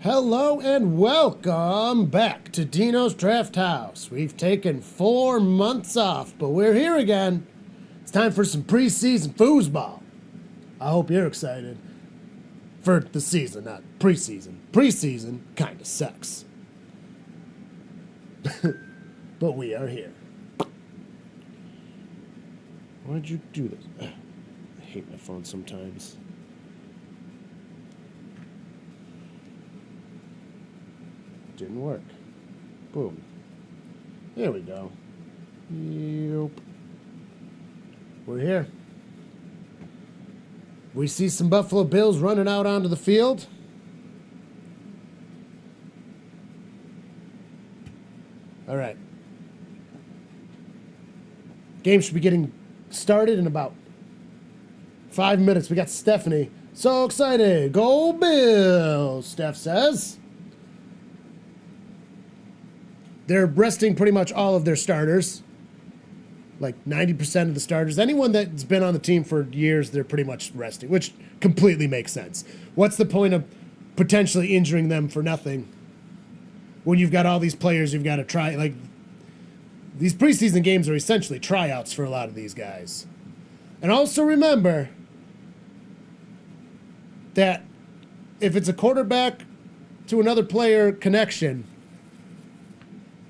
Hello and welcome back to Dino's Drafthouse. We've taken 4 months off, but we're here again. It's time for some preseason foosball. I hope you're excited for the season, not preseason. Preseason kind of sucks. But we are here. Why'd you do this? I hate my phone sometimes. Didn't work. Boom. There we go. Yep. We're here. We see some Buffalo Bills running out onto the field. All right. Game should be getting started in about 5 minutes. We got Stephanie. So excited. Go Bills, Steph says. They're resting pretty much all of their starters. Like 90% of the starters. Anyone that's been on the team for years, they're pretty much resting, which completely makes sense. What's the point of potentially injuring them for nothing when you've got all these players you've got to try? Like, these preseason games are essentially tryouts for a lot of these guys. And also remember that if it's a quarterback to another player connection,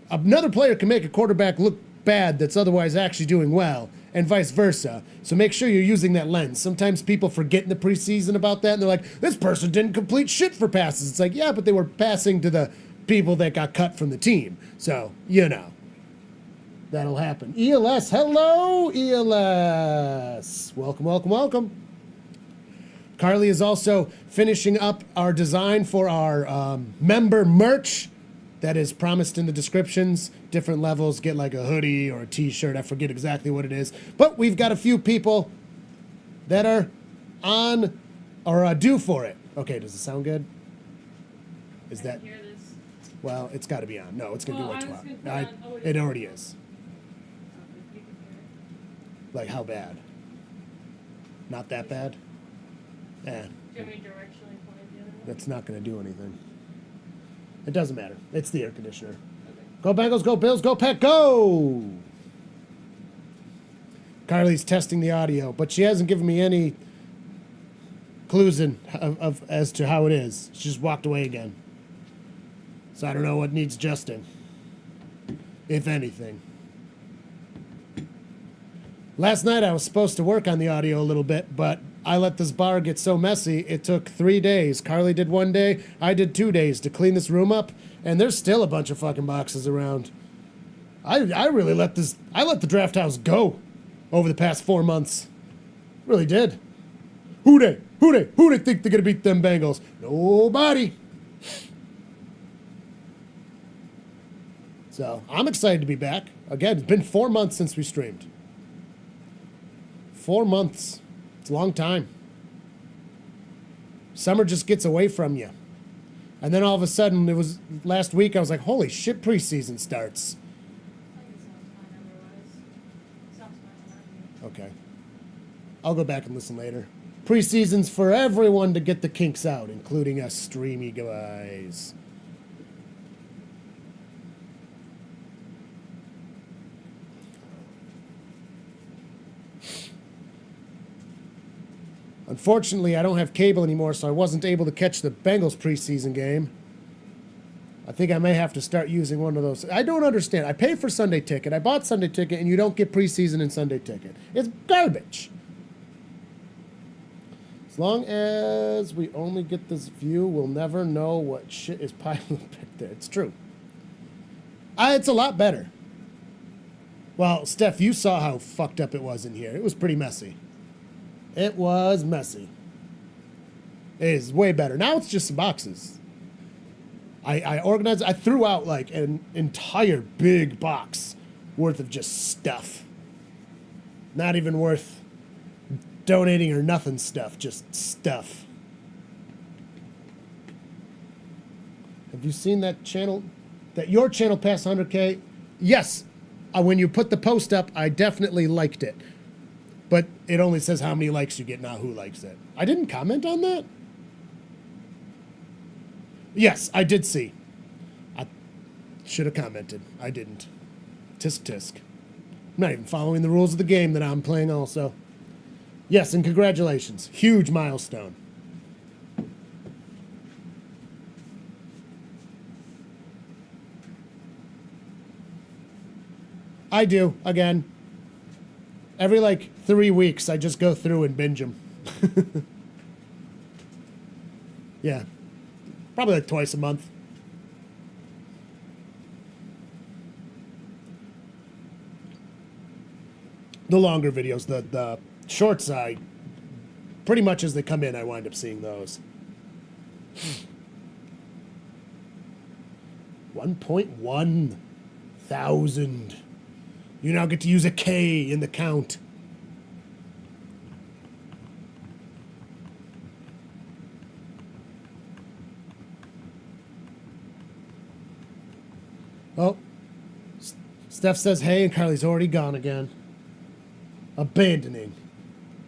another player can make a quarterback look bad that's otherwise actually doing well, and vice versa. So make sure you're using that lens. Sometimes people forget in the preseason about that, and they're like, this person didn't complete shit for passes. It's like, yeah, but they were passing to the people that got cut from the team. So, you know, that'll happen. ELS, hello, ELS. Welcome, welcome, welcome. Carly is also finishing up our design for our member merch. That is promised in the descriptions. Different levels get like a hoodie or a t-shirt. I forget exactly what it is. But we've got a few people that are on or due for it. Okay, does it sound good? Is that? Hear this. Well, it's got to be on. No, it's going to be way too loud. Oh, It already is. you can hear it. Like how bad? Not that bad? Eh, Do you want me to directionally point the other way? that's not going to do anything. It doesn't matter. It's the air conditioner. Okay. Go Bengals, go Bills, go Pack, go! Carly's testing the audio, but she hasn't given me any clues as to how it is. She just walked away again. So I don't know what needs adjusting, if anything. Last night I was supposed to work on the audio a little bit, but I let this bar get so messy, it took 3 days. Carly did 1 day, I did 2 days to clean this room up, and there's still a bunch of fucking boxes around. I really let the Drafthouse go over the past 4 months. Really did. Who they think they're gonna beat them Bengals? Nobody. So I'm excited to be back. Again, it's been 4 months since we streamed. 4 months. It's a long time. Summer just gets away from you. And then all of a sudden, it was last week, I was like, holy shit, preseason starts. I think it sounds fine otherwise. It sounds fine without you. Okay. I'll go back and listen later. Preseason's for everyone to get the kinks out, including us streamy guys. Unfortunately, I don't have cable anymore, so I wasn't able to catch the Bengals preseason game. I think I may have to start using one of those. I don't understand. I pay for Sunday Ticket. I bought Sunday Ticket, and you don't get preseason and Sunday Ticket. It's garbage. As long as we only get this view, we'll never know what shit is piling back there. It's true. It's a lot better. Well, Steph, you saw how fucked up it was in here. It was pretty messy. It was messy. It is way better. Now it's just some boxes. I organized, I threw out like an entire big box worth of just stuff. Not even worth donating or nothing stuff, just stuff. Have you seen that channel, that your channel passed 100K? Yes. When you put the post up, I definitely liked it. But it only says how many likes you get, not who likes it. I didn't comment on that. Yes, I did see. I should have commented. I didn't. Tisk tisk. I'm not even following the rules of the game that I'm playing also. Yes, and congratulations. Huge milestone. I do, again. Every, 3 weeks, I just go through and binge them. Yeah. Probably twice a month. The longer videos, the shorts, pretty much as they come in, I wind up seeing those. 1.1 thousand. You now get to use a K in the count. Oh, Steph says hey, and Carly's already gone again. Abandoning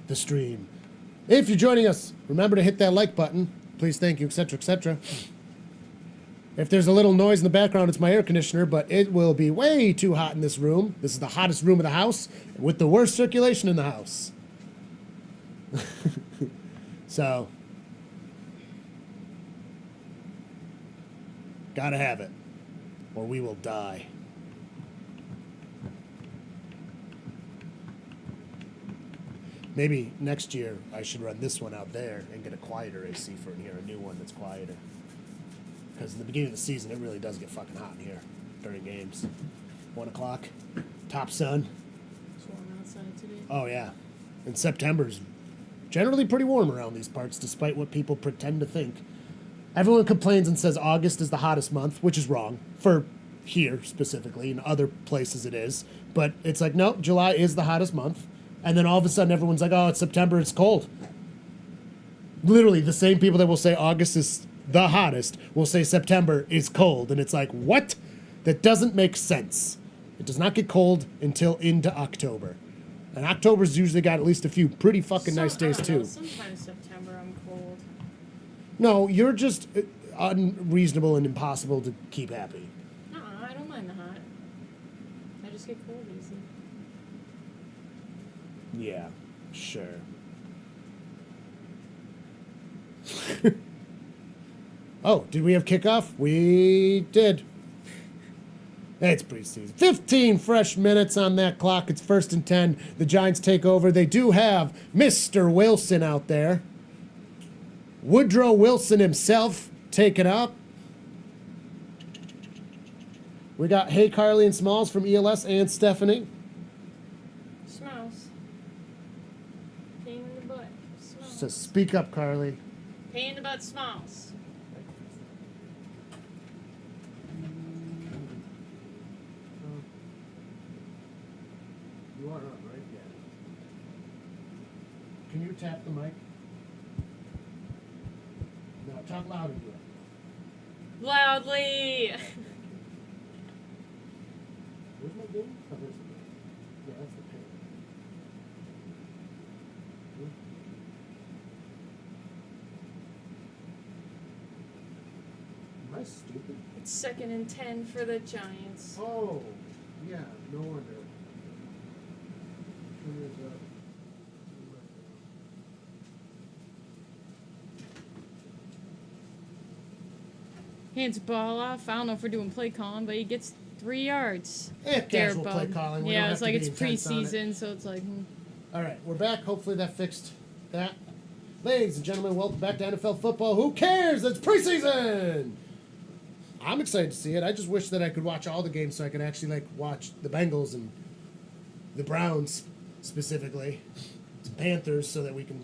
the stream. If you're joining us, remember to hit that like button. Please, thank you, etc., etc. If there's a little noise in the background, it's my air conditioner, but it will be way too hot in this room. This is the hottest room of the house, with the worst circulation in the house. So, gotta have it, or we will die. Maybe next year I should run this one out there and get a quieter AC for in here, a new one that's quieter. Because in the beginning of the season, it really does get fucking hot in here during games. 1 o'clock, top sun. It's warm outside today. Oh, yeah. And September's generally pretty warm around these parts, despite what people pretend to think. Everyone complains and says August is the hottest month, which is wrong. For here, specifically. In other places it is. But it's like, nope, July is the hottest month. And then all of a sudden, everyone's like, oh, it's September, it's cold. Literally, the same people that will say August is the hottest will say September is cold. And it's like, what? That doesn't make sense. It does not get cold until into October. And October's usually got at least a few pretty fucking nice days, too. Sometimes September I'm cold. No, you're just unreasonable and impossible to keep happy. No, I don't mind the hot. I just get cold easy. Yeah, sure. Oh, did we have kickoff? We did. It's preseason. 15 fresh minutes on that clock. It's 1st and 10. The Giants take over. They do have Mr. Wilson out there. Woodrow Wilson himself taken up. We got Hey Carly and Smalls from ELS and Stephanie. Smells. Pain in the butt. Smells. So speak up, Carly. Pain in the butt smells. You are on, right? Yeah. Can you tap the mic? No, talk loud into it. Loudly. Where's my game? Oh, there's the game. Yeah, that's the pen. Am I stupid? It's 2nd and 10 for the Giants. Oh, yeah, no wonder. Here's, Hands the ball off. I don't know if we're doing play calling, but he gets 3 yards. casual play calling. We don't Yeah, have it's to like be it's intense on it. preseason, so it's like. All right, we're back. Hopefully that fixed that. Ladies and gentlemen, welcome back to NFL football. Who cares? It's preseason. I'm excited to see it. I just wish that I could watch all the games so I could actually watch the Bengals and the Browns specifically, the Panthers, so that we can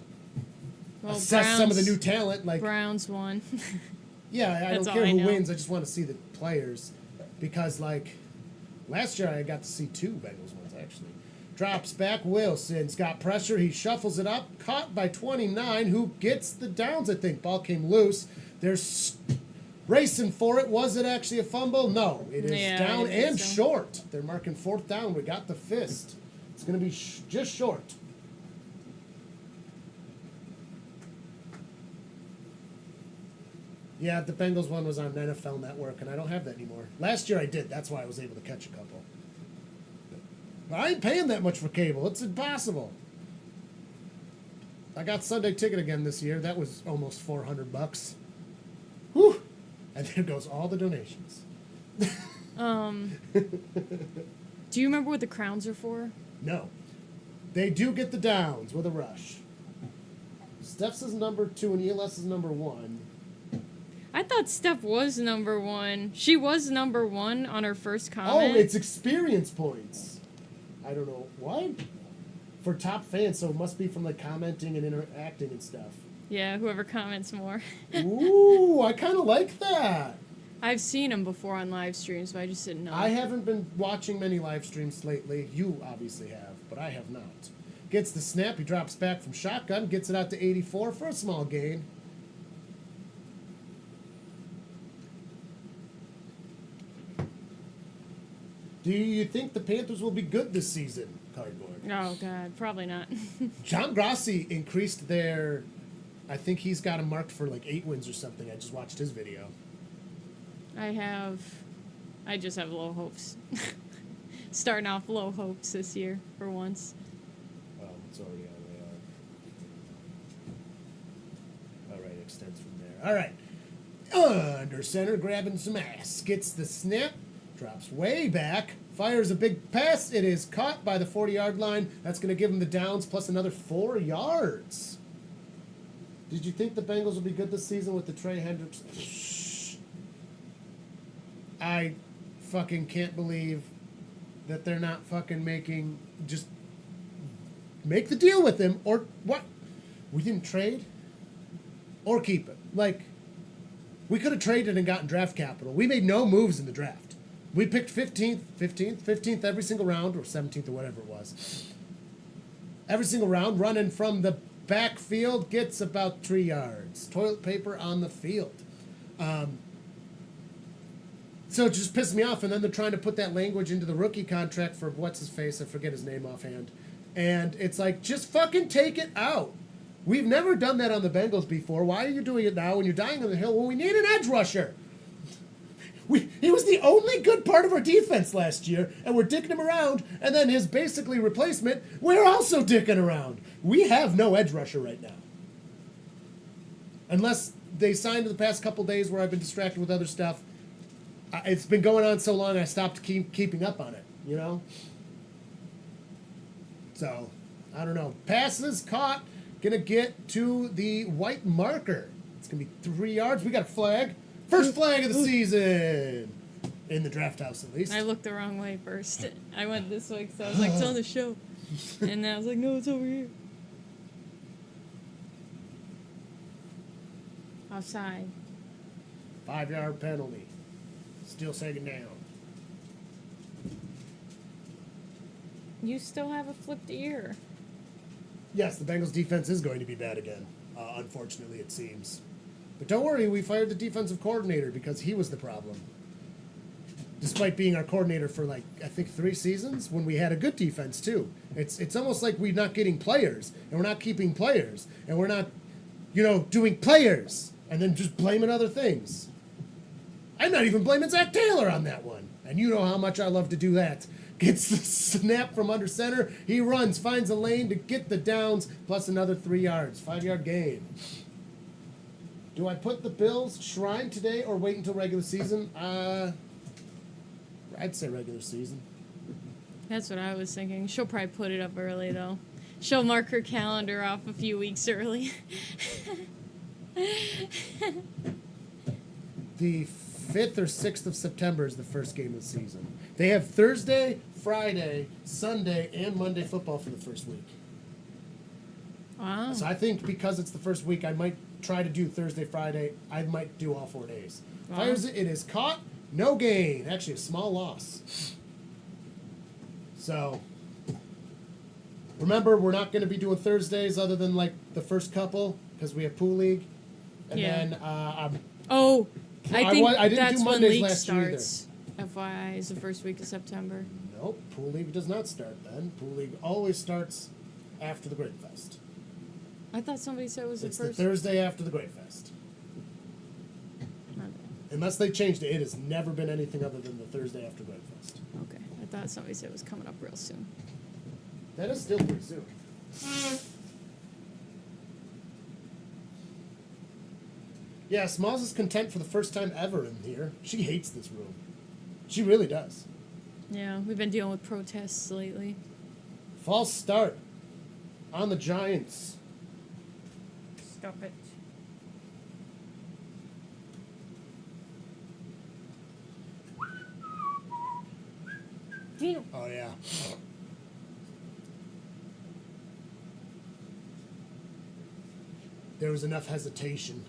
assess some of the new talent. Browns won. Yeah, I That's don't all care I who know. wins. I just want to see the players because last year I got to see 2 Bengals ones actually. Drops back. Wilson's got pressure. He shuffles it up. Caught by 29. Who gets the downs, I think. Ball came loose. There's racing for it. Was it actually a fumble? No. It is down and short. They're marking 4th down. We got the fist. It's going to be just short. Yeah, the Bengals one was on NFL Network, and I don't have that anymore. Last year I did. That's why I was able to catch a couple. But I ain't paying that much for cable. It's impossible. I got Sunday Ticket again this year. That was almost $400. Whew! And there goes all the donations. Do you remember what the crowns are for? No. They do get the downs with a rush. Steph's is number 2 and ELS is number 1. I thought Steph was number 1. She was number 1 on her first Oh, comment. it's experience points. I don't know. What? For top fans, so it must be from like commenting and interacting and stuff. Yeah, whoever comments more. Ooh, I kind of like that. I've seen them before on live streams, but I just didn't know. I haven't been watching many live streams lately. You obviously have, but I have not. Gets the snap. He drops back from shotgun. Gets it out to 84 for a small gain. Do you think the Panthers will be good this season, Cardboard? Oh, God. Probably not. John Grossi increased their... I think he's got him marked for like 8 wins or something. I just watched his video. I just have low hopes. Starting off low hopes this year, for once. Oh, it's already on the... All right, extends from there. All right. Under center, grabbing some ass. Gets the snap. Drops way back. Fires a big pass. It is caught by the 40-yard line. That's going to give him the downs plus another 4 yards. Did you think the Bengals will be good this season with the Trey Hendricks? I fucking can't believe that they're not fucking making... Just make the deal with him or what? We didn't trade or keep it. Like, we could have traded and gotten draft capital. We made no moves in the draft. We picked 15th every single round, or 17th or whatever it was. Every single round, running from the backfield, gets about 3 yards. Toilet paper on the field. So it just pissed me off, and then they're trying to put that language into the rookie contract for what's-his-face, I forget his name offhand. And it's like, just fucking take it out. We've never done that on the Bengals before. Why are you doing it now when you're dying on the hill when we need an edge rusher? He was the only good part of our defense last year, and we're dicking him around, and then his basically replacement, we're also dicking around. We have no edge rusher right now. Unless they signed in the past couple days where I've been distracted with other stuff. It's been going on so long I stopped keeping up on it, you know? So, I don't know. Passes caught. Gonna get to the white marker. It's gonna be 3 yards. We got a flag. First flag of the season. In the draft house, at least. I looked the wrong way first. I went this way because I was like, it's on the show. And then I was like, no, it's over here. Offside. 5-yard penalty. Still second down. You still have a flipped ear. Yes, the Bengals defense is going to be bad again. Unfortunately, it seems. But don't worry, we fired the defensive coordinator because he was the problem. Despite being our coordinator for, like, I think 3 seasons, when we had a good defense, too. It's almost like we're not getting players, and we're not keeping players, and we're not, doing players, and then just blaming other things. I'm not even blaming Zach Taylor on that one. And you know how much I love to do that. Gets the snap from under center. He runs, finds a lane to get the downs, plus another 3 yards. 5-yard gain. Do I put the Bills shrine today or wait until regular season? I'd say regular season. That's what I was thinking. She'll probably put it up early, though. She'll mark her calendar off a few weeks early. The 5th or 6th of September is the first game of the season. They have Thursday, Friday, Sunday, and Monday football for the first week. Wow. So I think because it's the first week, I might try to do Thursday, Friday. I might do all 4 days. Wow. Fires it. It is caught. No gain. Actually, a small loss. So, remember, we're not going to be doing Thursdays other than, like, the first couple because we have Pool League. And Yeah. then I didn't that's do when Mondays league last year either. starts. FYI is the first week of September. Nope, Pool League does not start then. Pool League always starts after the Great Fest. I thought somebody said it was It's the the first. Thursday after the Great Fest. Unless they changed it, it has never been anything other than the Thursday after breakfast. Okay, I thought somebody said it was coming up real soon. That is still pretty soon. Yeah, Smalls is content for the first time ever in here. She hates this room. She really does. Yeah, we've been dealing with protests lately. False start on the Giants. Stop it. Dino. Oh, yeah. There was enough hesitation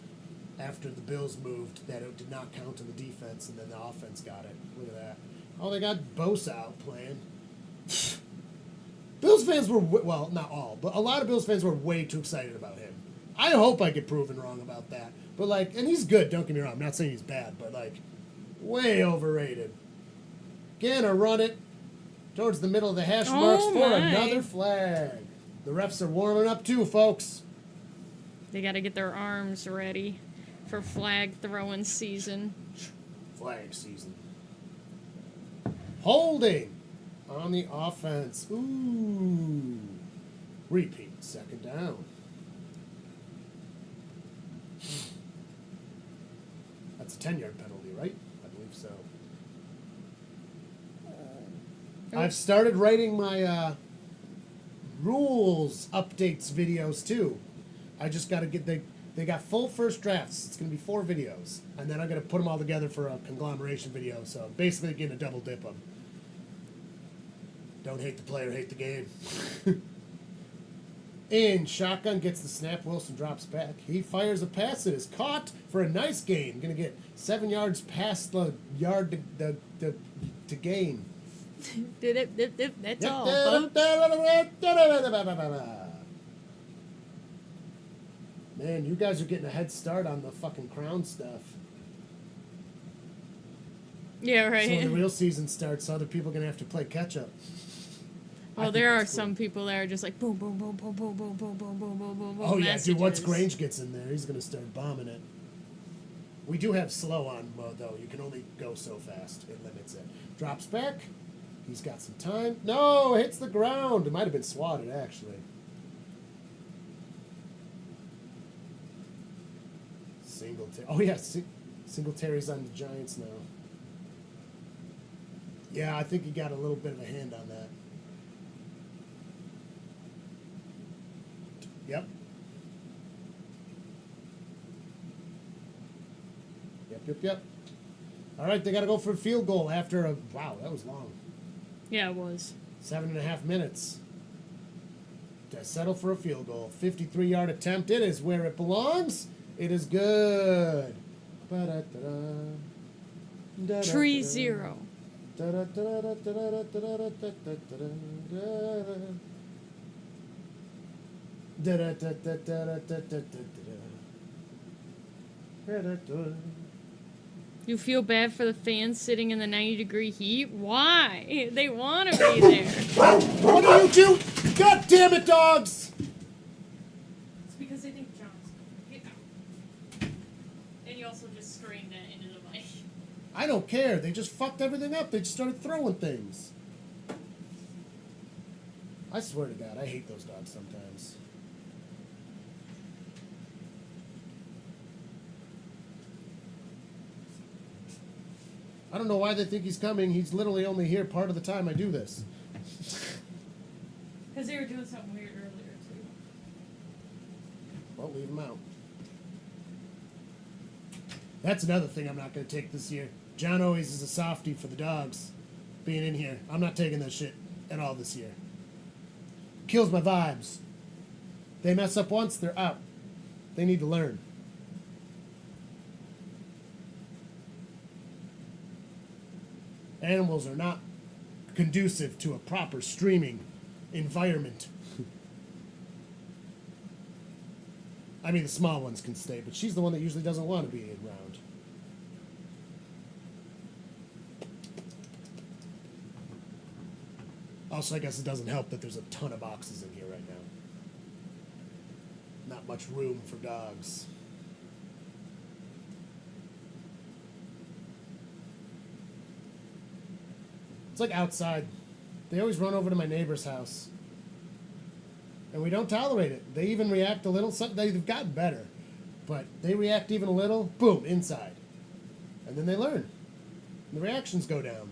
after the Bills moved that it did not count in the defense, and then the offense got it. Look at that. Oh, they got Bosa out playing. Bills fans were, well, not all, but a lot of Bills fans were way too excited about him. I hope I get proven wrong about that. But, like, and he's good, don't get me wrong. I'm not saying he's bad, but, like, way overrated. Gonna run it towards the middle of the hash marks for another flag. The refs are warming up too, folks. They got to get their arms ready for flag throwing season. Flag season. Holding on the offense. Ooh. Repeat. Second down. That's a 10-yard penalty, right? I believe so. I've started writing my rules updates videos too. I just got to get they got full first drafts. It's going to be 4 videos, and then I'm going to put them all together for a conglomeration video. So basically, getting a double dip them. Don't hate the player, hate the game. In shotgun gets the snap. Wilson drops back. He fires a pass. It is caught for a nice gain. Going to get 7 yards past the yard to gain. That's all, folks. Man, you guys are getting a head start on the fucking crown stuff. Yeah, right. So when the real season starts, other people are going to have to play catch up. Well, there are some people that are just like boom, boom, boom, boom, boom, boom, boom, boom, boom, boom, boom, boom. Oh, yeah, dude, once messages. Grange gets in there, he's going to start bombing it. We do have slow on mode, though. You can only go so fast. It limits it. Drops back. He's got some time. No, hits the ground. It might have been swatted, actually. Singletary. Oh, yeah, Singletary's on the Giants now. Yeah, I think he got a little bit of a hand on that. Yep. Yep. All right, they got to go for a field goal after a... Wow, that was long. Yeah, it was. 7.5 minutes. To settle for a field goal. 53-yard attempt. It is where it belongs. It is good. 3-0. You feel bad for the fans sitting in the 90-degree heat? Why? They want to be there. What are you two? God damn it, dogs! It's because they think John's going to get out. And you also just screamed that into the mic. I don't care. They just fucked everything up. They just started throwing things. I swear to God, I hate those dogs sometimes. I don't know why they think he's coming. He's literally only here part of the time I do this. Because they were doing something weird earlier, too. Well, leave him out. That's another thing I'm not going to take this year. John always is a softie for the dogs being in here. I'm not taking that shit at all this year. Kills my vibes. They mess up once, they're out. They need to learn. Animals are not conducive to a proper streaming environment. I mean, the small ones can stay, but she's the one that usually doesn't want to be around. Also, I guess it doesn't help that there's a ton of boxes in here right now. Not much room for dogs. It's like outside. They always run over to my neighbor's house. And we don't tolerate it. They even react a little. They've gotten better. But they react even a little. Boom, inside. And then they learn. The reactions go down.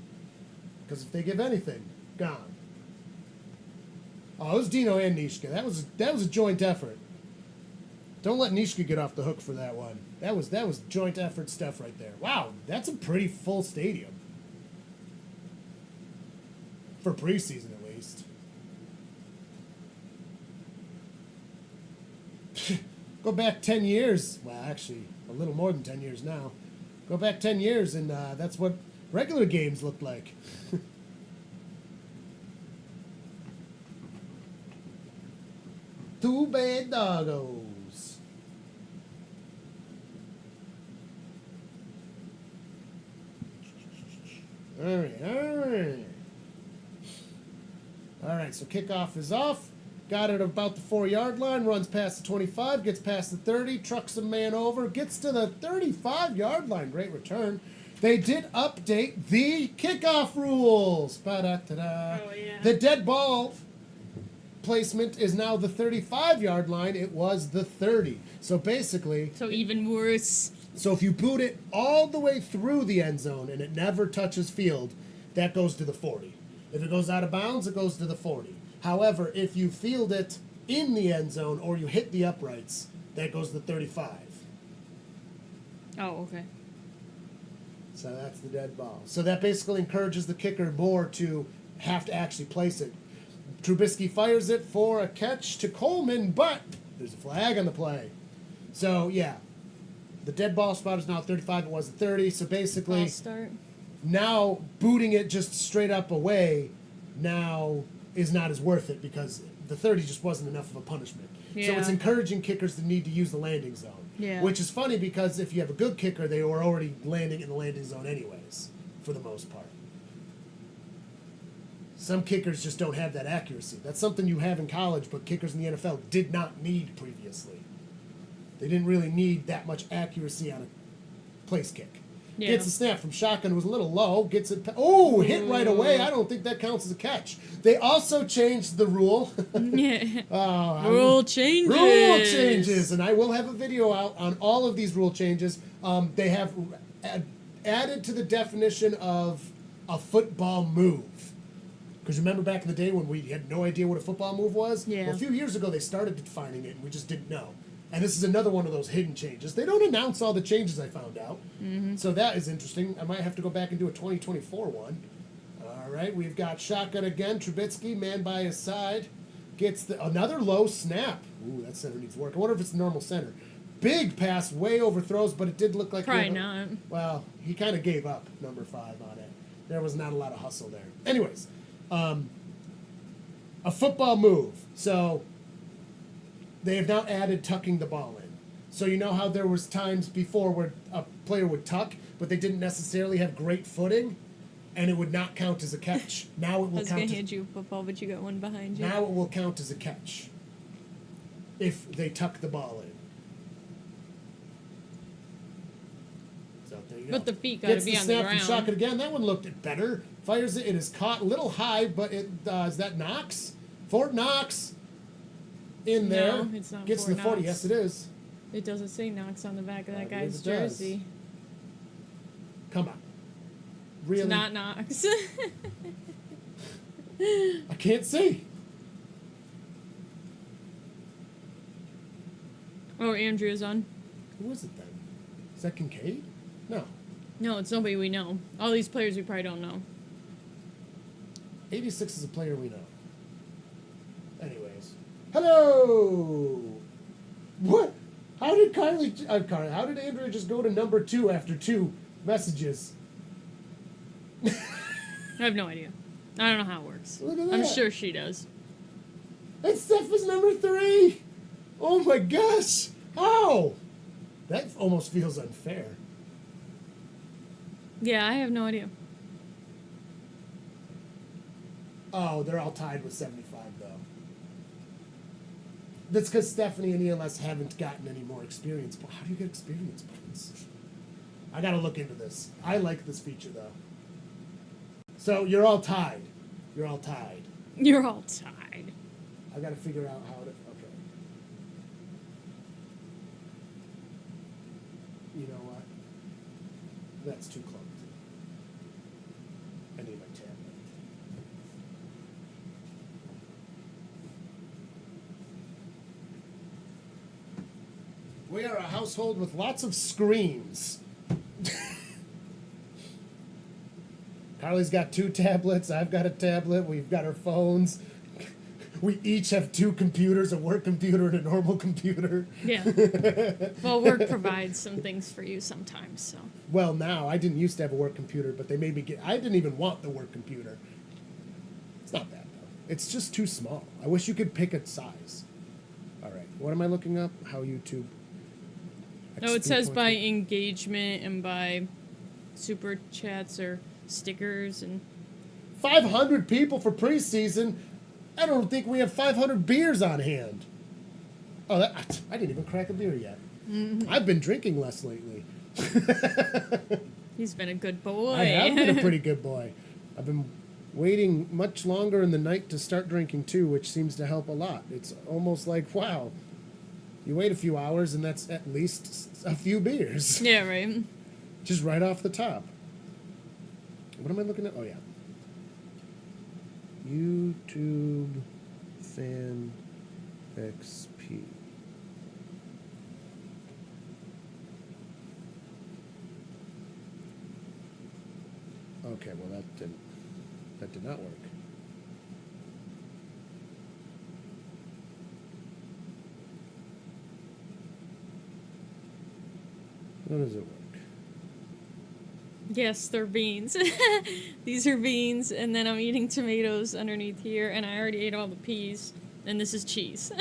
Because if they give anything, gone. Oh, it was Dino and Nishka. That was a joint effort. Don't let Nishka get off the hook for that one. That was joint effort stuff right there. Wow, that's a pretty full stadium. For preseason, at least. Go back 10 years. Well, actually, a little more than 10 years now. Go back 10 years, and that's what regular games looked like. Two bad doggos. All right. All right, so kickoff is off. Got it about the 4-yard line, runs past the 25, gets past the 30, trucks a man over, gets to the 35-yard line. Great return. They did update the kickoff rules. Ba-da-da-da. Oh, yeah. The dead ball placement is now the 35-yard line. It was the 30. So basically... So even worse. So if you boot it all the way through the end zone and it never touches field, that goes to the 40. If it goes out of bounds, it goes to the 40. However, if you field it in the end zone or you hit the uprights, that goes to 35. Oh, okay. So that's the dead ball. So that basically encourages the kicker more to have to actually place it. Trubisky fires it for a catch to Coleman, but there's a flag on the play. So, yeah, the dead ball spot is now 35. It was 30. So basically, I'll start. now booting it just straight up away now is not as worth it because the 30 just wasn't enough of a punishment. So Yeah. it's encouraging kickers to need to use the landing zone. Yeah. Which is funny because if you have a good kicker, they were already landing in the landing zone anyways, for the most part. Some kickers just don't have that accuracy. That's something you have in college, but kickers in the NFL did not need previously. They didn't really need that much accuracy on a place kick. Yeah. Gets a snap from shotgun, was a little low, gets it, hit right away. I don't think that counts as a catch. They also changed the rule. Yeah. Rule changes. And I will have a video out on all of these rule changes. They have added to the definition of a football move. Because remember back in the day when we had no idea what a football move was? Yeah. Well, a few years ago they started defining it and we just didn't know. And this is another one of those hidden changes. They don't announce all the changes, I found out. Mm-hmm. So that is interesting. I might have to go back and do a 2024 one. All right, we've got shotgun again. Trubisky, man by his side. Gets another low snap. Ooh, that center needs work. I wonder if it's the normal center. Big pass, way overthrows, but it did look like... Probably not. Well, he kind of gave up, number 5 on it. There was not a lot of hustle there. Anyways, a football move. So... they have now added tucking the ball in. So you know how there was times before where a player would tuck, but they didn't necessarily have great footing, and it would not count as a catch. Now it I will was count. going to hand you a football, but you got one behind you. Now it will count as a catch if they tuck the ball in. So there you go. But the feet got to Gets be the on the snap ground. from shotgun again. That one looked better. Fires it. It is caught a little high, but it is that Knox? Fort Knox. In there. No, it's not Gets to Fort the 40. Knox. Yes, it is. It doesn't say Knox on the back of that I guy's believe it does. jersey. Come on. Really? It's not Knox. I can't see. Oh, Andrew's on. Who is it then? Is that Kincaid? No. No, it's nobody we know. All these players we probably don't know. 86 is a player we know. Anyways. Hello! What? How did how did Andrea just go to number 2 after 2 messages? I have no idea. I don't know how it works. Look at I'm that. sure she does. And Steph is number 3! Oh my gosh! How? That almost feels unfair. Yeah, I have no idea. Oh, they're all tied with 75, though. That's because Stephanie and ELS haven't gotten any more experience. But how do you get experience points? I gotta look into this. I like this feature, though. So you're all tied. You're all tied. You're all tied. I got to figure out how to. Okay. You know what? That's too clumped. I need my tablet. We are a household with lots of screens. Carly's got 2 tablets. I've got a tablet. We've got our phones. We each have 2 computers, a work computer and a normal computer. Yeah. Well, work provides some things for you sometimes, so. Well, now, I didn't used to have a work computer, but they made me get... I didn't even want the work computer. It's not bad, though. It's just too small. I wish you could pick a size. All right. What am I looking up? How YouTube... No, it says by engagement and by super chats or stickers and... 500 people for preseason. I don't think we have 500 beers on hand. Oh, I didn't even crack a beer yet. Mm-hmm. I've been drinking less lately. He's been a good boy. I have been a pretty good boy. I've been waiting much longer in the night to start drinking too, which seems to help a lot. It's almost like, wow, you wait a few hours and that's at least a few beers. Yeah, right. Just right off the top. What am I looking at? Oh, yeah. YouTube Fan XP. Okay, well that did not work. How does it work? Yes, they're beans. These are beans, and then I'm eating tomatoes underneath here, and I already ate all the peas, and this is cheese.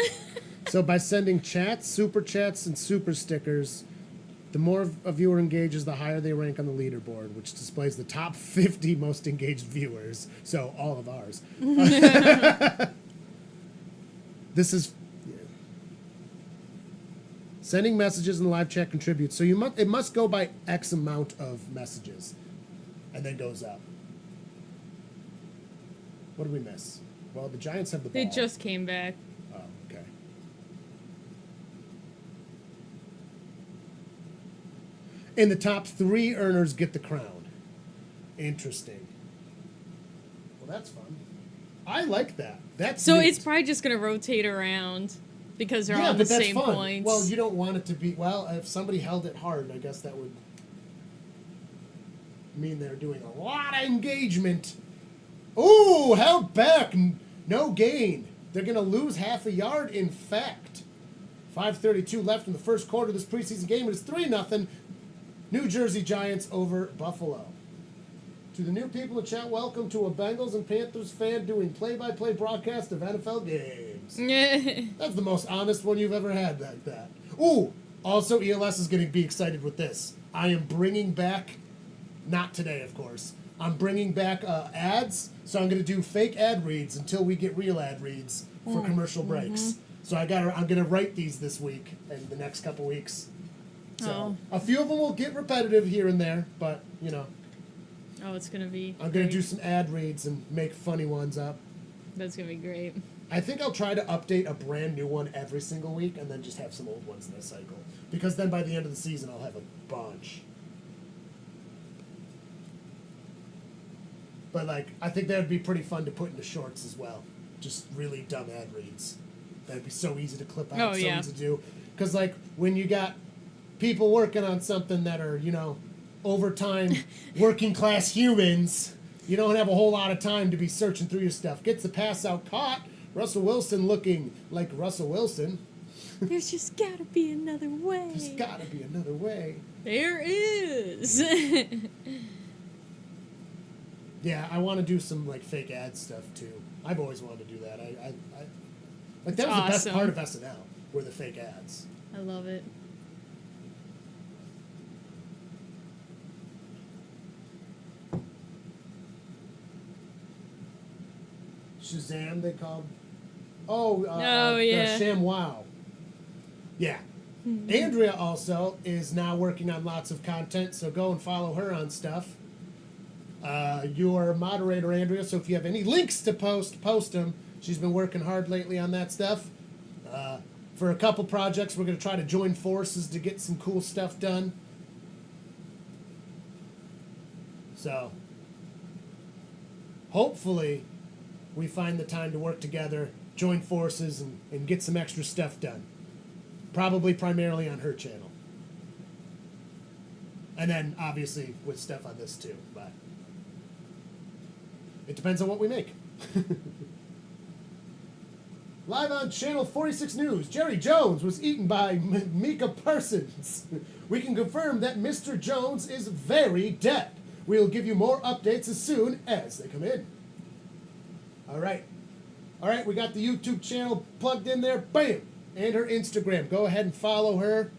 So by sending chats, super chats, and super stickers, the more a viewer engages, the higher they rank on the leaderboard, which displays the top 50 most engaged viewers. So all of ours. This is... Yeah. Sending messages in the live chat contributes. So it must go by X amount of messages, and then goes up. What did we miss? Well, the Giants have the ball. They just came back. Oh, okay. And the top 3 earners get the crown. Interesting. Well, that's fun. I like that. That's So neat. it's probably just going to rotate around because they're all Yeah, the but that's same fun. points. Well, you don't want it to be... Well, if somebody held it hard, I guess that would mean they're doing a lot of engagement. Ooh, held back. No gain. They're going to lose half a yard, in fact. 5:32 left in the first quarter of this preseason game. It is 3-0. New Jersey Giants over Buffalo. To the new people in chat, welcome to a Bengals and Panthers fan doing play-by-play broadcast of NFL games. That's the most honest one you've ever had like that. Ooh, also ELS is going to be excited with this. I am bringing back, not today, of course, I'm bringing back ads, so I'm going to do fake ad reads until we get real ad reads for commercial breaks. So I'm going to write these this week and the next couple weeks. So a few of them will get repetitive here and there, but, you know. Oh, it's going to be I'm going to do some ad reads and make funny ones up. That's going to be great. I think I'll try to update a brand new one every single week and then just have some old ones in the cycle. Because then by the end of the season, I'll have a bunch. But, like, I think that would be pretty fun to put into shorts as well. Just really dumb ad reads. That'd be so easy to clip out, easy to do. Because, like, when you got people working on something that are, you know, overtime working class humans, you don't have a whole lot of time to be searching through your stuff. Gets the pass out caught. Russell Wilson looking like Russell Wilson. There's just got to be another way. There's got to be another way. There is. Yeah, I want to do some like fake ad stuff too. I've always wanted to do that. Like that was the best part of SNL, were the fake ads. I love it. Shazam, they called. Yeah. ShamWow. Yeah. Andrea also is now working on lots of content, so go and follow her on stuff. Your moderator, Andrea, so if you have any links to post them. She's been working hard lately on that stuff. For a couple projects, we're going to try to join forces to get some cool stuff done. So, hopefully, we find the time to work together, join forces, and get some extra stuff done. Probably primarily on her channel. And then, obviously, with stuff on this too, but it depends on what we make. Live on Channel 46 News, Jerry Jones was eaten by Mika Parsons. We can confirm that Mr. Jones is very dead. We'll give you more updates as soon as they come in. All right, we got the YouTube channel plugged in there. Bam! And her Instagram. Go ahead and follow her.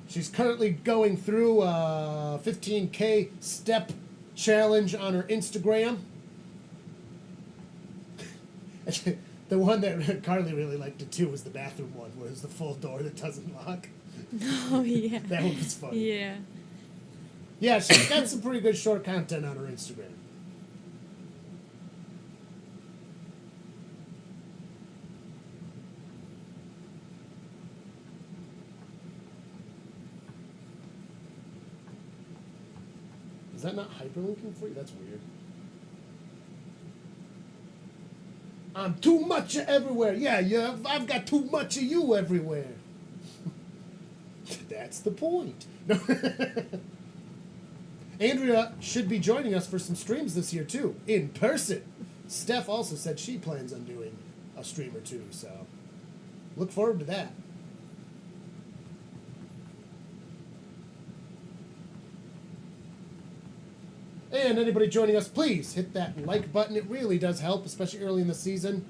She's currently going through a 15K step challenge on her Instagram. The one that Carly really liked it too was the bathroom one, where it's the full door that doesn't lock. Oh, yeah. That one was funny. Yeah. Yeah, she's got some pretty good short content on her Instagram. Is that not hyperlinking for you? That's weird. I'm too much of everywhere. Yeah, I've got too much of you everywhere. That's the point. Andrea should be joining us for some streams this year, too, in person. Steph also said she plans on doing a stream or two, so look forward to that. And anybody joining us, please hit that like button. It really does help, especially early in the season.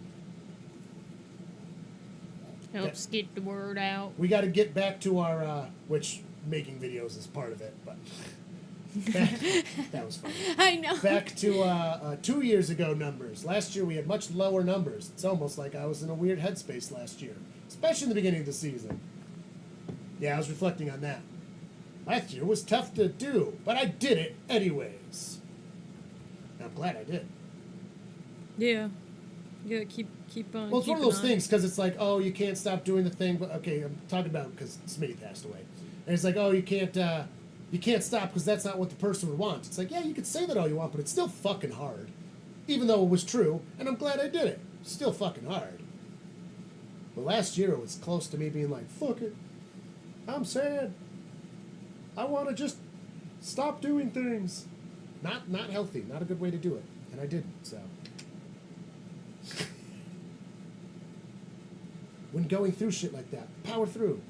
Helps get the word out. We got to get back to our, which making videos is part of it, but that was funny. I know. Back to 2 years ago numbers. Last year we had much lower numbers. It's almost like I was in a weird headspace last year, especially in the beginning of the season. Yeah, I was reflecting on that. Last year was tough to do, but I did it anyways. And I'm glad I did. Yeah. You gotta keep on. Well, it's one of those on. things because it's like, oh, you can't stop doing the thing. But okay, I'm talking about because Smitty passed away, and it's like, oh, you can't stop because that's not what the person would want. It's like, yeah, you could say that all you want, but it's still fucking hard, even though it was true. And I'm glad I did it. Still fucking hard. But last year it was close to me being like, fuck it, I'm sad. I want to just stop doing things. Not healthy. Not a good way to do it. And I didn't, so. When going through shit like that, power through.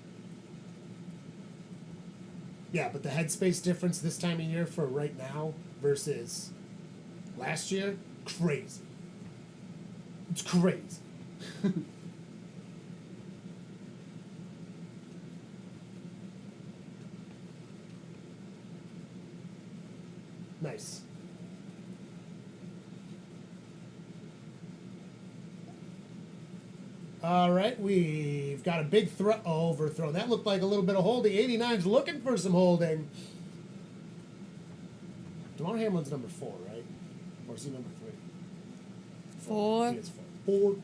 Yeah, but the headspace difference this time of year for right now versus last year, crazy. It's crazy. Nice. All right, we've got a big overthrow. That looked like a little bit of holding. 89's looking for some holding. DeMar Hamlin's number 4, right? Or is he number 3? 4. He is 4.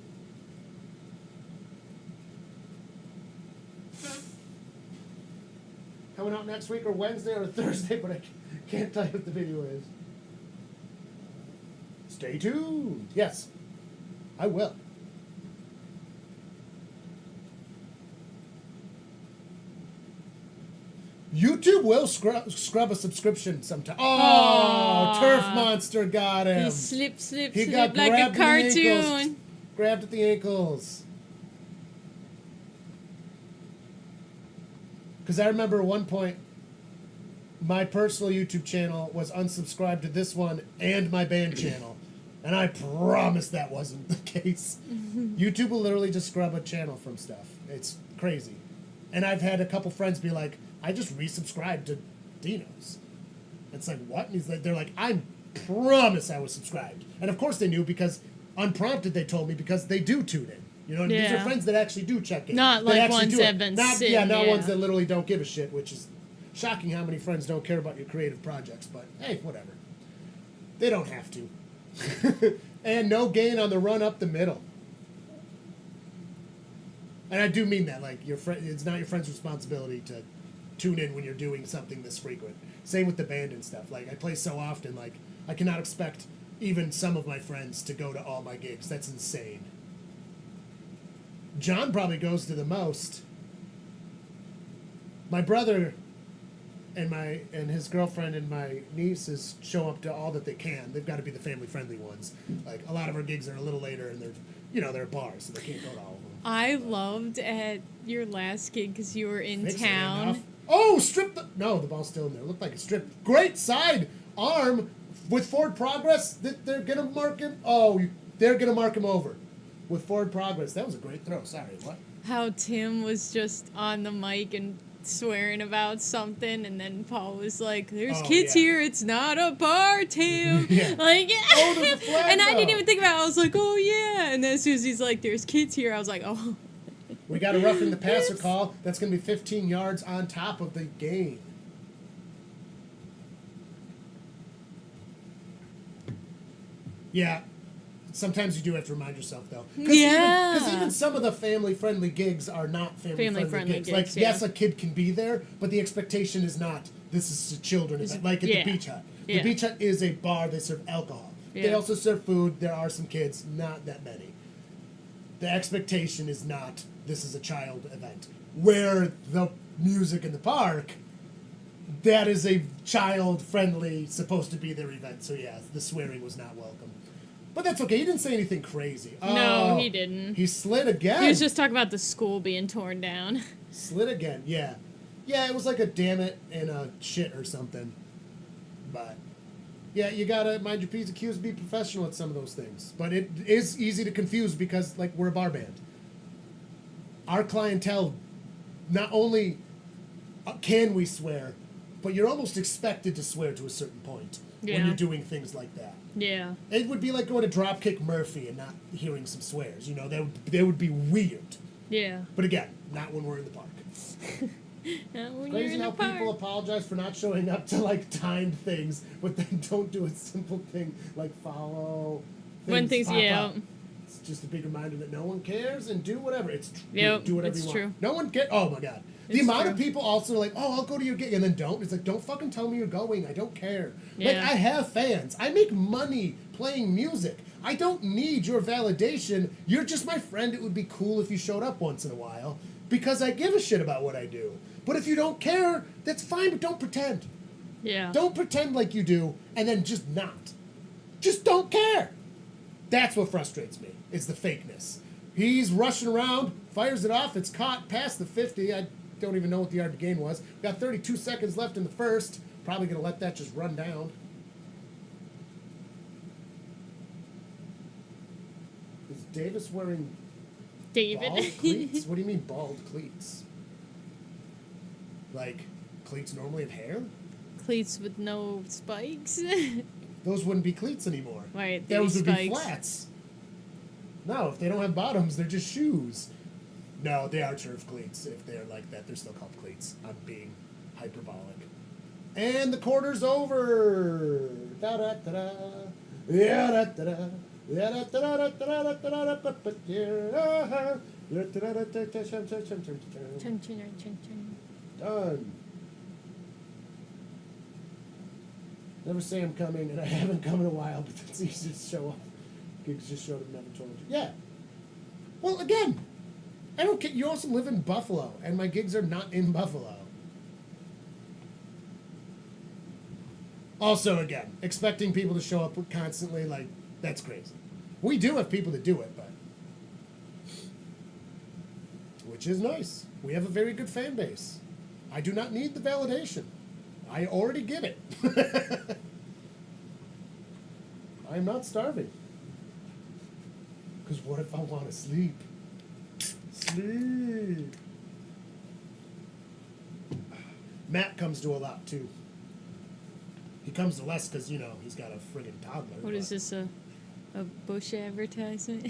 Coming out next week or Wednesday or Thursday, but I can't tell you what the video is. Stay tuned. Yes, I will. YouTube will scrub a subscription sometime. Oh, Turf Monster got him. He slipped got like a grabbed at the ankles. cartoon. Grabbed at the ankles. Because I remember at one point, my personal YouTube channel was unsubscribed to this one and my band channel. And I promise that wasn't the case. YouTube will literally just scrub a channel from stuff. It's crazy. And I've had a couple friends be like, I just resubscribed to Dino's. It's like, what? And he's like, they're like, I promise I was subscribed. And of course they knew because unprompted they told me because they do tune in. You know what I mean? These are friends that actually do check in. Not like ones that have been sitting. Not ones that literally don't give a shit, which is shocking how many friends don't care about your creative projects. But hey, whatever. They don't have to. And no gain on the run up the middle. And I do mean that, like, it's not your friend's responsibility to tune in when you're doing something this frequent. Same with the band and stuff. Like, I play so often, like, I cannot expect even some of my friends to go to all my gigs. That's insane. John probably goes to the most. My brother and his girlfriend and my nieces show up to all that they can. They've got to be the family-friendly ones. Like, a lot of our gigs are a little later, and they're bars, so they can't go to all of them. I loved at your last gig because you were in town. Oh, no, the ball's still in there. It looked like a strip. Great side arm with forward progress. They're going to mark him. Oh, they're going to mark him over with forward progress. That was a great throw. Sorry, what? How Tim was just on the mic and swearing about something, and then Paul was like, "There's kids here. It's not a bar, Tim." Yeah. Like, oh, there's a flag and I now. didn't even think about it. I was like, "Oh yeah." And then as soon as he's like, "There's kids here," I was like, "Oh." We got a roughing the passer call. That's going to be 15 yards on top of the gain. Yeah. Sometimes you do have to remind yourself, though. Because even some of the family-friendly gigs are not family-friendly gigs. Like, yes, a kid can be there, but the expectation is not, this is a children event, like at the Beach Hut. The Beach Hut is a bar. They serve alcohol. They also serve food. There are some kids, not that many. The expectation is not, this is a child event. Where the music in the park, that is a child-friendly, supposed to be their event. So, yeah, the swearing was not welcome. But that's okay. He didn't say anything crazy. No, he didn't. He slid again. He was just talking about the school being torn down. Slid again, yeah. Yeah, it was like a damn it and a shit or something. But, yeah, you gotta mind your P's and Q's, be professional at some of those things. But it is easy to confuse because, like, we're a bar band. Our clientele, not only can we swear, but you're almost expected to swear to a certain point when you're doing things like that. Yeah. It would be like going to Dropkick Murphy and not hearing some swears. You know, they would be weird. Yeah. But again, not when we're in the park. Not when Crazy you're in how the park. people apologize for not showing up to, like, timed things, but then don't do a simple thing like follow. When things, pop yeah. up. It's just a big reminder that no one cares and do whatever. It's true. Yep, Do whatever it's you true. want. No one cares. Oh my God. The It's amount true. of people also are like, oh, I'll go to your gig, and then don't. It's like, don't fucking tell me you're going. I don't care. Like, Yeah. I have fans. I make money playing music. I don't need your validation. You're just my friend. It would be cool if you showed up once in a while because I give a shit about what I do. But if you don't care, that's fine, but don't pretend. Yeah. Don't pretend like you do and then just not. Just don't care. That's what frustrates me, is the fakeness. He's rushing around, fires it off, it's caught past the 50. I don't even know what the yard to gain was. We got 32 seconds left in the first. Probably going to let that just run down. Is Davis wearing David. bald cleats? What do you mean bald cleats? Like, cleats normally have hair? Cleats with no spikes. Those wouldn't be cleats anymore. Right, Those would spikes. be flats. No, if they don't have bottoms, they're just shoes. No, they are turf cleats. If they're like that, they're still called cleats. I'm being hyperbolic. And the quarter's over. Da da da da. Yeah da da da. Yeah da da da da da da da da. Done. Never say I'm coming, and I haven't come in a while, but that's easy to show up. Gigs just showed up, never told you. Yeah. Well, again, I don't care. You also live in Buffalo, and my gigs are not in Buffalo. Also, again, expecting people to show up constantly, like, that's crazy. We do have people that do it, but... Which is nice. We have a very good fan base. I do not need the validation. I already get it. I'm not starving. Because what if I want to sleep? Sleep. Matt comes to a lot, too. He comes to less because, you know, he's got a friggin' toddler. What is this, a Bush advertisement?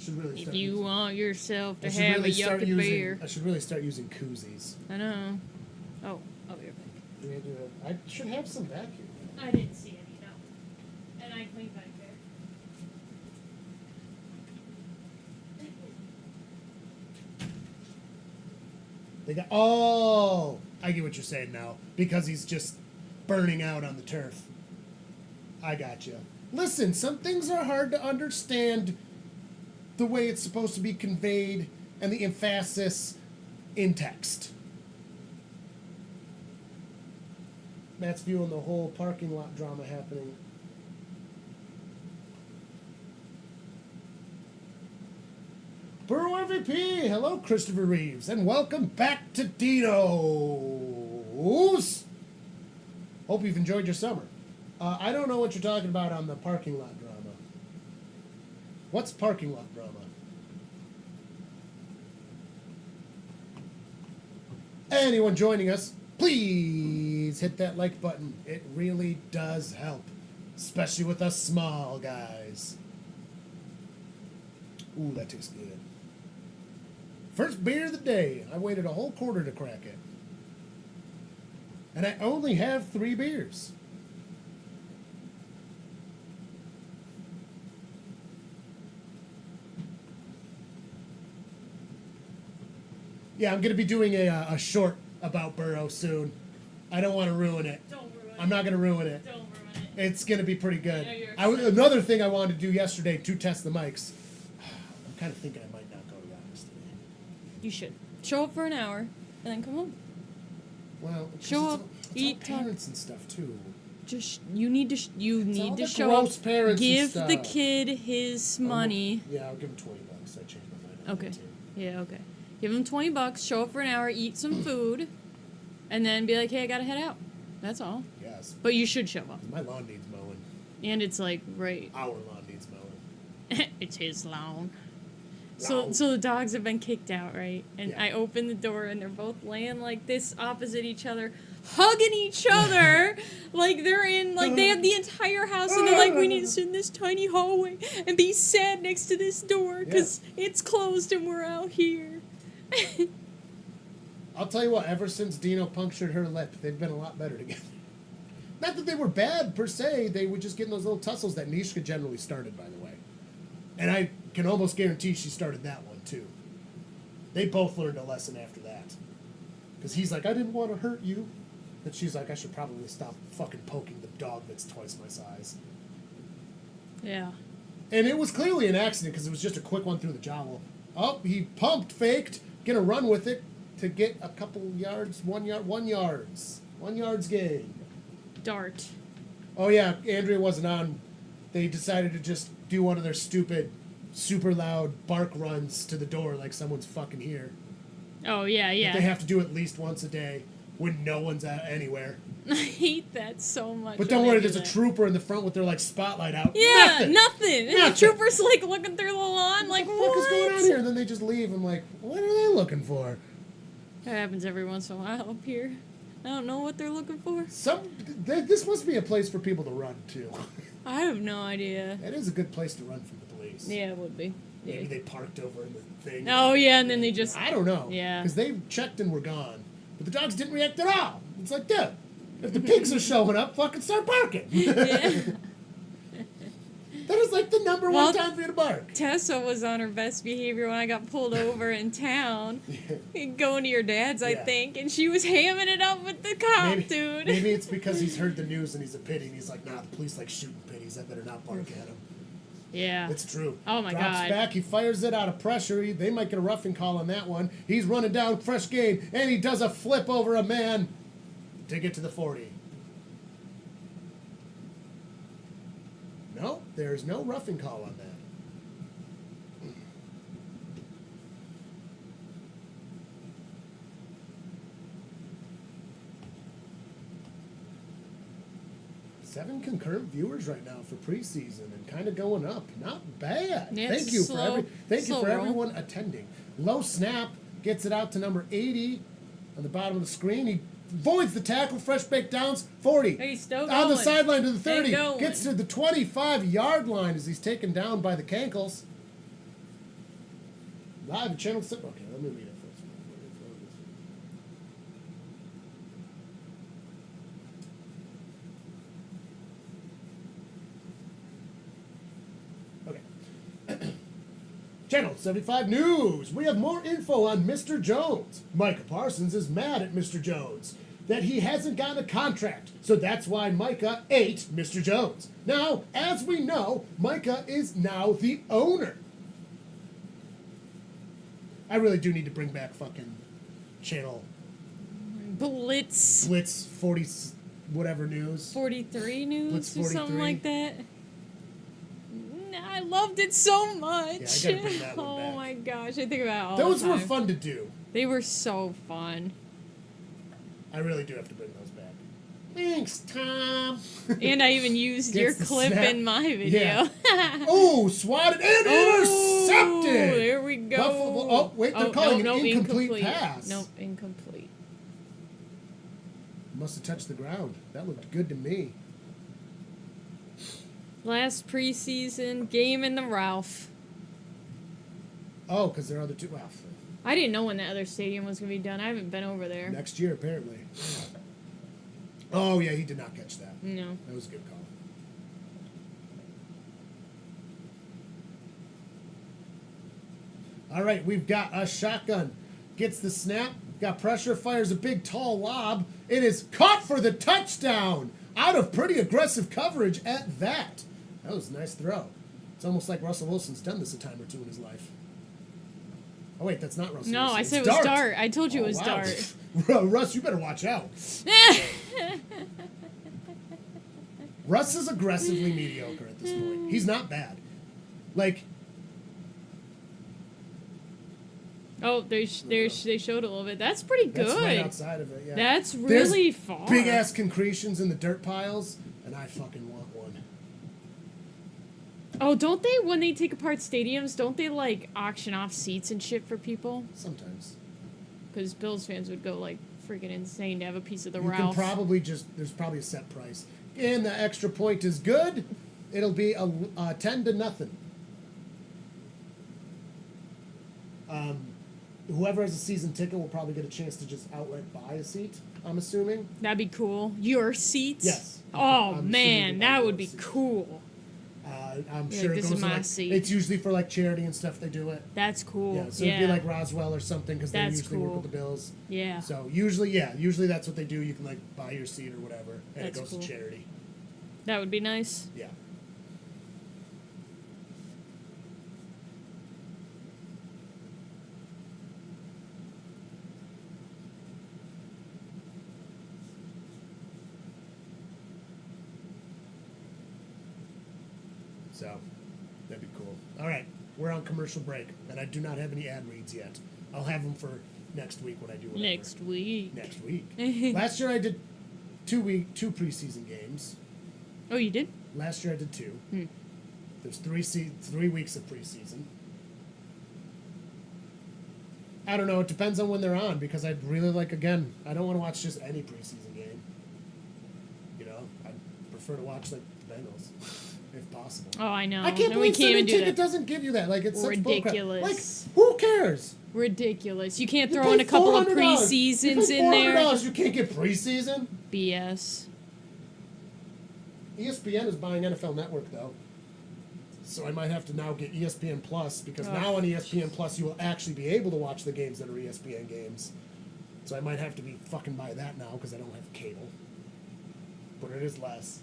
If you want yourself to have a yucky beer. I should really start using koozies. I know. Oh, I'll be right back. I should have some back here. I didn't see any, no. And I cleaned back there. They got. Oh, I get what you're saying now because he's just burning out on the turf. I got you. Listen, some things are hard to understand the way it's supposed to be conveyed and the emphasis in text. Matt's viewing the whole parking lot drama happening. Burrow MVP, hello Christopher Reeves, and welcome back to Dino's. Hope you've enjoyed your summer. I don't know what you're talking about on the parking lot drama. What's parking lot drama? Anyone joining us, please hit that like button. It really does help, especially with us small guys. Ooh, that tastes good. First beer of the day. I waited a whole quarter to crack it. And I only have 3 beers. Yeah, I'm going to be doing a short about Burrow soon. I don't want to ruin it. Don't ruin it. I'm not going to ruin it. Don't ruin it. It's going to be pretty good. I know you're Another thing I wanted to do yesterday to test the mics. I'm kind of thinking I might not go to Rockets today. You should. Show up for an hour, and then come home. Well, Show it's up, all eat, talk. parents and stuff too. Just you need to all the show gross up. parents and Give stuff. the kid his money. Yeah, I'll give him $20. I changed my mind. on Okay. that, too. Yeah, okay. Give him $20. Show up for an hour. Eat some food, and then be like, "Hey, I gotta head out." That's all. Yes. But you should show up. My lawn needs mowing. And it's like right. Our lawn needs mowing. It's his lawn. Lawn. So the dogs have been kicked out, right? And Yeah. I open the door and they're both laying like this opposite each other, hugging each other, like they're in, like they have the entire house and they're like, we need to sit in this tiny hallway and be sad next to this door because it's closed and we're out here. I'll tell you what, ever since Dino punctured her lip, they've been a lot better together. Not that they were bad per se, they would just get in those little tussles that Nishka generally started, by the way. And I can almost guarantee she started that one too. They both learned a lesson after that. Because he's like, I didn't want to hurt you. And she's like, I should probably stop fucking poking the dog that's twice my size. Yeah. And it was clearly an accident because it was just a quick one through the jowl. Oh, he pumped, faked, gonna run with it to get a couple yards, 1 yards gain. Dart. Oh yeah, Andrea wasn't on. They decided to just do one of their stupid, super loud bark runs to the door like someone's fucking here. Oh, yeah, yeah. They have to do at least once a day when no one's at anywhere. I hate that so much. But don't when worry, they do there's a that. trooper in the front with their like spotlight out. Yeah, nothing. And the Nothing. trooper's like looking through the lawn, like, What the fuck what? is going on here? And then they just leave. I'm like, what are they looking for? That happens every once in a while up here. I don't know what they're looking for. This must be a place for people to run too. I have no idea. That is a good place to run from the police. Yeah, it would be. Maybe Yeah. they parked over in the thing. Oh, yeah, and then they just... I don't know. Yeah. Because they checked and were gone. But the dogs didn't react at all. It's like, dude, if the pigs are showing up, fucking start barking. Yeah. That is like the number Well, one time for you to bark. Tessa was on her best behavior when I got pulled over in town. Going to your dad's, I Yeah. think. And she was hamming it up with the cop, dude. Maybe it's because he's heard the news and he's a pity. And he's like, nah, the police like shooting pitties. I better not bark at him. Yeah. It's true. Oh, my Drops God. back. He fires it out of pressure. They might get a roughing call on that one. He's running down, fresh gain, and he does a flip over a man to get to the 40. No, there's no roughing call on that. Seven concurrent viewers right now for preseason and kind of going up. Not bad. Yeah, Thank you slow for roll. everyone attending. Low snap gets it out to number 80 on the bottom of the screen. He voids the tackle, fresh baked downs, 40. He's still On the going. sideline to the 30. Still going. Gets to the 25-yard line as he's taken down by the Cankles. Live channel 7. Okay, let me read it first. Channel 75 News. We have more info on Mr. Jones. Micah Parsons is mad at Mr. Jones that he hasn't gotten a contract. So that's why Micah ate Mr. Jones. Now, as we know, Micah is now the owner. I really do need to bring back fucking Channel Blitz 40 whatever news. 43 News Blitz or something 43. like that. I loved it so much. Yeah, I gotta bring that one Oh back. my gosh, I think about it all Those the were time. fun to do. They were so fun. I really do have to bring those back. Thanks, Tom. And I even used your Gets the clip snap. in my video. Yeah. Oh, swatted and Oh, intercepted. there we go. Buffalo, oh, wait, they're calling an incomplete pass. Nope, incomplete. Must have touched the ground. That looked good to me. Last preseason game in the Ralph. Oh, because there are other two. Wow. I didn't know when the other stadium was going to be done. I haven't been over there. Next year, apparently. Oh, yeah, he did not catch that. No. That was a good call. All right, we've got a shotgun. Gets the snap, got pressure, fires a big, tall lob. It is caught for the touchdown. Out of pretty aggressive coverage at that. That was a nice throw. It's almost like Russell Wilson's done this a time or two in his life. Oh, wait, that's not Russell No, Wilson. I It's said it was dart. I told you it was wow. dart. Russ, you better watch out. Russ is aggressively mediocre at this point. He's not bad. Like, Oh, they showed a little bit. That's pretty good. that's right outside of it, yeah. That's really There's far. big-ass concretions in the dirt piles, and I fucking want one. Oh, don't they, when they take apart stadiums, don't they, like, auction off seats and shit for people? Sometimes. Because Bills fans would go, like, freaking insane to have a piece of the You Ralph. can probably just, there's probably a set price. And the extra point is good. It'll be a 10-0. Whoever has a season ticket will probably get a chance to just outright buy a seat, I'm assuming. That'd be cool. Your seats? Yes. Oh, I'm man, assuming that they'll would buy be seats. cool. I'm Yeah, sure it this goes is my like, seat. it's usually for like charity and stuff they do it. That's cool. Yeah, so it'd be like Roswell or something because they That's usually cool. work with the Bills. Yeah. So usually that's what they do. You can like buy your seat or whatever, and That's it goes cool. to charity. That would be nice. Yeah. So, that'd be cool. All right, we're on commercial break, and I do not have any ad reads yet. I'll have them for next week when I do whatever. Next week. Next week. Last year I did two preseason games. Oh, you did? Last year I did 2. There's 3 weeks of preseason. I don't know. It depends on when they're on because I'd really like, again, I don't want to watch just any preseason game. You know, I'd prefer to watch like the Bengals if possible. Oh, I know. I can't And we believe can't even Sunday do Ticket that. doesn't give you that. Like, it's such bullcrap. Ridiculous. Like, who cares? Ridiculous. You can't You throw pay in a couple of $400. preseasons you pay in there. $400, you can't get preseason? BS. ESPN is buying NFL Network, though. So I might have to now get ESPN Plus because Oh. now on ESPN Plus you will actually be able to watch the games that are ESPN games. So I might have to be fucking buy that now because I don't have cable. But it is less.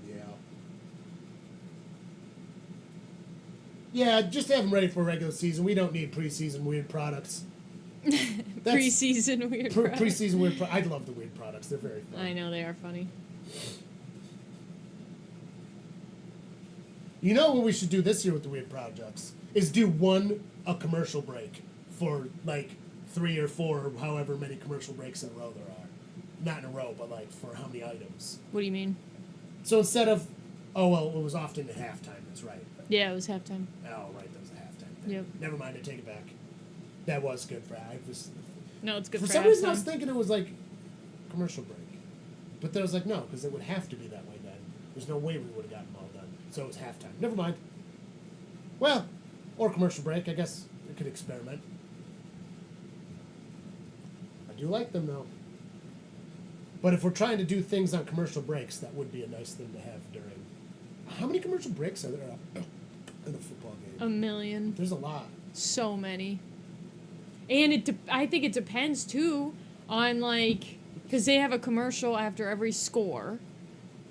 Yeah. Yeah, just have them ready for regular season. We don't need preseason weird products. Preseason weird. products. Preseason weird. I love the weird products. They're very fun. I know they are funny. You know what we should do this year with the weird projects is do a commercial break for like 3 or 4 or however many commercial breaks in a row there are. Not in a row, but like for how many items. What do you mean? So instead of, oh well, it was often at halftime. That's right. Yeah, it was halftime. Oh right, that was a halftime thing. Yep. Never mind, I take it back. That was good for. I was No, it's good for for some reason I was halftime. thinking it was like commercial break, but then I was like no, because it would have to be that way then. There's no way we would have gotten them all done. So it was halftime. Never mind. Well, or commercial break. I guess we could experiment. I do like them though. But if we're trying to do things on commercial breaks, that would be a nice thing to have during. How many commercial breaks are there in a football game? 1 million. There's a lot. So many. And I think it depends, too, on, like... Because they have a commercial after every score.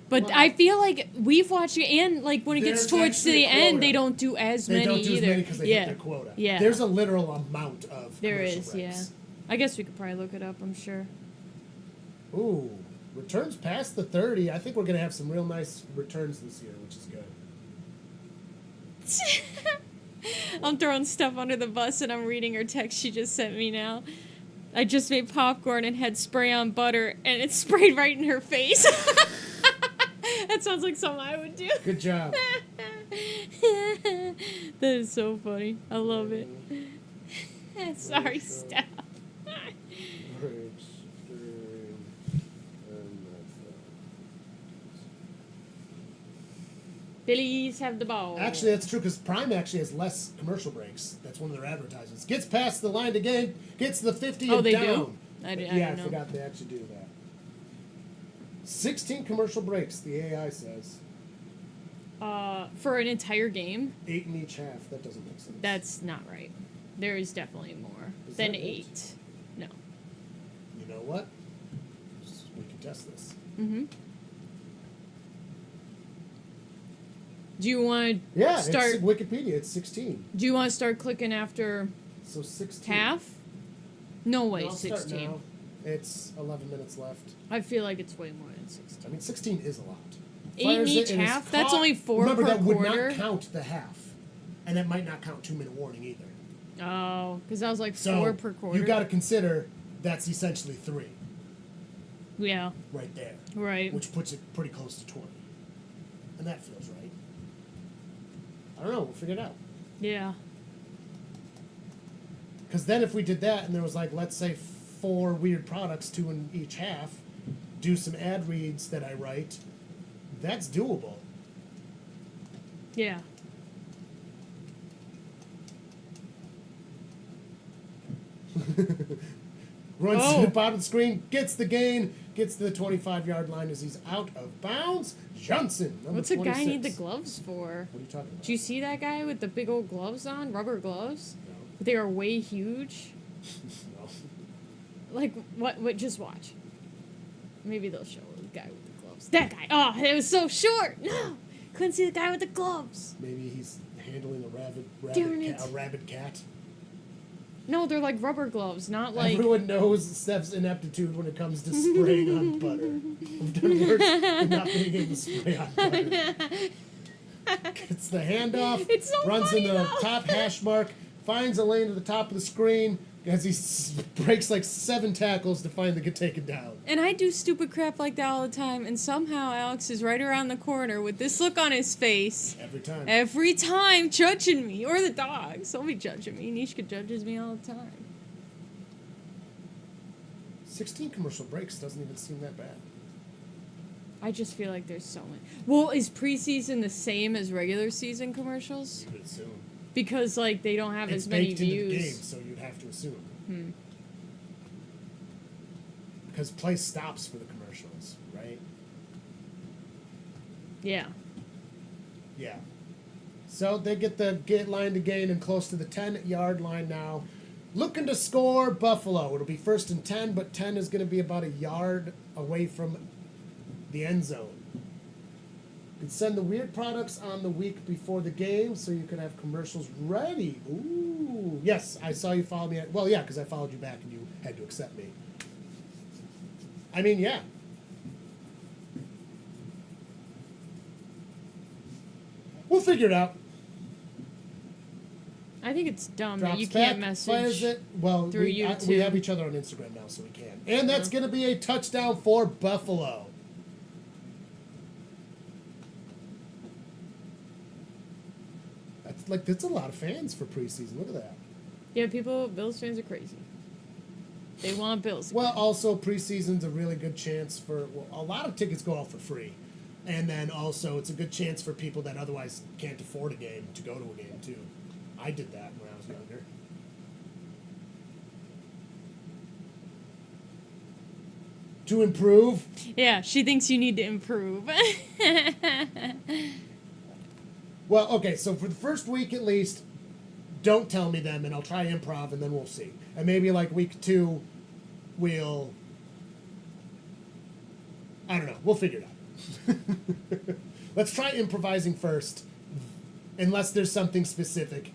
But Well, I feel like we've watched it, and, like, when it gets there's towards to actually the a end, quota. they don't do as They many don't do either. as many because they yeah. hit their quota. Yeah. There's a literal amount of There commercial is, breaks. yeah. I guess we could probably look it up, I'm sure. Ooh, returns past the 30. I think we're going to have some real nice returns this year, which is good. I'm throwing stuff under the bus and I'm reading her text she just sent me now. I just made popcorn and had spray-on butter and it sprayed right in her face. That sounds like something I would do. Good job. That is so funny. I love it. Sorry, Steph. Billy's have the ball. Actually, that's true because Prime actually has less commercial breaks. That's one of their advertisements. Gets past the line to gain, gets the 50 and they down. do? I I know. forgot they actually do that. 16 commercial breaks, the AI says. For an entire game? 8 in each half. That doesn't make sense. That's not right. There is definitely more Is than that it? 8. No. You know what? We can test this. Mm-hmm. Do you want to Yeah, start? it's Wikipedia. It's 16. Do you want to start clicking after So 16. half? No way, No, I'll start 16. now. It's 11 minutes left. I feel like it's way more than 16. I mean, 16 is a lot. 8 in Fires it each and is half? That's caught. only 4 Remember, per that would quarter. not count the half. And that might not count 2-minute warning either. Oh, because that was like So 4 per quarter. you got to consider that's essentially 3 Yeah, right there, right. which puts it pretty close to 20. And that feels right. I don't know. We'll figure it out. Yeah. Because then if we did that and there was like, let's say 4 weird products, 2 in each half, do some ad reads that I write, that's doable. Yeah. Runs Oh. to the bottom of the screen, gets the gain, gets to the 25-yard line as he's out of bounds. Johnson, number What's a 26. guy need the gloves for? What are you talking about? Do you see that guy with the big old gloves on? Rubber gloves? No. They are way huge. No. Like, what? Just watch. Maybe they'll show the guy with the gloves. That guy! Oh, it was so short! No! Couldn't see the guy with the gloves. Maybe he's handling Darn it. a rabid cat. No, they're like rubber gloves, not like... Everyone knows Steph's ineptitude when it comes to spraying on butter. I've done worse than not being able to spray on butter. Gets the handoff, It's so runs funny, in the though. top hash mark, finds a lane to the top of the screen as he breaks like 7 tackles to finally get taken down. And I do stupid crap like that all the time, and somehow Alex is right around the corner with this look on his face. Every time. Judging me. Or the dogs. They'll be judging me. Nishka judges me all the time. 16 commercial breaks doesn't even seem that bad. I just feel like there's so many. Well, is preseason the same as regular season commercials? You could assume. Because, like, they don't have It's as many baked into the views. game, so you'd have to assume. Because play stops for the commercials, right? Yeah. Yeah. So they get the line to gain and close to the 10-yard line now. Looking to score Buffalo. It'll be 1st and 10, but 10 is going to be about a yard away from the end zone. You can send the weird products on the week before the game so you can have commercials ready. Ooh. Yes, I saw you follow me. Well, yeah, because I followed you back and you had to accept me. I mean, yeah. We'll figure it out. I think it's dumb that Drops you can't back, message. fires it. Well, through we YouTube. have each other on Instagram now, so we can. And that's going to be a touchdown for Buffalo. That's a lot of fans for preseason. Look at that. Yeah, Bills fans are crazy. They want Bills. Well, also preseason's a really good chance for a lot of tickets go out for free, and then also it's a good chance for people that otherwise can't afford a game to go to a game too. I did that when I was younger. To improve? Yeah, she thinks you need to improve. Well, okay, so for the first week at least, don't tell me them, and I'll try improv, and then we'll see. And maybe like week 2, we'll... I don't know. We'll figure it out. Let's try improvising first, unless there's something specific.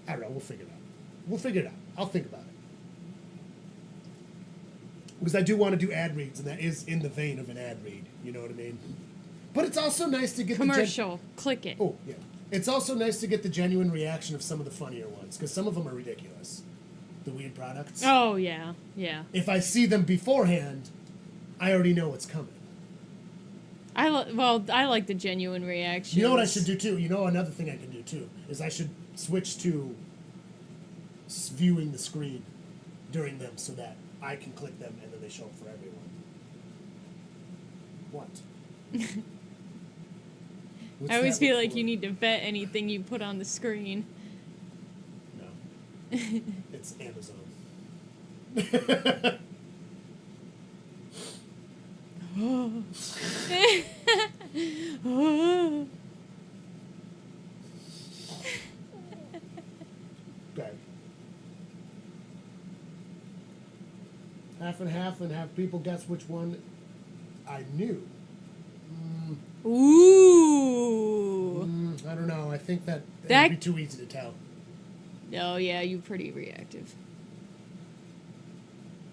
I don't know. We'll figure it out. I'll think about it. Because I do want to do ad reads, and that is in the vein of an ad read. You know what I mean? But it's also nice to get commercial. Click it. Oh, yeah. It's also nice to get the genuine reaction of some of the funnier ones, because some of them are ridiculous. The weird products. Oh, yeah. Yeah. If I see them beforehand, I already know what's coming. I like the genuine reaction. You know what I should do, too? You know another thing I can do, too, is I should switch to viewing the screen during them so that I can click them and then they show up for everyone. What? I always feel like you need to vet anything you put on the screen. No. It's Amazon. Okay. Half and half, and have people guess which one I knew. Ooh. I don't know. I think that That- would be too easy to tell. Oh, yeah, you're pretty reactive.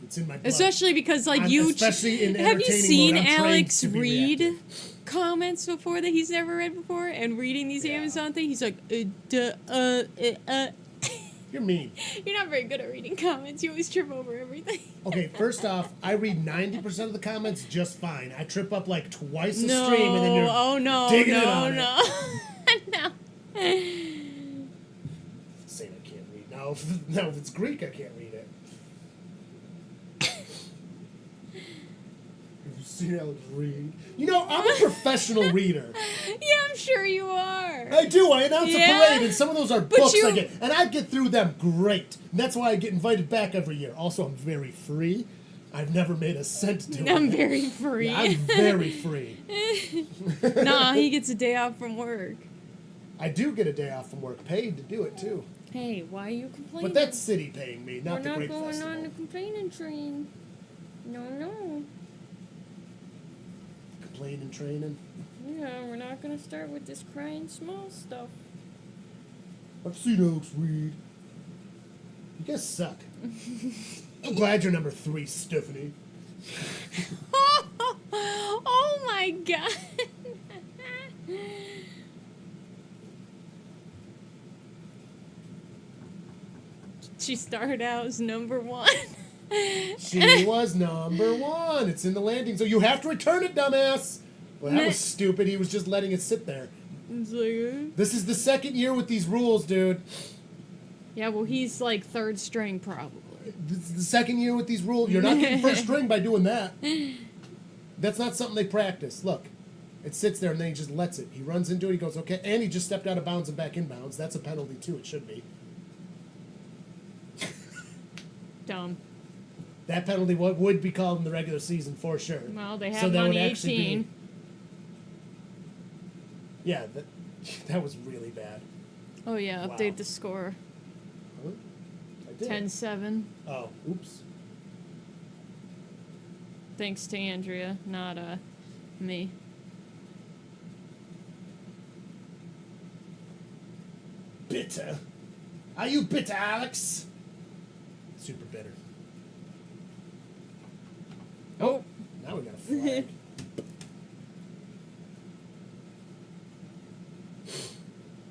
It's in my blood. Especially because, like, especially in have you entertaining seen mode, I'm trained Alex to be read reactive. comments before that he's never read before? And reading these Yeah. Amazon things, he's like, You're mean. You're not very good at reading comments. You always trip over everything. Okay, first off, I read 90% of the comments just fine. I trip up like twice a No, stream, and then you're digging it on no. it. Saying I can't read. Now, if it's Greek, I can't read it. Have you seen Alex read? You know, I'm a professional reader. Yeah, I'm sure you are. I do. I announce Yeah. a parade, and some of those are But books you- I get, and I get through them great. And that's why I get invited back every year. Also, I'm very free. I've never made a cent to I'm it. very free. Yeah, I'm very free. Nah, he gets a day off from work. I do get a day off from work, paid to do it too. Hey, why are you complaining? But that's city paying me, not We're the not Great going Festival. on the complaining train. No. Complaining, training. Yeah, we're not gonna start with this crying small stuff. I've seen Alex read. You guys suck. I'm glad you're number 3, Stephanie. Oh my god. She started out as number 1. She was number 1. It's in the landing, so you have to return it, dumbass. Well, that was stupid. He was just letting it sit there. It's like, This is the second year with these rules, dude. yeah, well, he's like 3rd string probably. This is the second year with these rules. You're not getting first string by doing that. That's not something they practice. Look, it sits there and then he just lets it. He runs into it. He goes, okay. And he just stepped out of bounds and back in bounds. That's a penalty, too. It should be. Dumb. That penalty would be called in the regular season for sure. Well, they So have that on would the actually 18. be- Yeah, that was really bad. Oh yeah, Wow. update the score. Huh? I did. 10-7. Oh, oops. Thanks to Andrea, not me. Bitter. Are you bitter, Alex? Super bitter. Oh. Now we got a flag.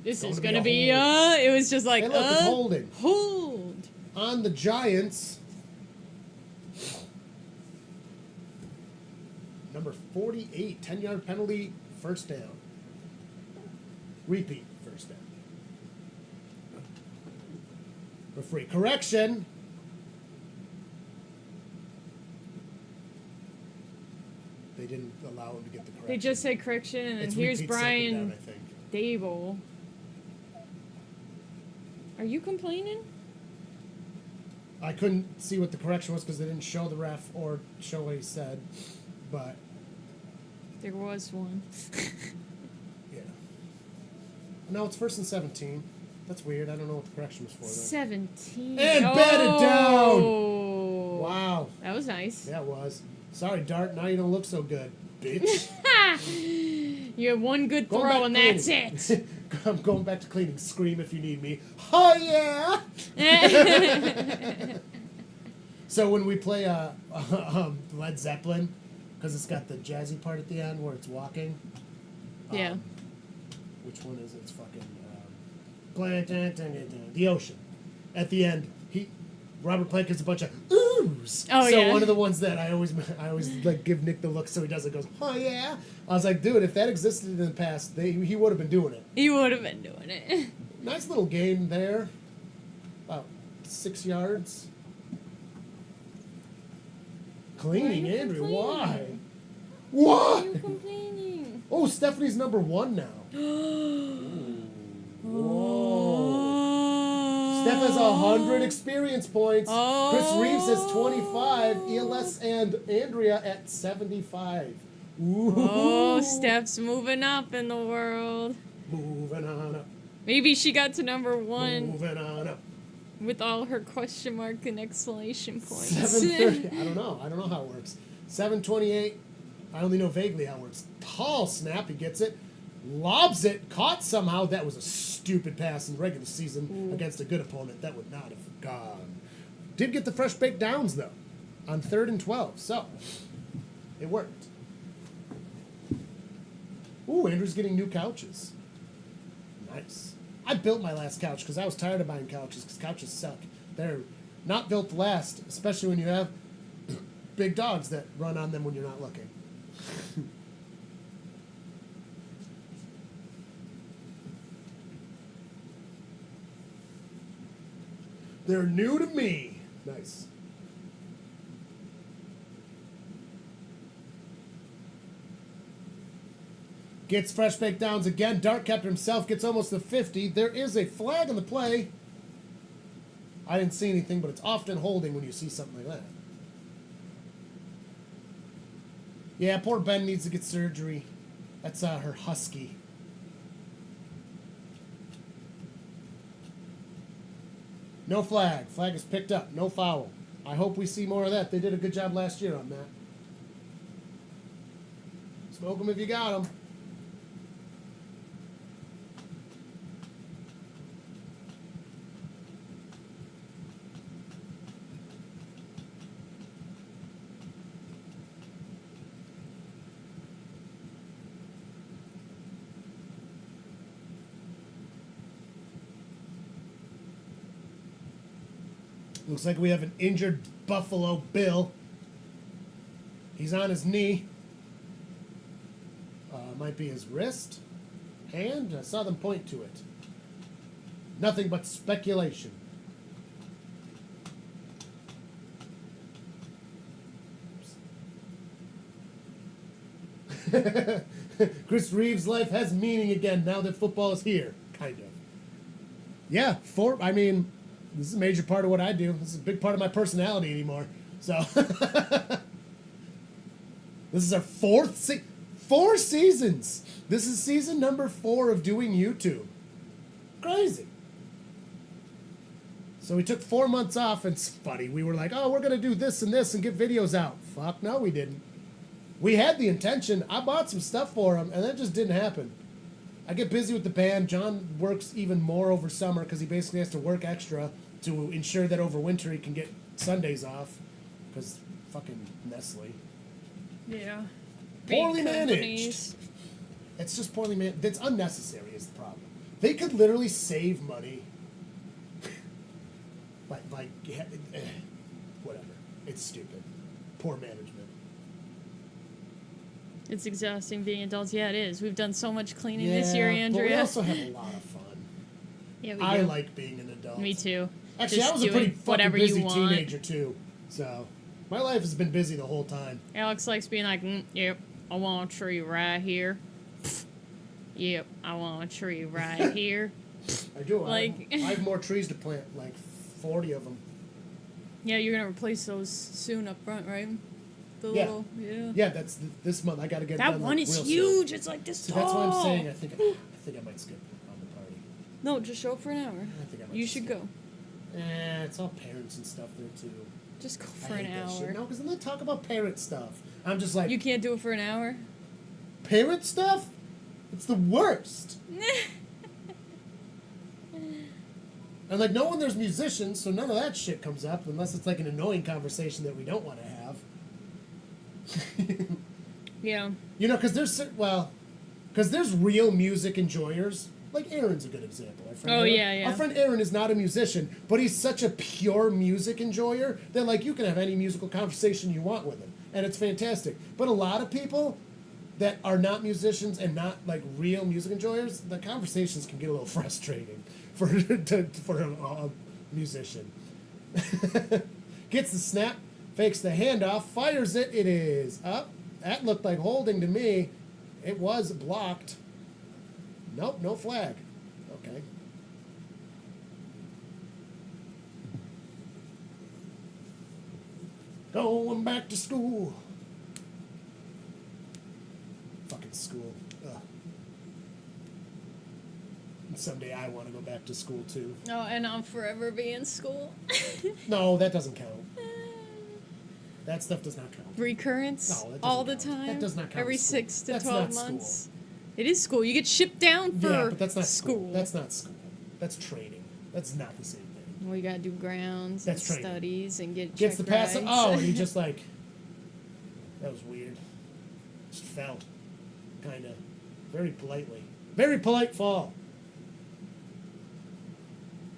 This Going is to be gonna a be, hold. it was just like, Hey, look, it's holding. Hold. On the Giants. Number 48, 10-yard penalty, first down. Repeat, first down. Referee, correction. They didn't allow him to get the correction. They just said correction, and then It's here's repeat second Brian down, I think. Dable. Are you complaining? I couldn't see what the correction was because they didn't show the ref or show what he said, but There was one. yeah. No, it's 1st and 17. That's weird. I don't know what the correction was for. Then. 17. And batted down. Oh. Wow. That was nice. Yeah, it was. Sorry, Dart. Now you don't look so good, bitch. You have one good Going throw back and cleaning. that's it. I'm going back to cleaning. Scream if you need me. Oh yeah. So when we play Led Zeppelin, because it's got the jazzy part at the end where it's walking. Yeah. Which one is it? It's fucking The Ocean. At the end, Robert Plant gives a bunch of oohs. Oh, so yeah. one of the ones that I always like give Nick the look so he does it, goes, oh yeah. I was like, dude, if that existed in the past, he would have been doing it. He would have been doing it. Nice little gain there. About 6 yards. Cleaning, Why are you Andrew. complaining? Why? Why are What? you complaining? Oh, Stephanie's number 1 now. Whoa. Steph has 100 experience points. Oh. Chris Reeves has 25. ELS and Andrea at 75. Ooh. Oh, Steph's moving up in the world. Moving on up. Maybe she got to number 1 Moving on up. with all her question mark and exclamation points. 7:30. I don't know how it works. 7:28. I only know vaguely how it works. Tall snap. He gets it. Lobs it. Caught somehow. That was a stupid pass in the regular season against a good opponent. That would not have gone. Did get the fresh baked downs, though, on 3rd and 12. So, it worked. Ooh, Andrew's getting new couches. Nice. I built my last couch because I was tired of buying couches because couches suck. They're not built to last, especially when you have big dogs that run on them when you're not looking. They're new to me. Nice. Gets fresh baked downs again. Dart kept himself. Gets almost to 50. There is a flag on the play. I didn't see anything, but it's often holding when you see something like that. Yeah, poor Ben needs to get surgery. That's her husky. No flag. Flag is picked up. No foul. I hope we see more of that. They did a good job last year on that. Smoke them if you got them. Looks like we have an injured Buffalo Bill. He's on his knee. Might be his wrist, hand. I saw them point to it. Nothing but speculation. Chris Reeves' life has meaning again now that football is here. Kind of. Yeah, this is a major part of what I do. This is a big part of my personality anymore. So, this is our 4 seasons. This is season number 4 of doing YouTube. Crazy. So we took 4 months off, and it's funny. We were like, oh, we're going to do this and get videos out. Fuck, no, we didn't. We had the intention. I bought some stuff for them, and that just didn't happen. I get busy with the band. John works even more over summer because he basically has to work extra to ensure that over winter he can get Sundays off because fucking Nestle. Yeah. Poorly Big managed. companies. It's just poorly managed. That's unnecessary is the problem. They could literally save money. Whatever. It's stupid. Poor management. It's exhausting being adults. Yeah, it is. We've done so much cleaning this year, Andrea. But we also have a lot of fun. Yeah, we do. I like being an adult. Me too. Actually, Just I was a doing pretty fucking whatever busy you want. teenager too. So my life has been busy the whole time. Alex likes being like, yep, I want a tree right here. Yep, I want a tree right here. I do. Like- I have more trees to plant, like 40 of them. Yeah, you're gonna replace those soon up front, right? The Yeah. little, yeah. Yeah, that's this month. I got to get That done, one like, is real huge. Soon. It's like this See, tall. that's what I'm saying. I think I might skip on the party. No, just show up for an hour. I think I might You just should skip. go. It's all parents and stuff there too. Just go I for an hate that shit. hour. No, because then they talk about parent stuff. I'm just like, You can't do it for an hour? parent stuff? It's the worst. And like, no one there's musicians, so none of that shit comes up unless it's like an annoying conversation that we don't want to have. Yeah. You know, because there's real music enjoyers. Like Aaron's a good example. Our friend Aaron, yeah. Our friend Aaron is not a musician, but he's such a pure music enjoyer that like you can have any musical conversation you want with him, and it's fantastic. But a lot of people that are not musicians and not like real music enjoyers, the conversations can get a little frustrating for a musician. Gets the snap, fakes the handoff, fires it. It is up. That looked like holding to me. It was blocked. Nope, no flag. Okay. Going back to school. Fucking school. Ugh. And someday I want to go back to school too. Oh, and I'll forever be in school. No, that doesn't count. That stuff does not count. Recurrence? No, that doesn't all the count. time? That does not count Every as school. 6 to That's 12 not school. months? It is school. You get shipped down for Yeah, but that's not school. That's not school. That's training. That's not the same thing. We gotta do grounds That's and training. studies and get Gets the check pass. rides. Oh, and he just like. That was weird. Just fell. Kind of. Very politely. Very polite fall.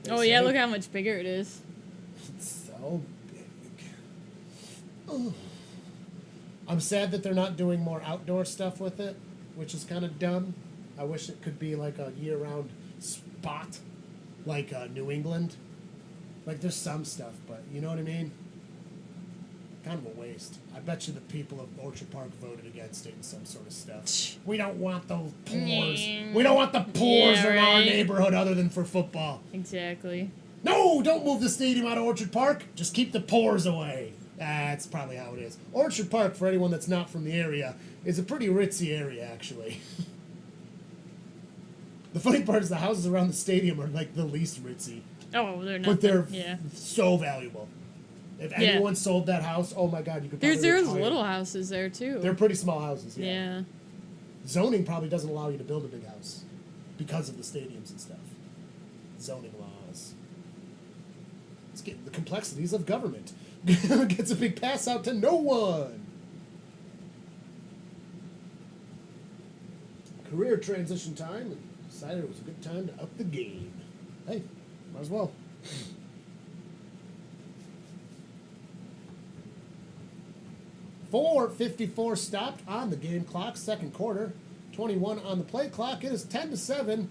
They Oh yeah, say look how much bigger it is. It's so big. Ugh. I'm sad that they're not doing more outdoor stuff with it, which is kind of dumb. I wish it could be like a year-round spot, like New England. Like there's some stuff, but you know what I mean? Kind of a waste. I bet you the people of Orchard Park voted against it and some sort of stuff. We don't want the pores. We don't want the pores Yeah, in our right. neighborhood other than for football. Exactly. No, don't move the stadium out of Orchard Park. Just keep the pores away. That's probably how it is. Orchard Park, for anyone that's not from the area, is a pretty ritzy area, actually. The funny part is the houses around the stadium are like the least ritzy. Oh, they're not. But they're yeah. so valuable. If Yeah. anyone sold that house, oh my god, you could There's probably retire. little houses there too. They're pretty small houses, yeah. yeah. Zoning probably doesn't allow you to build a big house because of the stadiums and stuff. Zoning laws. Let's get the complexities of government. Gets a big pass out to no one. Career transition time, and decided it was a good time to up the game. Hey, might as well. 4:54 stopped on the game clock, second quarter. 21 on the play clock. It is 10-7.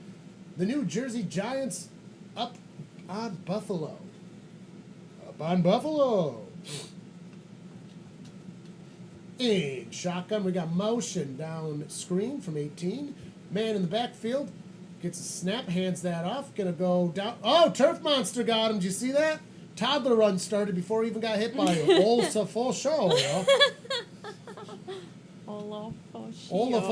The New Jersey Giants up on Buffalo. Up on Buffalo. In shotgun, we got motion down screen from 18. Man in the backfield gets a snap, hands that off. Gonna go down. Oh, Turf Monster got him. Did you see that? Toddler run started before he even got hit by a full show. Olaf Olaf.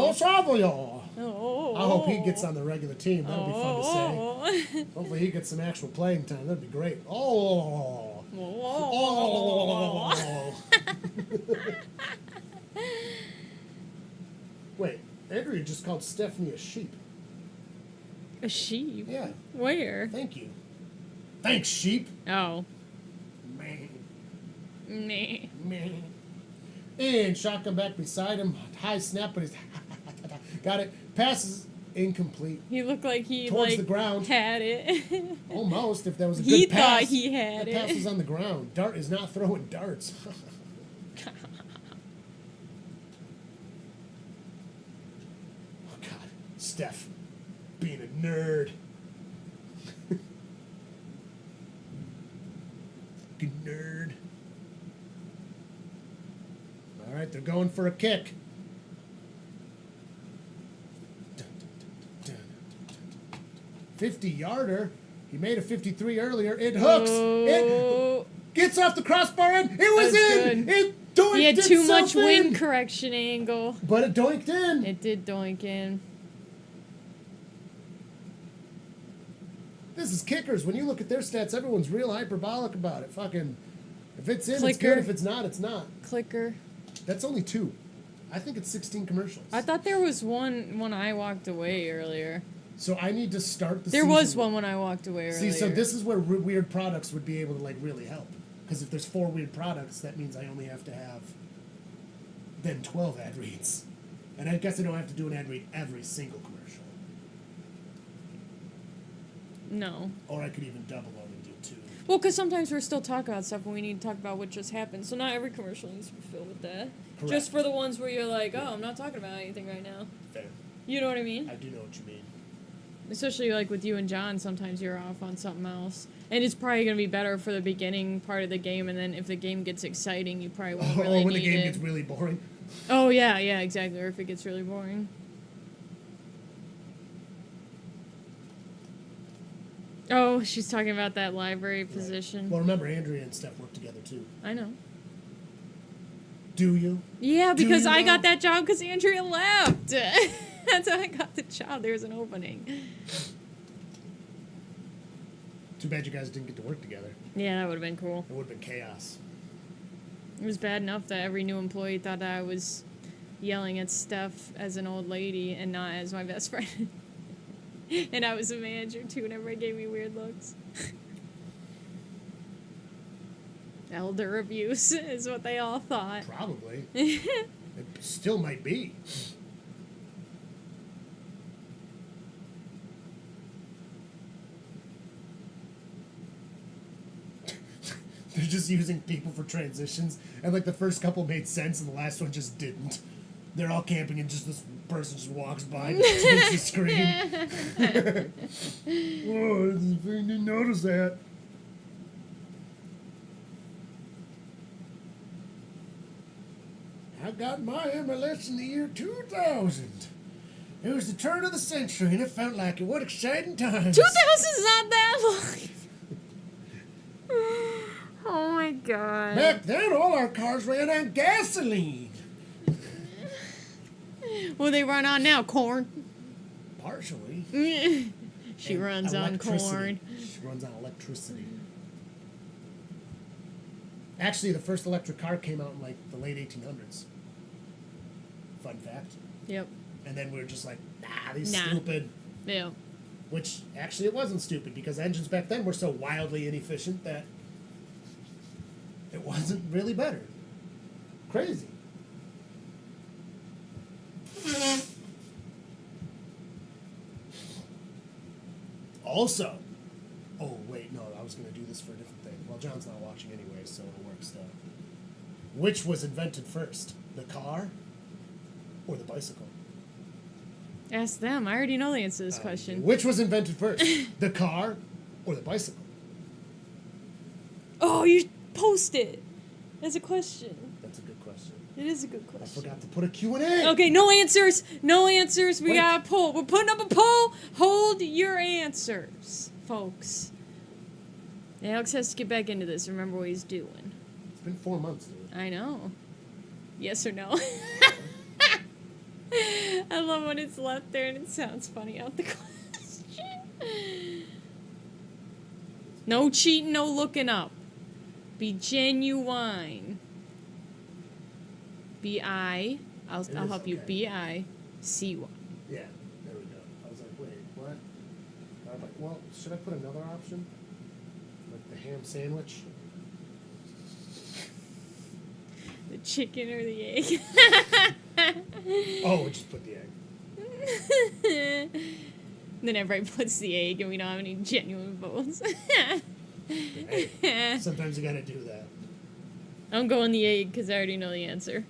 Oh. I hope he gets on the regular team. That'll be fun to say. say. Hopefully he gets some actual playing time. That'd be great. Oh. Wait, Andrea just called Stephanie a sheep. A sheep? Yeah. Where? Thank you. Thanks, sheep. Oh. Man. Meh. Man. And shotgun back beside him. High snap, but he's got it. Passes incomplete. He looked like he Towards the ground. had it. Almost, if that was a good He pass. thought he had that pass it. was on the ground. Dart is not throwing darts. Oh, God. Steph. Being a nerd. Fucking nerd. All right, they're going for a kick. 50-yarder. He made a 53 earlier. It hooks. It Gets off the crossbar end. It was in. Good. It doinked He had too much itself in. wind correction angle. But it doinked in. It did doink in. This is kickers. When you look at their stats, everyone's real hyperbolic about it. Fucking, if it's in, it's Clicker. good. If it's not, it's not. Clicker. That's only 2. I think it's 16 commercials. I thought there was one when I walked away earlier. So I need to start the There season. was one when I walked away earlier. See, so this is where weird products would be able to, like, really help. Because if there's 4 weird products, that means I only have to have then 12 ad reads. And I guess I don't have to do an ad read every single commercial. No. Or I could even double them and do 2. Well, because sometimes we're still talking about stuff and we need to talk about what just happened. So not every commercial needs to be filled with that. Correct. Just for the ones where you're like, oh, I'm not talking about anything right now. Fair. You know what I mean? I do know what you mean. Especially like with you and John, sometimes you're off on something else. And it's probably going to be better for the beginning part of the game, and then if the game gets exciting, you probably won't really when need the game it. gets really boring. Oh, yeah, exactly. Or if it gets really boring. Oh, she's talking about that library position. Well, remember, Andrea and Steph work together, too. I know. Do you? Yeah, Do because you I know? got that job because Andrea left. That's how I got the job. There was an opening. Too bad you guys didn't get to work together. Yeah, that would have been cool. It would have been chaos. It was bad enough that every new employee thought that I was yelling at Steph as an old lady and not as my best friend. And I was a manager, too, and everybody gave me weird looks. Elder abuse is what they all thought. Probably. It still might be. They're just using people for transitions, and like the first couple made sense, and the last one just didn't. They're all camping, and just this person just walks by and changes the screen. Whoa, I didn't notice that. I got my MLS in the year 2000. It was the turn of the century, and it felt like it. What exciting times. 2000's not that long. Oh my god. Back then, all our cars ran on gasoline. Well, they run on now, corn. Partially. She And runs on electricity. corn. She runs on electricity. Actually, the first electric car came out in like the late 1800s. Fun fact. Yep. And then we were just like, these Nah. stupid. Yeah. Which actually it wasn't stupid because engines back then were so wildly inefficient that it wasn't really better. Crazy. Also, oh wait, no, I was going to do this for a different thing. Well, John's not watching anyway, so it works though. Which was invented first, the car or the bicycle? Ask them. I already know the answer to this question. Which was invented first, the car or the bicycle? Oh, you post it. That's a question. That's a good question. It is a good I question. forgot to put a Q&A. Okay, no answers. No answers. We Wait. got a poll. We're putting up a poll. Hold your answers, folks. Alex has to get back into this. Remember what he's doing. It's been 4 months, dude. I know. Yes or no? I love when it's left there and it sounds funny out the question. No cheating, no looking up. Be genuine. B-I. I'll is, help you. okay. B-I-C-Y. Yeah, there we go. I was like, wait, what? I was like, well, should I put another option? Like the ham sandwich? The chicken or the egg. Oh, we just put the egg. Then everybody puts the egg and we don't have any genuine votes. Hey, sometimes you gotta do that. I'm going the egg because I already know the answer.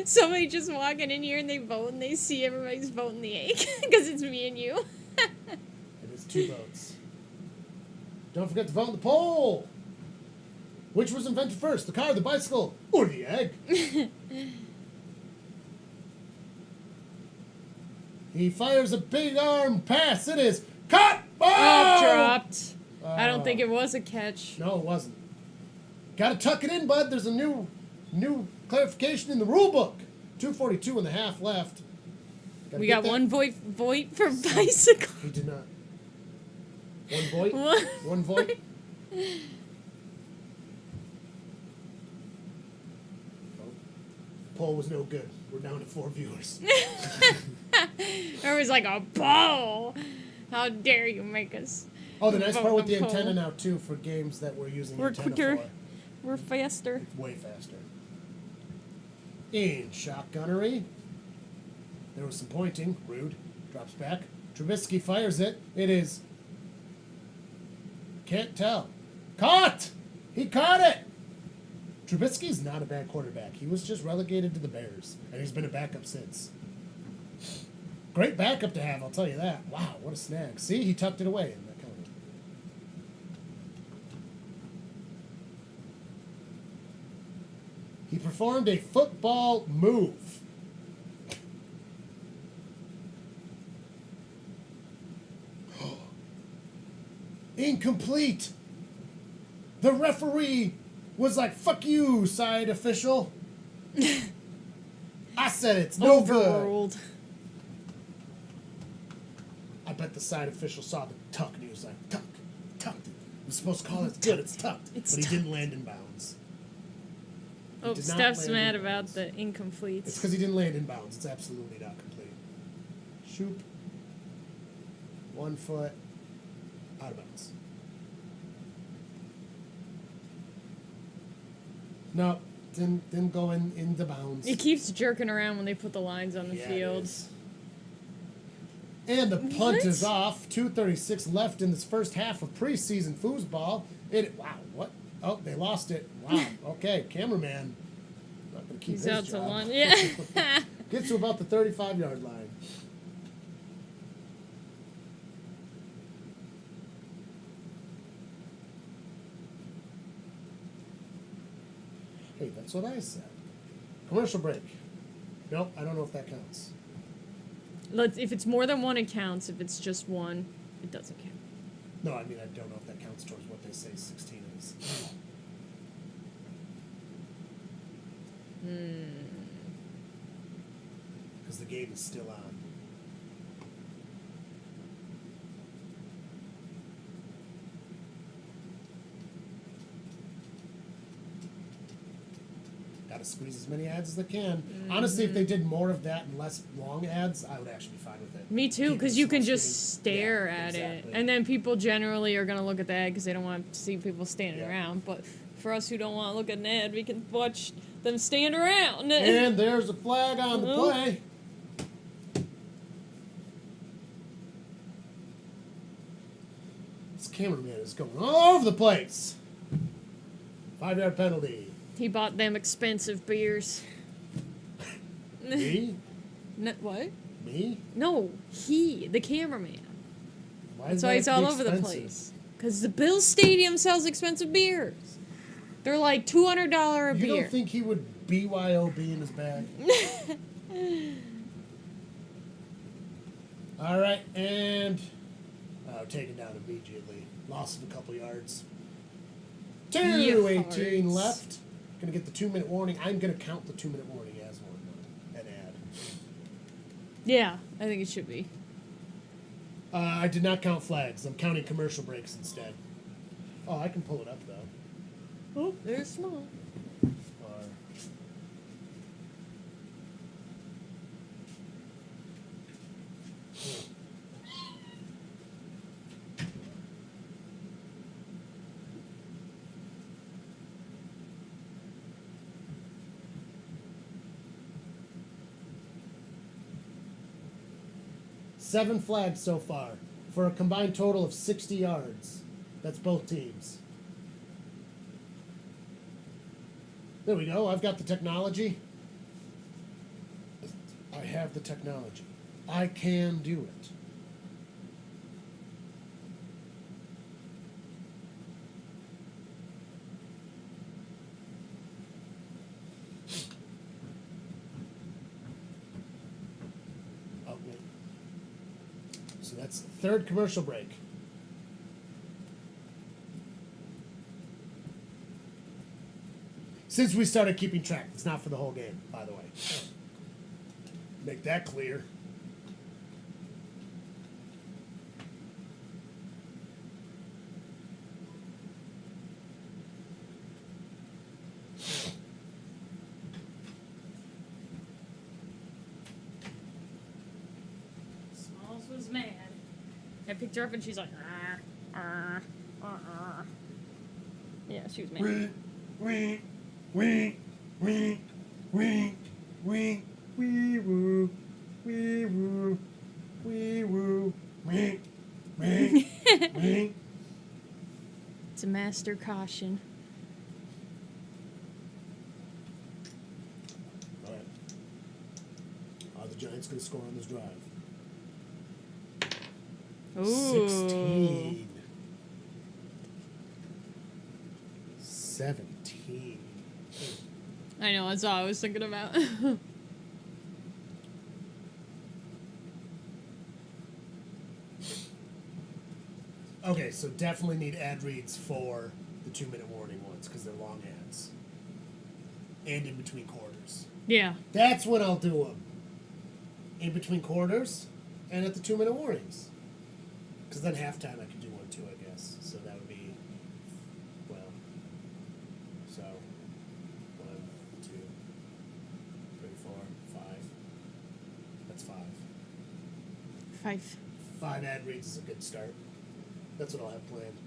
Somebody just walking in here and they vote and they see everybody's voting the egg because it's me and you. It is 2 votes. Don't forget to vote in the poll. Which was invented first, the car, the bicycle, or the egg? He fires a big arm pass. It is caught. Oh, dropped. I don't think it was a catch. No, it wasn't. Gotta tuck it in, bud. There's a new clarification in the rule book. 2:42 and a half left. We got one void for bicycle. He did not. One void? One void? Poll was no good. We're down to 4 viewers. There was like a ball. How dare you make us? Oh, the nice part with the poll. antenna now, too, for games that we're using We're antenna quicker. for. We're faster. It's way faster. In shotgunnery. There was some pointing. Rude. Drops back. Trubisky fires it. It is... Can't tell. Caught! He caught it! Trubisky's not a bad quarterback. He was just relegated to the Bears, and he's been a backup since. Great backup to have, I'll tell you that. Wow, what a snag. See, he tucked it away in that counted. He performed a football move. Incomplete. The referee was like, "Fuck you, side official." I said it's no good. Overruled. I bet the side official saw the tuck and he was like, "Tuck, tucked it. We're supposed to call it good. It's tucked." It's but he tucked. didn't land in bounds. He Oh, did not Steph's land mad in about bounds. the incompletes. It's because he didn't land in bounds. It's absolutely not complete. Shoop. 1 foot. Out of bounds. No, didn't go into bounds. It keeps jerking around when they put the lines on the Yeah, it field. is. And the punt What? is off. 2:36 left in this first half of preseason foosball. Wow, what? Oh, they lost it. Wow. Okay, cameraman. Not gonna keep He's his out to job. lunch. Yeah. Gets to about the 35-yard line. Hey, that's what I said. Commercial break. Nope, I don't know if that counts. If it's more than one, it counts. If it's just one, it doesn't count. No, I mean, I don't know if that counts towards what they say 16 is. Because the game is still on. Got to squeeze as many ads as they can. Honestly, if they did more of that and less long ads, I would actually be fine with it. Me too, Keep it because you can small just screen. stare Yeah, at it. exactly. And then people generally are going to look at the ad because they don't want to see people standing Yeah. around. But for us who don't want to look at an ad, we can watch them stand around. And there's a flag on the Oh. play. This cameraman is going all over the place. 5-yard penalty. He bought them expensive beers. Me? What? Me? No, the cameraman. Why That's does why that he's have to all be over the expensive? place. Because the Bills Stadium sells expensive beers. They're like $200 a You beer. don't think he would BYOB in his bag? All right, and taken down immediately. Loss of a couple yards. 2:18 Yards. left. Gonna get the 2-minute warning. I'm gonna count the 2-minute warning as one, an ad. Yeah, I think it should be. I did not count flags. I'm counting commercial breaks instead. Oh, I can pull it up though. Oh, they're small. Or- Seven flags so far for a combined total of 60 yards. That's both teams. There we go. I've got the technology. I have the technology. I can do it. So that's third commercial break. Since we started keeping track, it's not for the whole game, by the way. Make that clear. Smalls was mad. I picked her up and she's like, Yeah, she was mad. Wee, wee, wee, wee, wee, wee, woo, wee, woo, wee, woo, wee, wee, wee. It's a master caution. All right. Are the Giants going to score on this drive? Ooh. 16. 17. I know, that's all I was thinking about. Okay, so definitely need ad reads for the 2-minute warning ones because they're long ads. And in between quarters. Yeah. That's when I'll do them. In between quarters and at the 2-minute warnings. Because then halftime I could do one too, I guess. So that would be, well, so 1, 2, 3, 4, 5. That's 5. 5. 5 ad reads is a good start. That's what I'll have planned.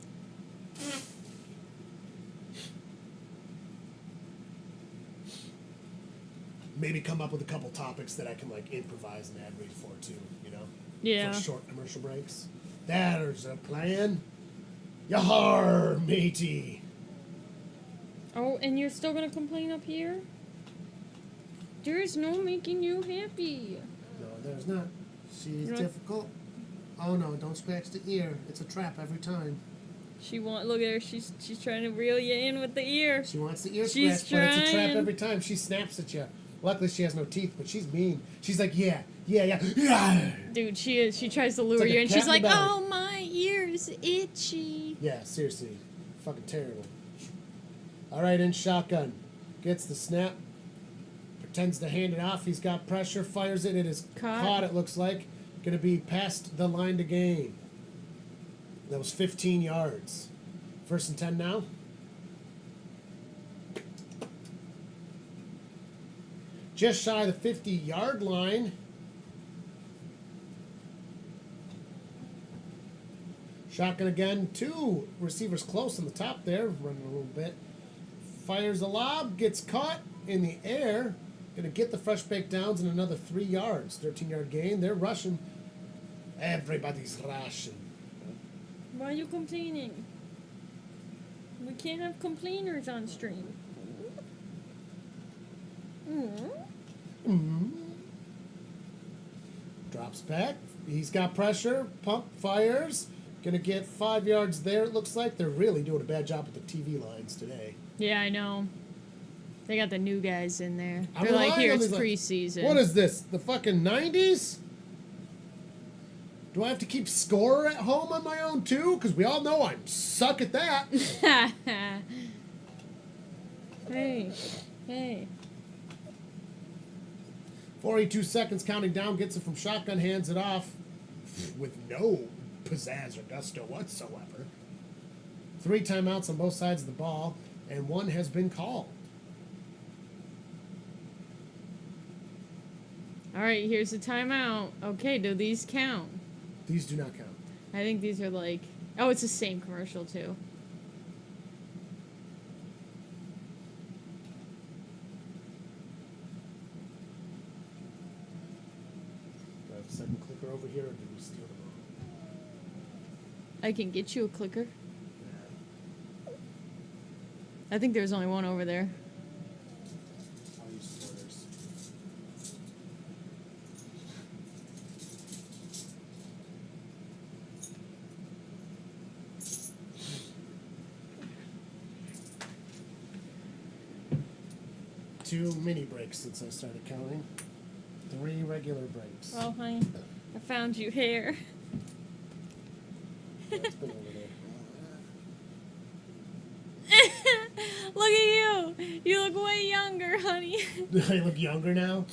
Maybe come up with a couple topics that I can like improvise an ad read for too, you know? Yeah. For short commercial breaks. There's a plan. Yahar, matey. Oh, and you're still gonna complain up here? There is no making you happy. No, there's not. She's You're not- difficult. Oh no, don't scratch the ear. It's a trap every time. Look at her, she's trying to reel you in with the ear. She wants the ear She's scratch, but it's a trap trying. every time. She snaps at you. Luckily, she has no teeth, but she's mean. She's like, yeah, yeah, yeah. Dude, she is. She tries to lure like a you, and cat she's in the like, belly. "Oh, my ear's itchy." Yeah, seriously. Fucking terrible. All right, in shotgun. Gets the snap. Pretends to hand it off. He's got pressure. Fires it. It is caught, it looks like. Going to be past the line to gain. That was 15 yards. 1st and 10 now. Just shy of the 50-yard line. Shotgun again. 2 receivers close on the top there. Running a little bit. Fires a lob. Gets caught in the air. Going to get the fresh baked downs and another 3 yards. 13-yard gain. They're rushing. Everybody's rushing. Why are you complaining? We can't have complainers on stream. Drops back. He's got pressure. Pump fires. Gonna get 5 yards there, it looks like. They're really doing a bad job with the TV lines today. Yeah, I know. They got the new guys in there. I'm They're like, relying here, on it's these, like, preseason. What is this? The fucking 90s? Do I have to keep score at home on my own too? Because we all know I suck at that. Hey. 42 seconds counting down, gets it from shotgun, hands it off with no pizzazz or gusto whatsoever. 3 timeouts on both sides of the ball, and 1 has been called. All right, here's the timeout. Okay, do these count? These do not count. I think these are like... Oh, it's the same commercial, too. 2nd clicker over here, or did we steal them I can get you a clicker. all? I think there's only one over there. I'll use spoilers. Two mini breaks since I started counting. 3 regular breaks. Oh, honey, I found you here. It's been over Look at you. You look way younger, honey. there. I look younger now.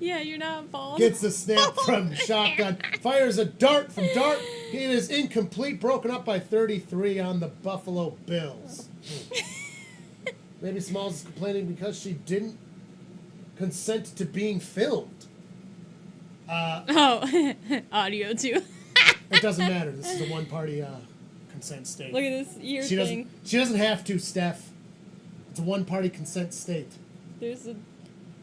Yeah, you're not bald. Gets the snap from shotgun. Fires a dart from dart. It is incomplete. Broken up by 33 on the Buffalo Bills. Maybe Smalls is complaining because she didn't consent to being filmed. Oh, audio too. It doesn't matter. This is a one-party consent state. Look at this ear She thing. doesn't have to, Steph. It's a one-party consent state. There's a.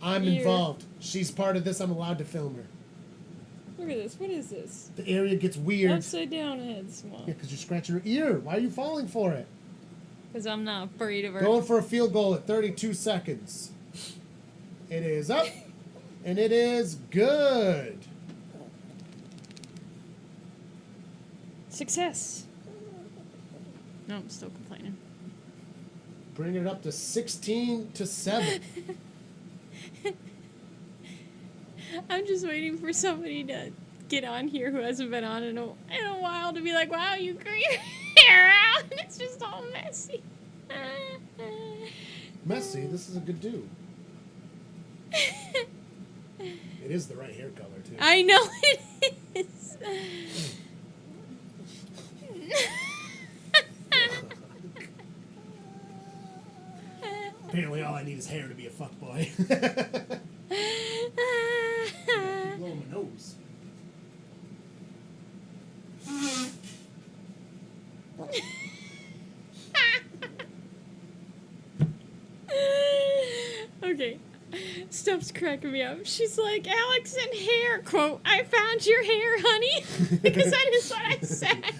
I'm Ear. involved. She's part of this. I'm allowed to film her. Look at this. What is this? The area gets weird. Upside down head small. Yeah, because you're scratching her ear. Why are you falling for it? Because I'm not afraid of her. Going for a field goal at 32 seconds. It is up, and it is good. Success. No, I'm still complaining. Bring it up to 16-7. I'm just waiting for somebody to get on here who hasn't been on in a while to be like, wow, you grew your hair out. It's just all messy. Messy, this is a good do. It is the right hair color, too. I know it is. Apparently all I need is hair to be a fuckboy. Blow my nose. Okay. Steph's cracking me up. She's like, Alex and hair, quote, I found your hair, honey. Because that is what I said.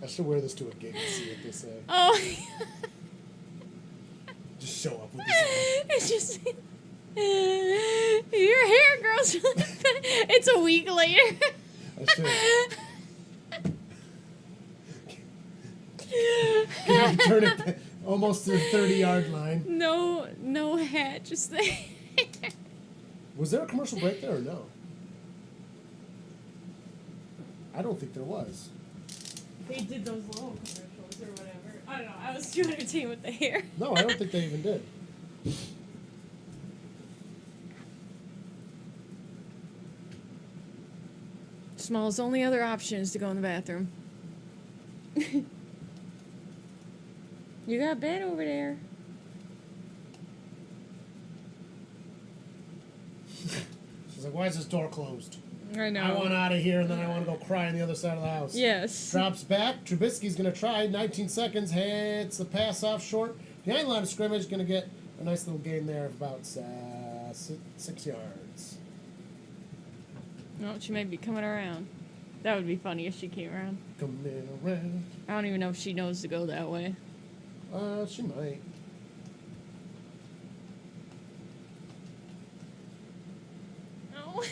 I should wear this to a gig and see what they say. Oh. Just show up with this. It's just... Your hair grows really fast. It's a week later. I should. Can you turn it almost to the 30-yard line? No hat, just the hair. Was there a commercial break there or no? I don't think there was. They did those little commercials or whatever. I don't know. I was too entertained with the hair. No, I don't think they even did. Small's only other option is to go in the bathroom. You got a bed over there. She's like, why is this door closed? I know. I want out of here, and then I want to go cry on the other side of the house. Yes. Drops back. Trubisky's going to try. 19 seconds. Hits the pass off short. Behind line of scrimmage. Going to get a nice little gain there of about 6 yards. No, she may be coming around. That would be funny if she came around. Coming around. I don't even know if she knows to go that way. She might. Oh.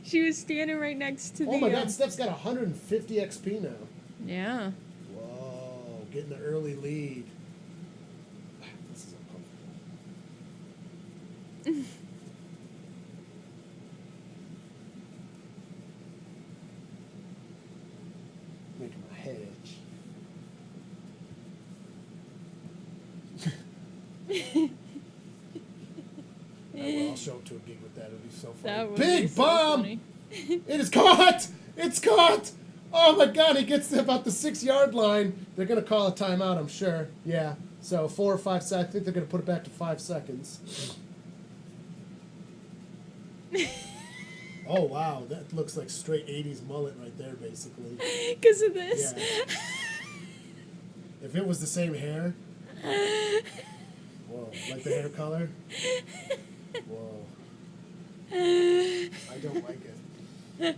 She was standing right next to the... Oh my God, Steph's got 150 XP now. Yeah. Whoa, getting the early lead. This is uncomfortable. Making my head itch. I'll show up to a gig with that. It'll be so funny. That would Big be so bomb! funny. It is caught! It's caught! Oh my God, he gets to about the 6-yard line. They're going to call a timeout, I'm sure. Yeah. So 4 or 5 seconds. I think they're going to put it back to 5 seconds. Oh, wow. That looks like straight 80s mullet right there, basically. Because of this. Yeah. If it was the same hair. Whoa. Like the hair color? Whoa. I don't like it. I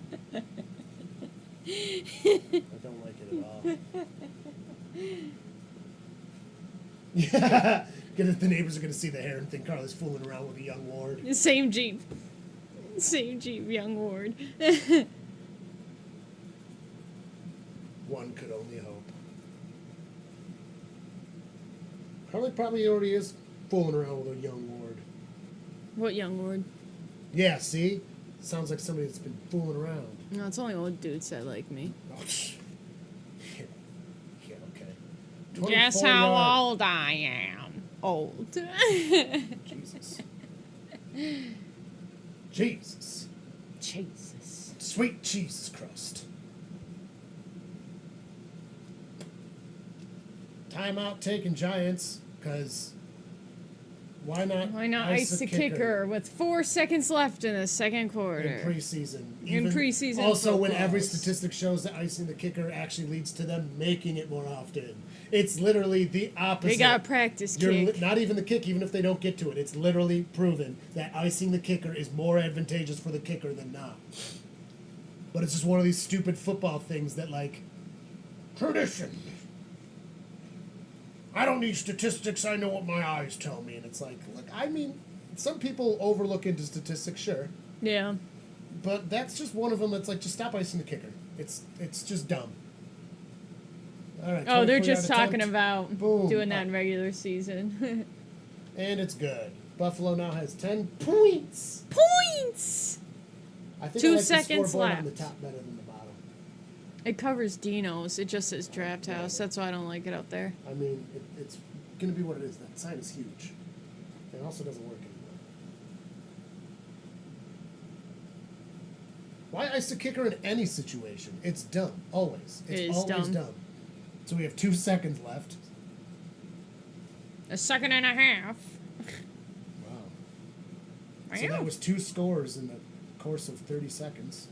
don't like it at all. Yeah. The neighbors are going to see the hair and think Carly's fooling around with a young ward. Same Jeep. Same Jeep, young ward. One could only hope. Carly probably already is fooling around with a young ward. What young ward? Yeah, see? Sounds like somebody that's been fooling around. No, it's only old dudes that like me. Oh, yeah, okay. Guess 24 how yard. old I am. Old. Jesus. Jesus. Jesus. Sweet Jesus crust. Timeout taking Giants, because why not? Why not ice the kicker with 4 seconds left in the second quarter? In preseason. In preseason Also, when every footballs. statistic shows that icing the kicker actually leads to them making it more often. It's literally the opposite. They got a practice kick. Not even the kick, even if they don't get to it. It's literally proven that icing the kicker is more advantageous for the kicker than not. But it's just one of these stupid football things that, like, tradition. I don't need statistics, I know what my eyes tell me. And it's like, look, I mean, some people overlook into statistics, sure. Yeah. But that's just one of them that's like, just stop icing the kicker. It's just dumb. All right. Oh, they're 24 just yard talking attempt. about Boom. doing that in regular season. And it's good. Buffalo now has 10 points. Points! I think 2 I like seconds the scoreboard on the left. top better than the bottom. It covers Dino's. It just says Drafthouse. That's why I don't like it up there. I mean, it's going to be what it is. That sign is huge. It also doesn't work anymore. Why ice the kicker in any situation? It's dumb. Always. It's It is always dumb. dumb. So we have 2 seconds left. A second and a half. Wow. So that was 2 scores in the course of 30 seconds.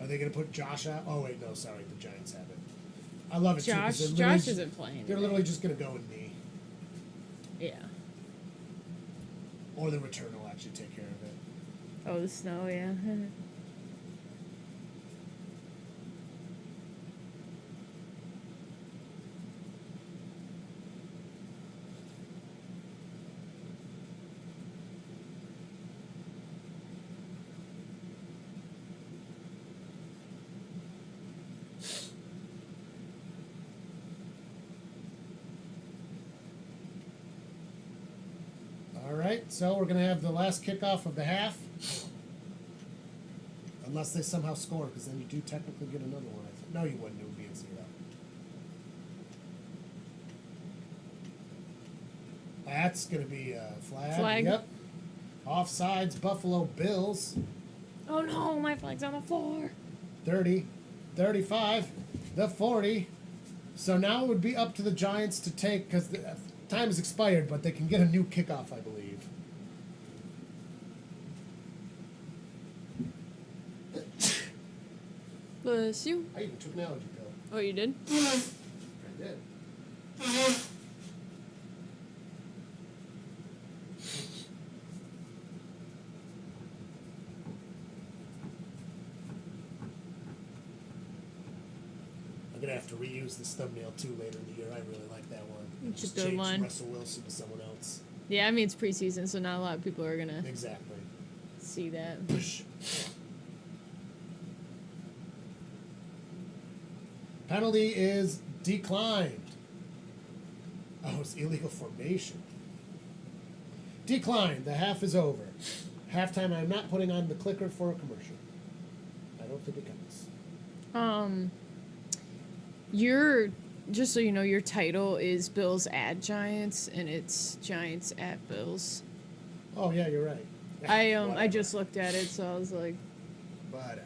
Are they going to put Josh out? Oh, wait, no, sorry. The Giants have it. I love it, too. 'cause Josh they're literally Josh isn't playing. They're literally just going to go with knee. Yeah. Or the return will actually take care of it. Oh, the snow, yeah. All right, so we're going to have the last kickoff of the half. Unless they somehow score, because then you do technically get another one, I think. No, you wouldn't. It would be a 0. That's going to be a flag. Flag. Yep. Offsides, Buffalo Bills. Oh no, my flag's on the floor. 30, 35, the 40. So now it would be up to the Giants to take, because the time has expired, but they can get a new kickoff, I believe. Bless you. I even took an allergy pill. Oh, you did? I did. I'm gonna have to reuse this thumbnail too later in the year. I really like that one. It's a Just good change one. Russell Wilson to someone else. Yeah, I mean, it's preseason, so not a lot of people are gonna Exactly. see that. Push. Penalty is declined. Oh, it's illegal formation. Declined. The half is over. Halftime, I'm not putting on the clicker for a commercial. I don't think it counts. Your just so you know, your title is Bills at Giants, and it's Giants at Bills. Oh, yeah, you're right. I Whatever. just looked at it, so I was like, Whatever.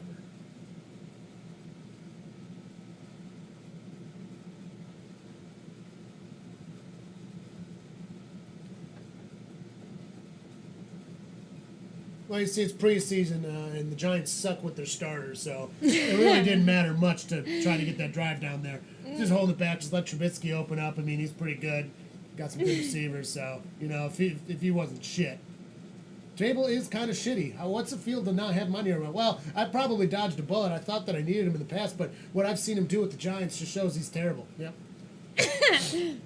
Well, you see, it's preseason, and the Giants suck with their starters, so it really didn't matter much to try to get that drive down there. Just hold it back, just let Trubisky open up. I mean, he's pretty good. Got some good receivers, so, you know, if he wasn't shit. Table is kind of shitty. What's it feel to not have money around? Well, I probably dodged a bullet. I thought that I needed him in the past, but what I've seen him do with the Giants just shows he's terrible. Yep.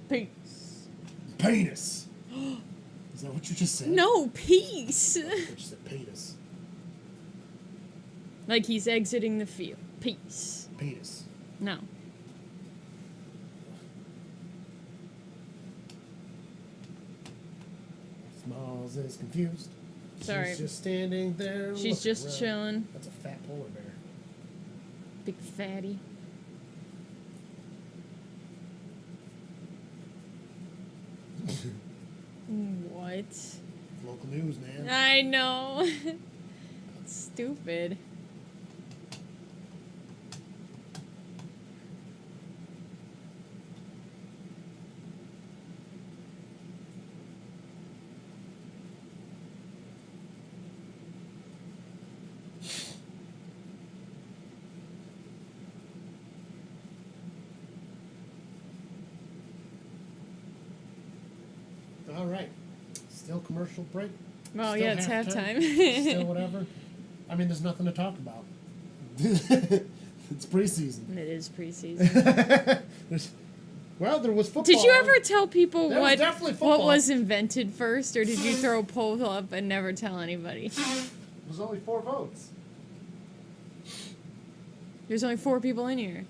peace. Penis. Is that what you just said? No, peace. I thought you said penis. Like he's exiting the field. Peace. Penis. Smalls is confused. Sorry. She's just standing there. She's looking just around. chilling. That's a fat polar bear. Big fatty. What? Local news, man. I know. Stupid. All right. Still commercial break. Well, Still yeah, it's halftime. Still whatever. I mean, there's nothing to talk about. It's preseason. It is preseason. Well, there was football. Did you ever tell people There was what definitely football. was invented first, or did you throw a poll up and never tell anybody? There's only 4 votes. There's only 4 people in here.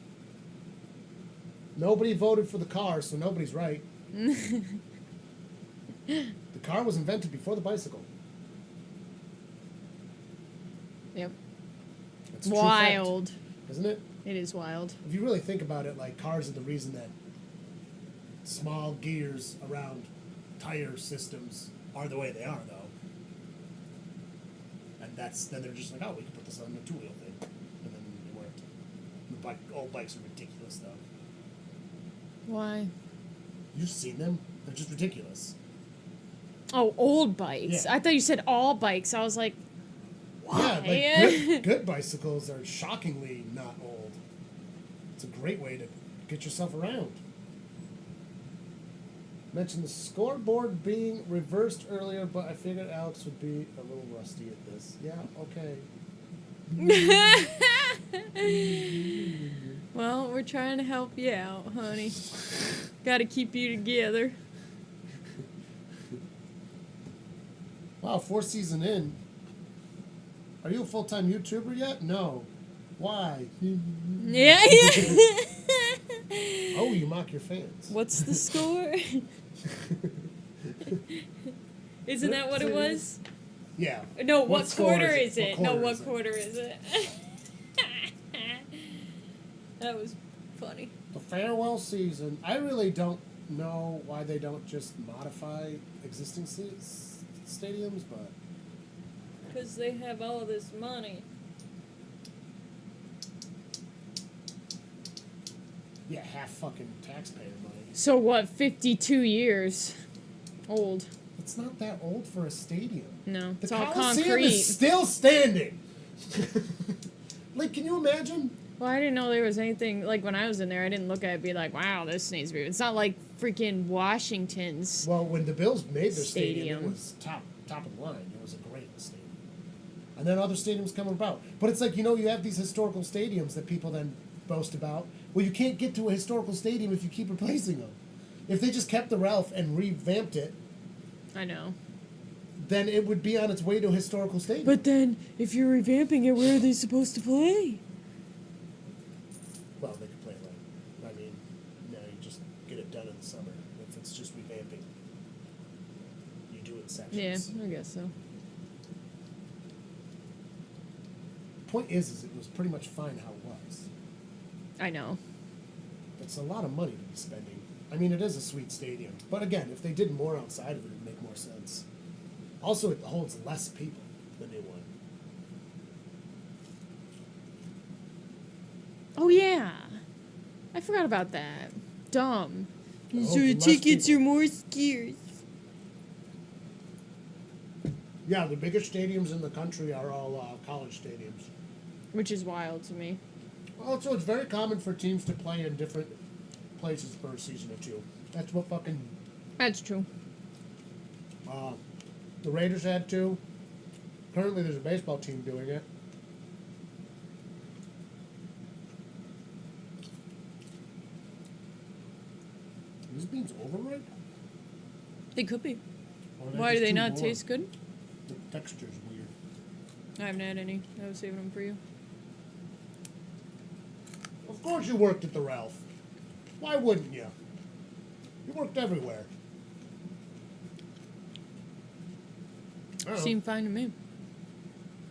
Nobody voted for the car, so nobody's right. The car was invented before the bicycle. Yep. It's a true fact, Wild. isn't it? It is wild. If you really think about it, like, cars are the reason that small gears around tire systems are the way they are, though. And then they're just like, oh, we can put this on a 2-wheel thing. And then they weren't. Old bikes are ridiculous, though. Why? You've seen them? They're just ridiculous. Oh, old bikes. Yeah. I thought you said all bikes. I was like, Yeah, why? like good bicycles are shockingly not old. It's a great way to get yourself around. Mentioned the scoreboard being reversed earlier, but I figured Alex would be a little rusty at this. Yeah, okay. Well, we're trying to help you out, honey. Got to keep you together. Wow, 4th season in. Are you a full-time YouTuber yet? No. Why? Yeah. Oh, you mock your fans. What's the score? Isn't that what it was? Yeah. No, What what score quarter is is it? it? What No, quarter what is it? quarter is it? That was funny. The farewell season. I really don't know why they don't just modify existing stadiums, but Because they have all this money. yeah, half fucking taxpayer money. So what, 52 years old? It's not that old for a stadium. No, The it's all Coliseum concrete. is still standing. Like, can you imagine? Well, I didn't know there was anything, like when I was in there, I didn't look at it and be like, wow, this needs to be. It's not like freaking Washington's. Well, when the Bills made their stadium, Stadium. it was top of the line. It was a great stadium. And then other stadiums come about. But it's like, you have these historical stadiums that people then boast about. Well, you can't get to a historical stadium if you keep replacing them. If they just kept the Ralph and revamped it, I know. then it would be on its way to a historical stadium. But then, if you're revamping it, where are they supposed to play? Well, they could play like, you just get it done in the summer. If it's just revamping, you do it in sections. Yeah, I guess so. Point is it was pretty much fine how it was. I know. It's a lot of money to be spending. I mean, it is a sweet stadium. But again, if they did more outside of it, it would make more sense. Also, it holds less people, the new one. Oh, yeah. I forgot about that. Dumb. Oh, So the less tickets people. are more scarce. Yeah, the biggest stadiums in the country are all college stadiums. Which is wild to me. Also, it's very common for teams to play in different places for a season or two. That's what fucking That's true. the Raiders had to. Currently, there's a baseball team doing it. These beans overripe? They could be. Or are Why do just they too not warm? taste good? The texture's weird. I haven't had any. I was saving them for you. Of course you worked at the Ralph. Why wouldn't you? You worked everywhere. Oh. Seemed fine to me.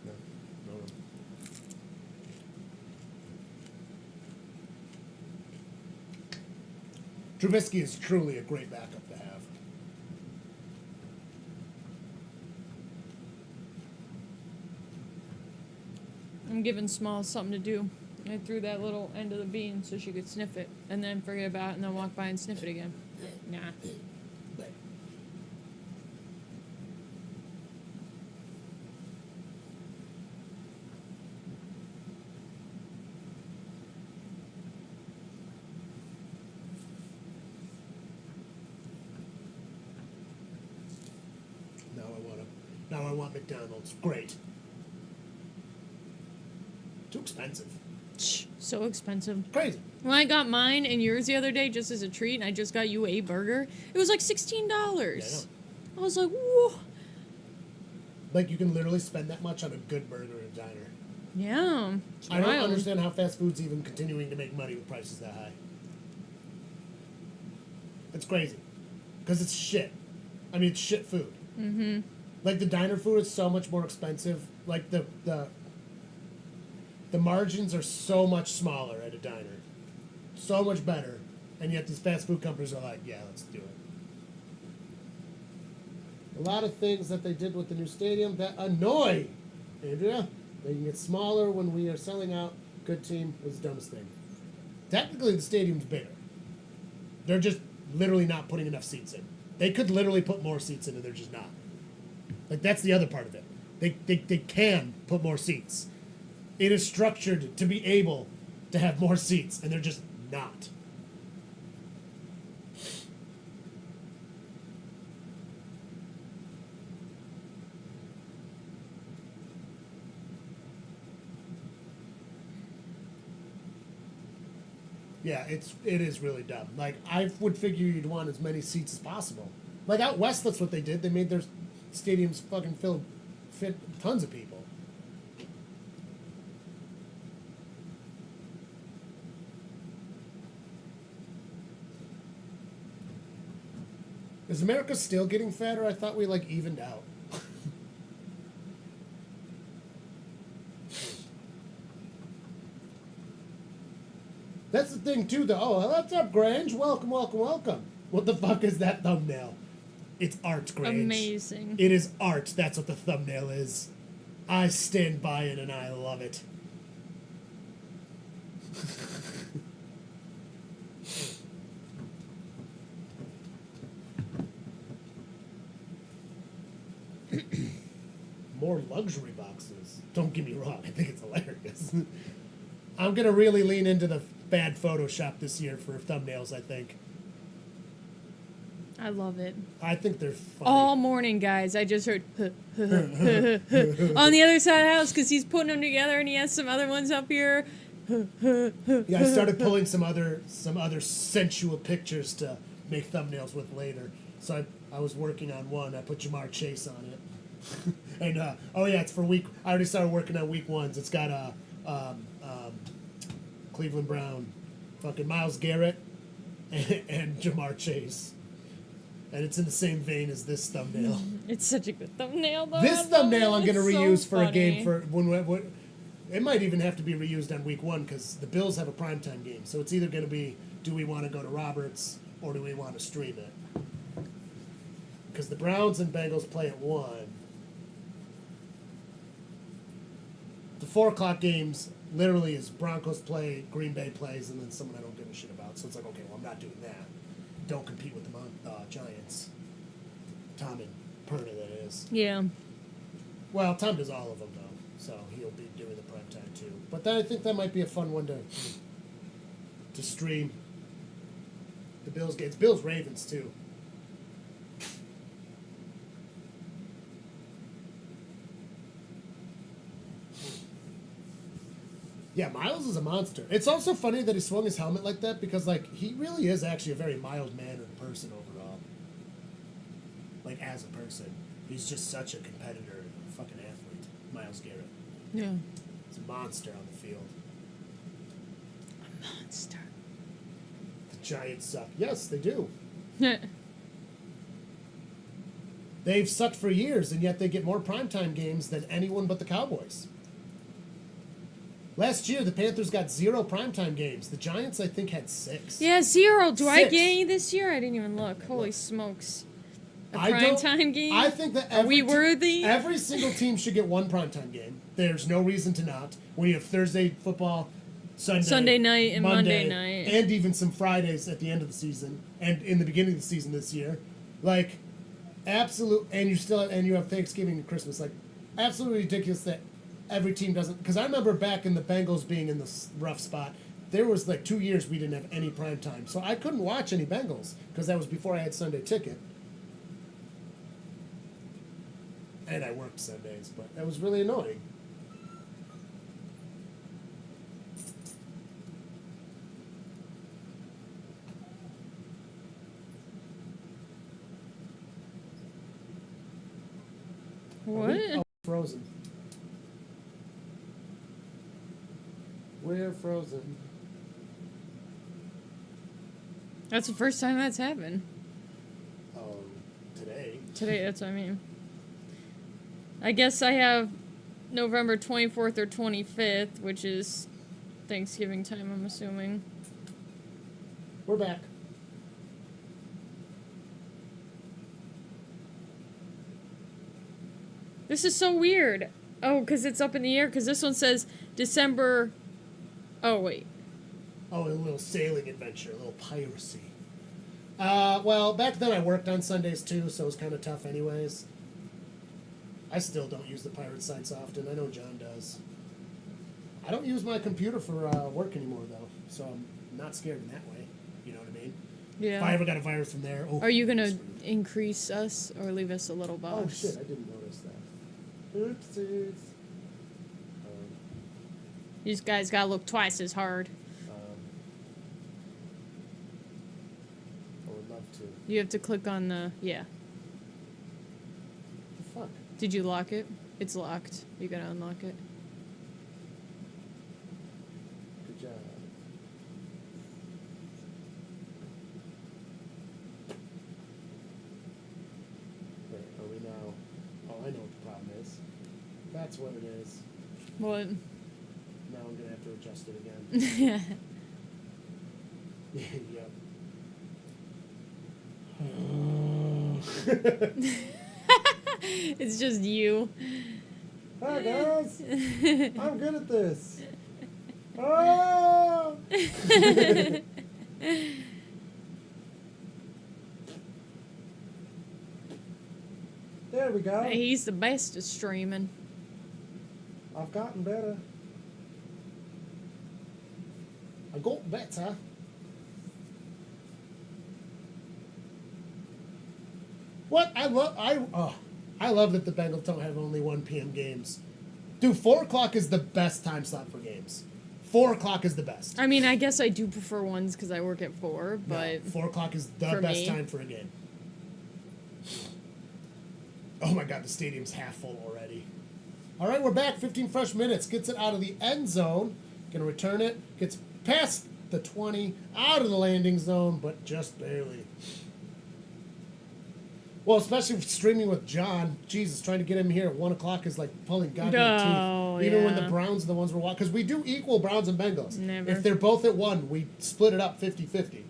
No. Trubisky is truly a great backup to have. I'm giving Small something to do. I threw that little end of the bean so she could sniff it, and then forget about it, and then walk by and sniff it again. Nah. Now I want McDonald's. Great. Too expensive. So expensive. Crazy. When I got mine and yours the other day, just as a treat, and I just got you a burger, it was like $16. Yeah, I I was like, whoa. Like, you can literally spend that much on a good burger at a diner. Yeah. It's I don't wild. understand how fast food's even continuing to make money with prices that high. It's crazy. Because it's shit. I mean, it's shit food. Mm-hmm. Like, the diner food is so much more expensive. Like, the margins are so much smaller at a diner. So much better. And yet these fast food companies are like, yeah, let's do it. A lot of things that they did with the new stadium that annoy Andrea. They can get smaller when we are selling out. Good team was the dumbest thing. Technically, the stadium's bigger. They're just literally not putting enough seats in. They could literally put more seats in, and they're just not. Like, that's the other part of it. They can put more seats. It is structured to be able to have more seats, and they're just not. Yeah, it is really dumb. Like, I would figure you'd want as many seats as possible. Like, out west, that's what they did. They made their stadiums fucking fit tons of people. Is America still getting fatter? I thought we, like, evened out. That's the thing, too, though. Oh, what's up, Grange? Welcome, welcome, welcome. What the fuck is that thumbnail? It's art, Grange. Amazing. It is art. That's what the thumbnail is. I stand by it, and I love it. More luxury boxes. Don't get me wrong. I think it's hilarious. I'm going to really lean into the bad Photoshop this year for thumbnails, I think. I love it. I think they're funny. All morning, guys, I just heard on the other side of the house because he's putting them together and he has some other ones up here. Yeah, I started pulling some other sensual pictures to make thumbnails with later. So I was working on one. I put Jamar Chase on it. And, oh yeah, it's for week... I already started working on week ones. It's got Cleveland Brown, fucking Myles Garrett, and Jamar Chase. And it's in the same vein as this thumbnail. It's such a good thumbnail, though. This thumbnail I'm going to reuse so for a game funny. for when it might even have to be reused on week one because the Bills have a primetime game. So it's either going to be, do we want to go to Roberts or do we want to stream it? Because the Browns and Bengals play at 1. The 4 o'clock games literally is Broncos play, Green Bay plays, and then someone I don't give a shit about. So it's like, okay, well, I'm not doing that. Don't compete with the Giants. Tom and Perna, that is. Yeah. Well, Tom does all of them, though, so he'll be doing the primetime, too. But I think that might be a fun one to stream. The Bills game. It's Bills-Ravens, too. Yeah, Miles is a monster. It's also funny that he swung his helmet like that because, like, he really is actually a very mild-mannered person overall. Like, as a person. He's just such a competitor and a fucking athlete. Myles Garrett. Yeah. He's a monster on the field. A monster. The Giants suck. Yes, they do. They They've sucked for years, and yet they get more primetime games than anyone but the Cowboys. Last year, the Panthers got 0 primetime games. The Giants, I think, had 6. Yeah, 0. Do I 6. get any this year? I didn't even look. Holy smokes. A I don't- primetime game? I think that Are we worthy? Every single team should get 1 primetime game. There's no reason to not. When you have Thursday football, Sunday night and Monday night. and even some Fridays at the end of the season and in the beginning of the season this year, like absolute. And you have Thanksgiving and Christmas. Like absolutely ridiculous that every team doesn't. Because I remember back in the Bengals being in this rough spot. There was like 2 years we didn't have any prime time, so I couldn't watch any Bengals because that was before I had Sunday ticket. And I worked Sundays, but that was really annoying. What? Oh, frozen. We're frozen. That's the first time that's happened. Oh, today. Today, that's what I mean. I guess I have November 24th or 25th, which is Thanksgiving time, I'm assuming. We're back. This is so weird. Oh, because it's up in the air, because this one says December... Oh, wait. Oh, a little sailing adventure, a little piracy. Well, back then I worked on Sundays too, so it was kind of tough anyways. I still don't use the pirate sites often. I know John does. I don't use my computer for work anymore, though, so I'm not scared in that way. You know what I mean? Yeah. If I ever got a virus from there... Oh, Are you going to increase us or leave us a little box? Oh, shit, I didn't notice that. Oopsies. These guys got to look twice as hard. I would love to. You have to click on the... Yeah. The fuck? Did you lock it? It's locked. You got to unlock it. Good job. Wait, are we now... Oh, I know what the problem is. That's what it is. What? Now I'm going to have to adjust it again. Yep. It's just you. Hi, guys. I'm good at this. Oh! There we go. He's the best at streaming. I've gotten better. I got better. What? I love that the Bengals don't have only 1 p.m. games. Dude, 4 o'clock is the best time slot for games. 4 o'clock is the best. I mean, I guess I do prefer ones because I work at 4, but... No, 4 o'clock is the for best me. time for a game. Oh my god, the stadium's half full already. All right, we're back. 15 fresh minutes. Gets it out of the end zone. Gonna return it. Gets past the 20, out of the landing zone, but just barely. Well, especially streaming with John. Jesus, trying to get him here at 1 o'clock is like pulling goddamn teeth. Even when the yeah. Browns are the ones we're watching. Because we do equal Browns and Bengals. Never. If they're both at 1, we split it up 50-50.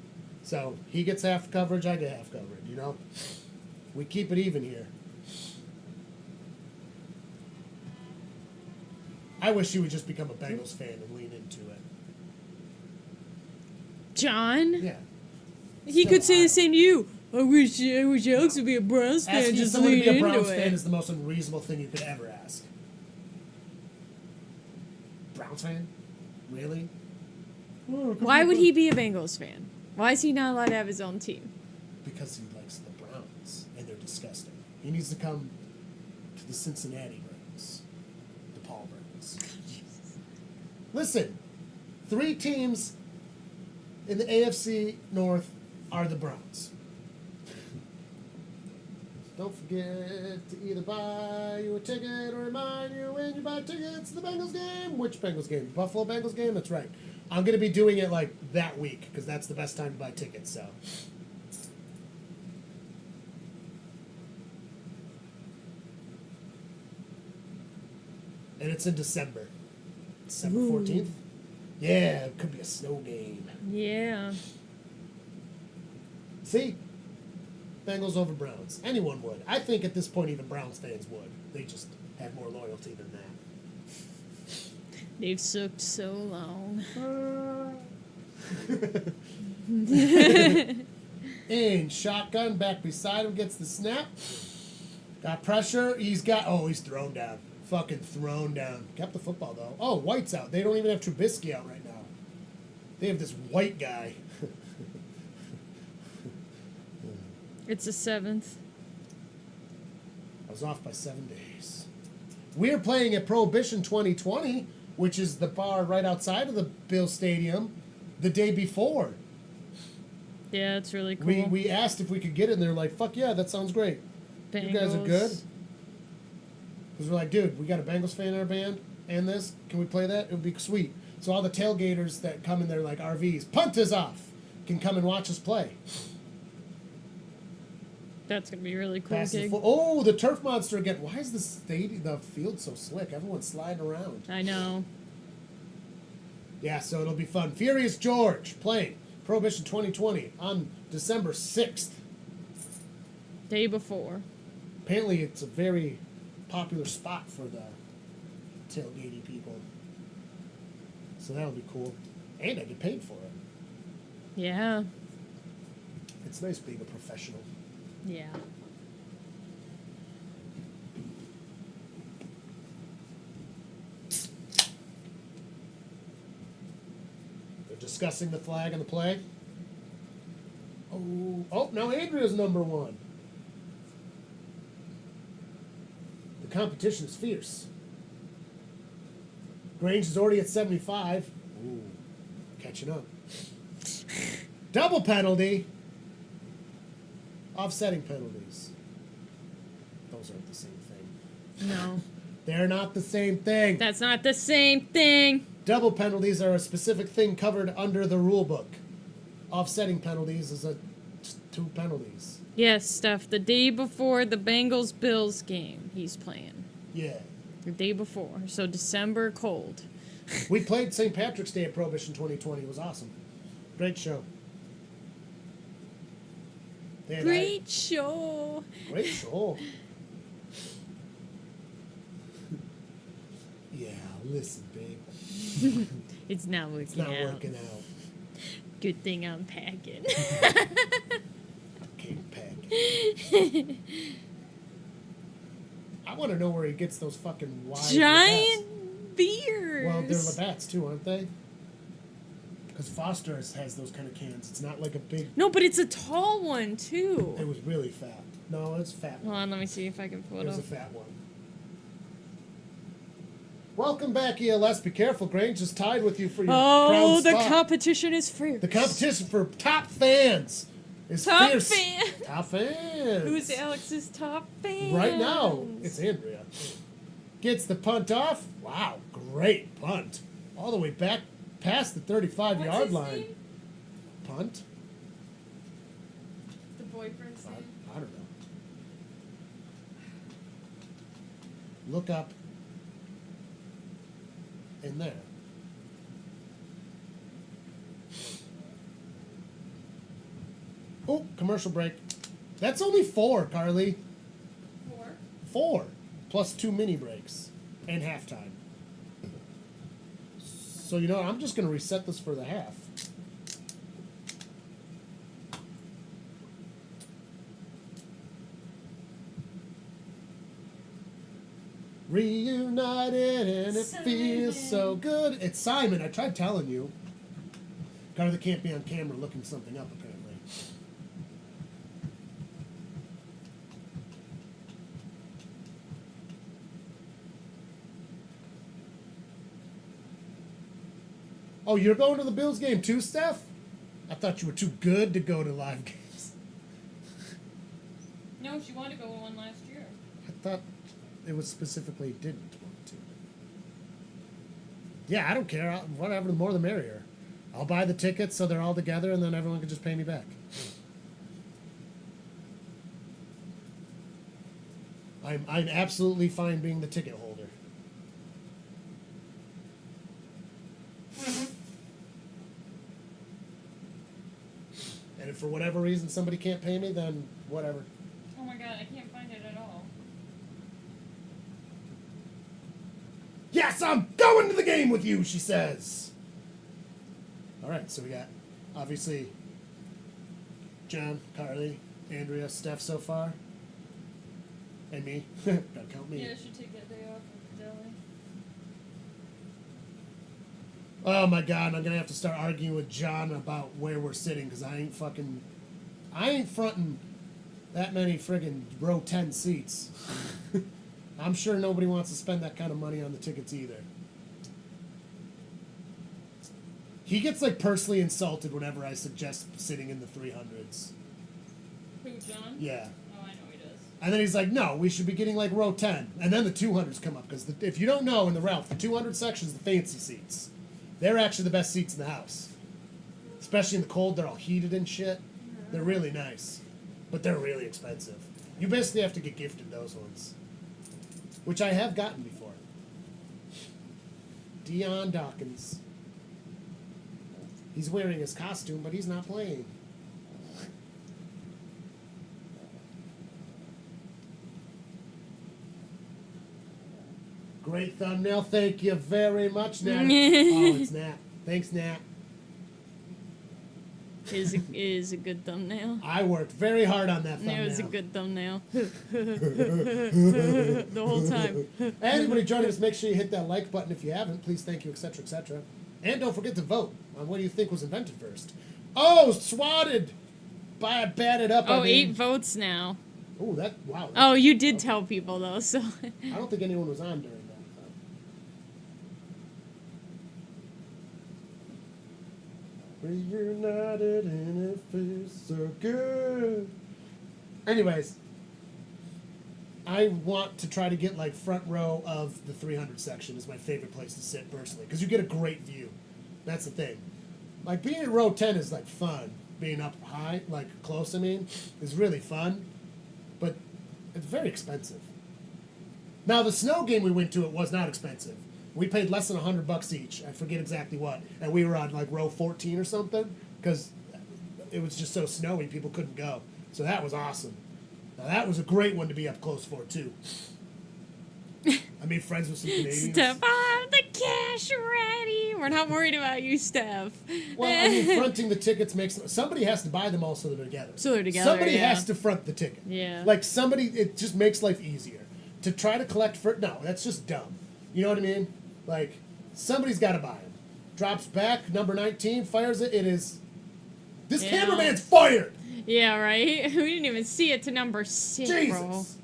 So he gets half coverage, I get half coverage, you know? We keep it even here. I wish you would just become a Bengals fan and lean into it. John? Yeah. He could say the same to you. I wish Alex would be a Browns fan. Asking Just someone to lean be a into Browns it. fan is the most unreasonable thing you could ever ask. Browns fan? Really? Why would he be a Bengals fan? Why is he not allowed to have his own team? Because he likes the Browns, and they're disgusting. He needs to come to the Cincinnati Browns. The Paul Browns. Listen, 3 teams in the AFC North are the Browns. Don't forget to either buy you a ticket or remind you when you buy tickets to the Bengals game. Which Bengals game? Buffalo Bengals game? That's right. I'm going to be doing it like that week because that's the best time to buy tickets. So And it's in December. December 14th? Yeah, it could be a snow game. Yeah. See? Bengals over Browns. Anyone would. I think at this point even Browns fans would. They just have more loyalty than that. They've sucked so long. In shotgun, back beside him, gets the snap. Got pressure. He's thrown down. Fucking thrown down. Kept the football, though. Oh, White's out. They don't even have Trubisky out right now. They have this White guy. It's the 7th. I was off by 7 days. We're playing at Prohibition 2020, which is the bar right outside of the Bill Stadium, the day before. Yeah, it's really cool. We asked if we could get it, and they're like, fuck yeah, that sounds great. Bengals. You guys are good? Because we're like, dude, we got a Bengals fan in our band, and this. Can we play that? It would be sweet. So all the tailgaters that come in there like RVs, punt is off, can come and watch us play. That's going to be a really cool Pass the gig. Oh, the turf monster again. Why is the field so slick? Everyone's sliding around. I know. Yeah, so it'll be fun. Furious George playing Prohibition 2020 on December 6th. Day before. Apparently it's a very popular spot for the tailgating people. So that'll be cool. And I get paid for it. Yeah. It's nice being a professional. Yeah. They're discussing the flag and the play. Oh, now Andrea's number one. The competition is fierce. Grange is already at 75. Ooh, catching up. Double penalty. Offsetting penalties. Those aren't the same thing. No. They're not the same thing. That's not the same thing. Double penalties are a specific thing covered under the rule book. Offsetting penalties is two penalties. Yes, Steph. The day before the Bengals-Bills game, he's playing. Yeah. The day before. So December cold. We played St. Patrick's Day at Prohibition 2020. It was awesome. Great show. Great show. Great show. Yeah, listen, babe. It's not working It's not out. working out. Good thing I'm packing. King Pack. I want to know where he gets those fucking wide Giant beers. Well, they're Labatt's too, aren't they? Because Foster has those kind of cans. It's not like a big... No, but it's a tall one, too. It was really fat. No, it's fat. Hold on, let me see if I can pull it It was up. a fat one. Welcome back, ELS. Be careful, Grange is tied with you for your Oh, crown the spot. competition is fierce. The competition for top fans is Top fierce. fan. Top fans. Who's Alex's top fan? Right now, it's Andrea. Gets the punt off. Wow, great punt. All the way back past the 35-yard line. Name? Punt? The boyfriend's name? I don't know. Look up in there. Oh, commercial break. That's only 4, Carly. 4. 4. Plus 2 mini breaks. And halftime. So, you know what? I'm just going to reset this for the half. Reunited and it feels so good. It's Simon. I tried telling you. Carly can't be on camera looking something up, apparently. Oh, you're going to the Bills game too, Steph? I thought you were too good to go to live games. No, she wanted to go to one last year. I thought it was specifically didn't want to. Yeah, I don't care. Whatever, the more the merrier. I'll buy the tickets so they're all together and then everyone can just pay me back. I'm absolutely fine being the ticket holder. for whatever reason somebody can't pay me, then whatever. Oh my god, I can't find it at all. Yes, I'm going to the game with you, she says. All right, so we got, obviously, John, Carly, Andrea, Steph so far. And me. Gotta count me. Yeah, I should take that day off of deli. Oh my god, I'm gonna have to start arguing with John about where we're sitting, because I ain't fronting that many friggin' row 10 seats. I'm sure nobody wants to spend that kind of money on the tickets either. He gets like personally insulted whenever I suggest sitting in the 300s. Who, John? Yeah. Oh, I know he does. And then he's like, no, we should be getting like row 10. And then the 200s come up, because if you don't know, in the Ralph, the 200 section is the fancy seats. They're actually the best seats in the house. Especially in the cold, they're all heated and shit. They're really nice. But they're really expensive. You basically have to get gifted those ones. Which I have gotten before. Dion Dawkins. He's wearing his costume, but he's not playing. Great thumbnail. Thank you very much, Nat. Oh, it's Nat. Thanks, Nat. Is a good thumbnail. I worked very hard on that thumbnail. It was a good thumbnail. The whole time. Anybody joining us, make sure you hit that like button if you haven't. Please, thank you, etc., etc. And don't forget to vote on what do you think was invented first. Oh, swatted! Batted up. Oh, 8 votes now. Oh, wow. Oh, you did tell people, though, so... I don't think anyone was on during that. Reunited and it feels so good. Anyways, I want to try to get like front row of the 300 section is my favorite place to sit personally, because you get a great view. That's the thing. Like being in row 10 is like fun. Being up high, like close, I mean, is really fun, but it's very expensive. Now the snow game we went to, it was not expensive. We paid less than $100 each. I forget exactly what. And we were on like row 14 or something because it was just so snowy people couldn't go. So that was awesome. Now that was a great one to be up close for too. I made friends with some Canadians. Steph, I have the cash ready. We're not worried about you, Steph. Well, I mean, fronting the tickets makes... Somebody has to buy them all so they're together. So they're together, Somebody yeah. has to front the ticket. Yeah. Like somebody... It just makes life easier. To try to collect... No, that's just dumb. You know what I mean? Like, somebody's got to buy them. Drops back, number 19, fires it. It is... This Yeah. cameraman's fired! Yeah, right? We didn't even see it to number 6, bro. Jesus.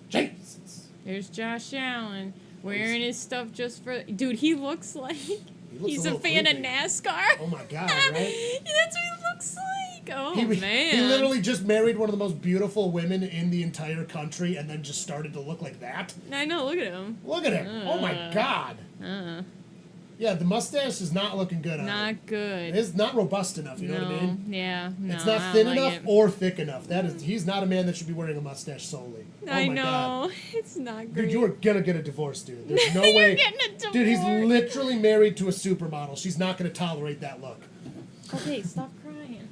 Jesus. There's Josh Allen wearing his stuff just for... Dude, he looks like he's a little fan creepy. of NASCAR. Oh my God, right? That's what he looks like. Oh, He man. literally just married one of the most beautiful women in the entire country and then just started to look like that. I know, look at him. Look at him. Oh my God. Yeah, the mustache is not looking good on him. Not good. It's not robust enough, you know what I mean? Yeah, no, It's I not don't thin like enough it. or thick enough. He's not a man that should be wearing a mustache solely. I Oh my know. God. It's not great. Dude, you are gonna get a divorce, dude. There's no You're way. getting a divorce. Dude, he's literally married to a supermodel. She's not gonna tolerate that look. Okay, stop crying.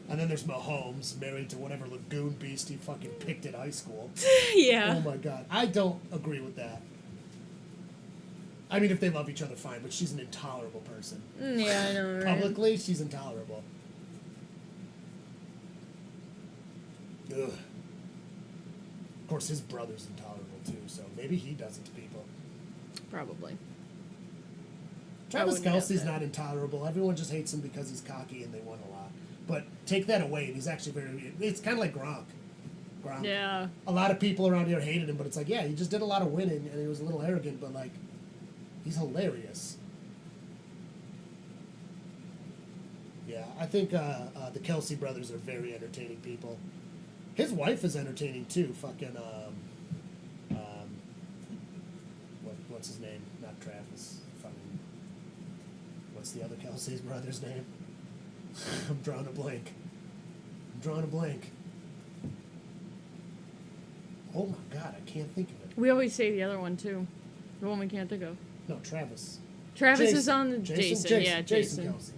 And then there's Mahomes, married to whatever lagoon beast he fucking picked at high school. Yeah. Oh my God. I don't agree with that. I mean, if they love each other, fine, but she's an intolerable person. Yeah, I know, right? Publicly, she's intolerable. Ugh. Of course, his brother's intolerable too, so maybe he does it to people. Probably. Travis wouldn't doubt Kelce's that. not intolerable. Everyone just hates him because he's cocky and they won a lot. But take that away, and he's actually very... It's kind of like Gronk. Yeah. A lot of people around here hated him, but it's like, yeah, he just did a lot of winning, and he was a little arrogant, but, like, he's hilarious. Yeah, I think the Kelsey brothers are very entertaining people. His wife is entertaining, too. Fucking, what's his name? Not Travis. Fucking, what's the other Kelsey's brother's name? I'm drawing a blank. Oh my God, I can't think of it. We always say the other one, too. The one we can't think of. No, Travis. Travis Jason. is on the... Jason. Yeah, Jason. Kelsey.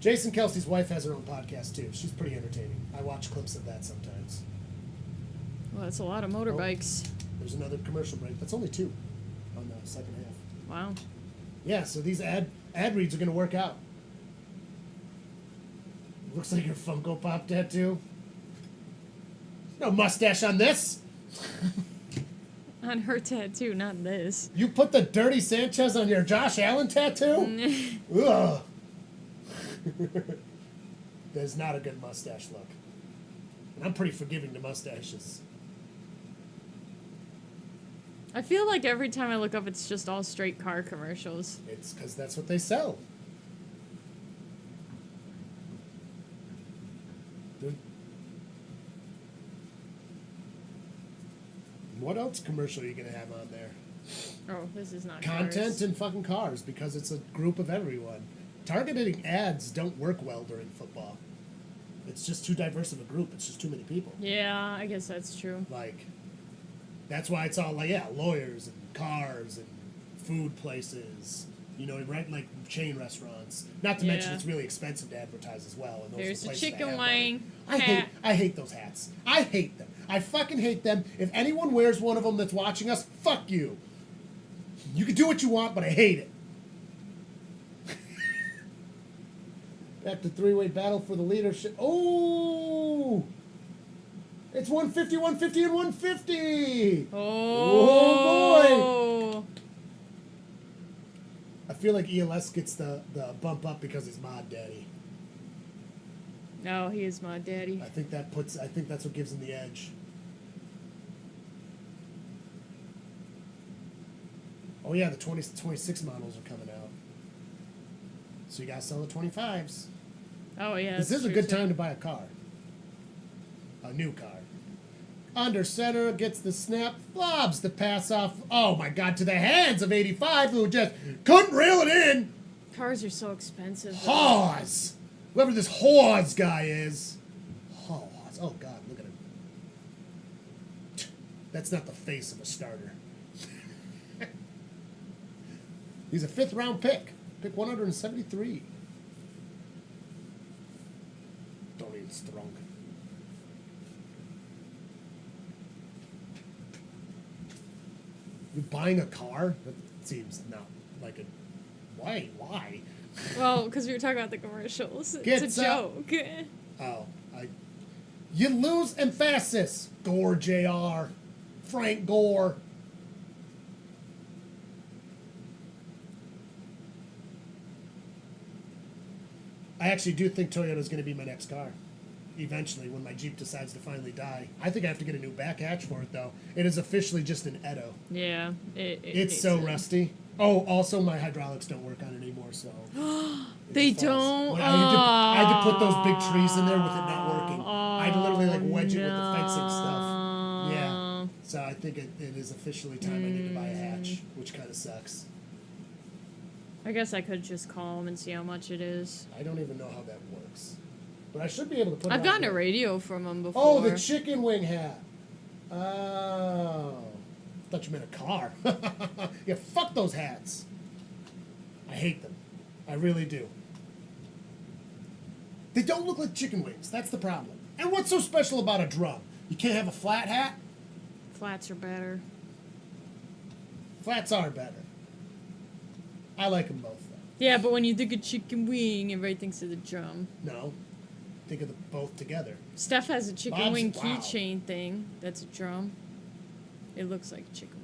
Jason Kelsey's wife has her own podcast, too. She's pretty entertaining. I watch clips of that sometimes. Well, that's a lot of motorbikes. There's another commercial break. That's only 2 on the second half. Wow. Yeah, so these ad reads are going to work out. Looks like your Funko Pop tattoo. No mustache on this. On her tattoo, not this. You put the Dirty Sanchez on your Josh Allen tattoo? Ugh. That's not a good mustache look. And I'm pretty forgiving to mustaches. I feel like every time I look up, it's just all straight car commercials. It's because that's what they sell. What else commercial are you going to have on there? Oh, this is not Content cars. and fucking cars, because it's a group of everyone. Targeting ads don't work well during football. It's just too diverse of a group. It's just too many people. Yeah, I guess that's true. Like, that's why it's all like, yeah, lawyers and cars and food places. You know, right? Like chain restaurants. Not to mention it's really expensive to advertise as well. And those There's are the places that chicken have money. wing I hate those hats. I hate them. I fucking hate them. If anyone wears one of them that's watching us, fuck you. You can do what you want, but I hate it. Back to three-way battle for the leadership. Oh! It's 150, 150, and 150! Oh, boy! I feel like ELS gets the bump up because he's Mod Daddy. No, he is my daddy. I think that's what gives him the edge. Oh yeah, the 26 models are coming out. So you gotta sell the 25s. Oh yeah. This is a good time to buy a car. A new car. Under center gets the snap, flobs the pass off. Oh my God, to the hands of 85, who just couldn't reel it in. Cars are so expensive. Hawes, whoever this Hawes guy is. Hawes. Oh God, look at him. That's not the face of a starter. He's a 5th round pick. Pick 173. Don't even strong. You buying a car? That seems not like a... Why? Well, because we were talking about the commercials. Gets It's a joke. You lose emphasis. Gore JR. Frank Gore. I actually do think Toyota's going to be my next car. Eventually, when my Jeep decides to finally die. I think I have to get a new back hatch for it, though. It is officially just an Edo. Yeah. It's so rusty. Oh, also, my hydraulics don't work on it anymore, so... They don't? Well, I had to put those big trees in there with it not working. I had to literally, wedge it with the fencing stuff. Yeah. So I think it is officially time I need to buy a hatch, which kind of sucks. I guess I could just call him and see how much it is. I don't even know how that works. But I should be able to put it I've on gotten there. a radio from him before. Oh, the chicken wing hat. Oh. I thought you meant a car. Yeah, fuck those hats. I hate them. I really do. They don't look like chicken wings. That's the problem. And what's so special about a drum? You can't have a flat hat? Flats are better. Flats are better. I like them both, though. Yeah, but when you think of chicken wing, everybody thinks of the drum. No. Think of them both together. Steph has a chicken Bob's- wing wow. keychain thing. That's a drum. It looks like a chicken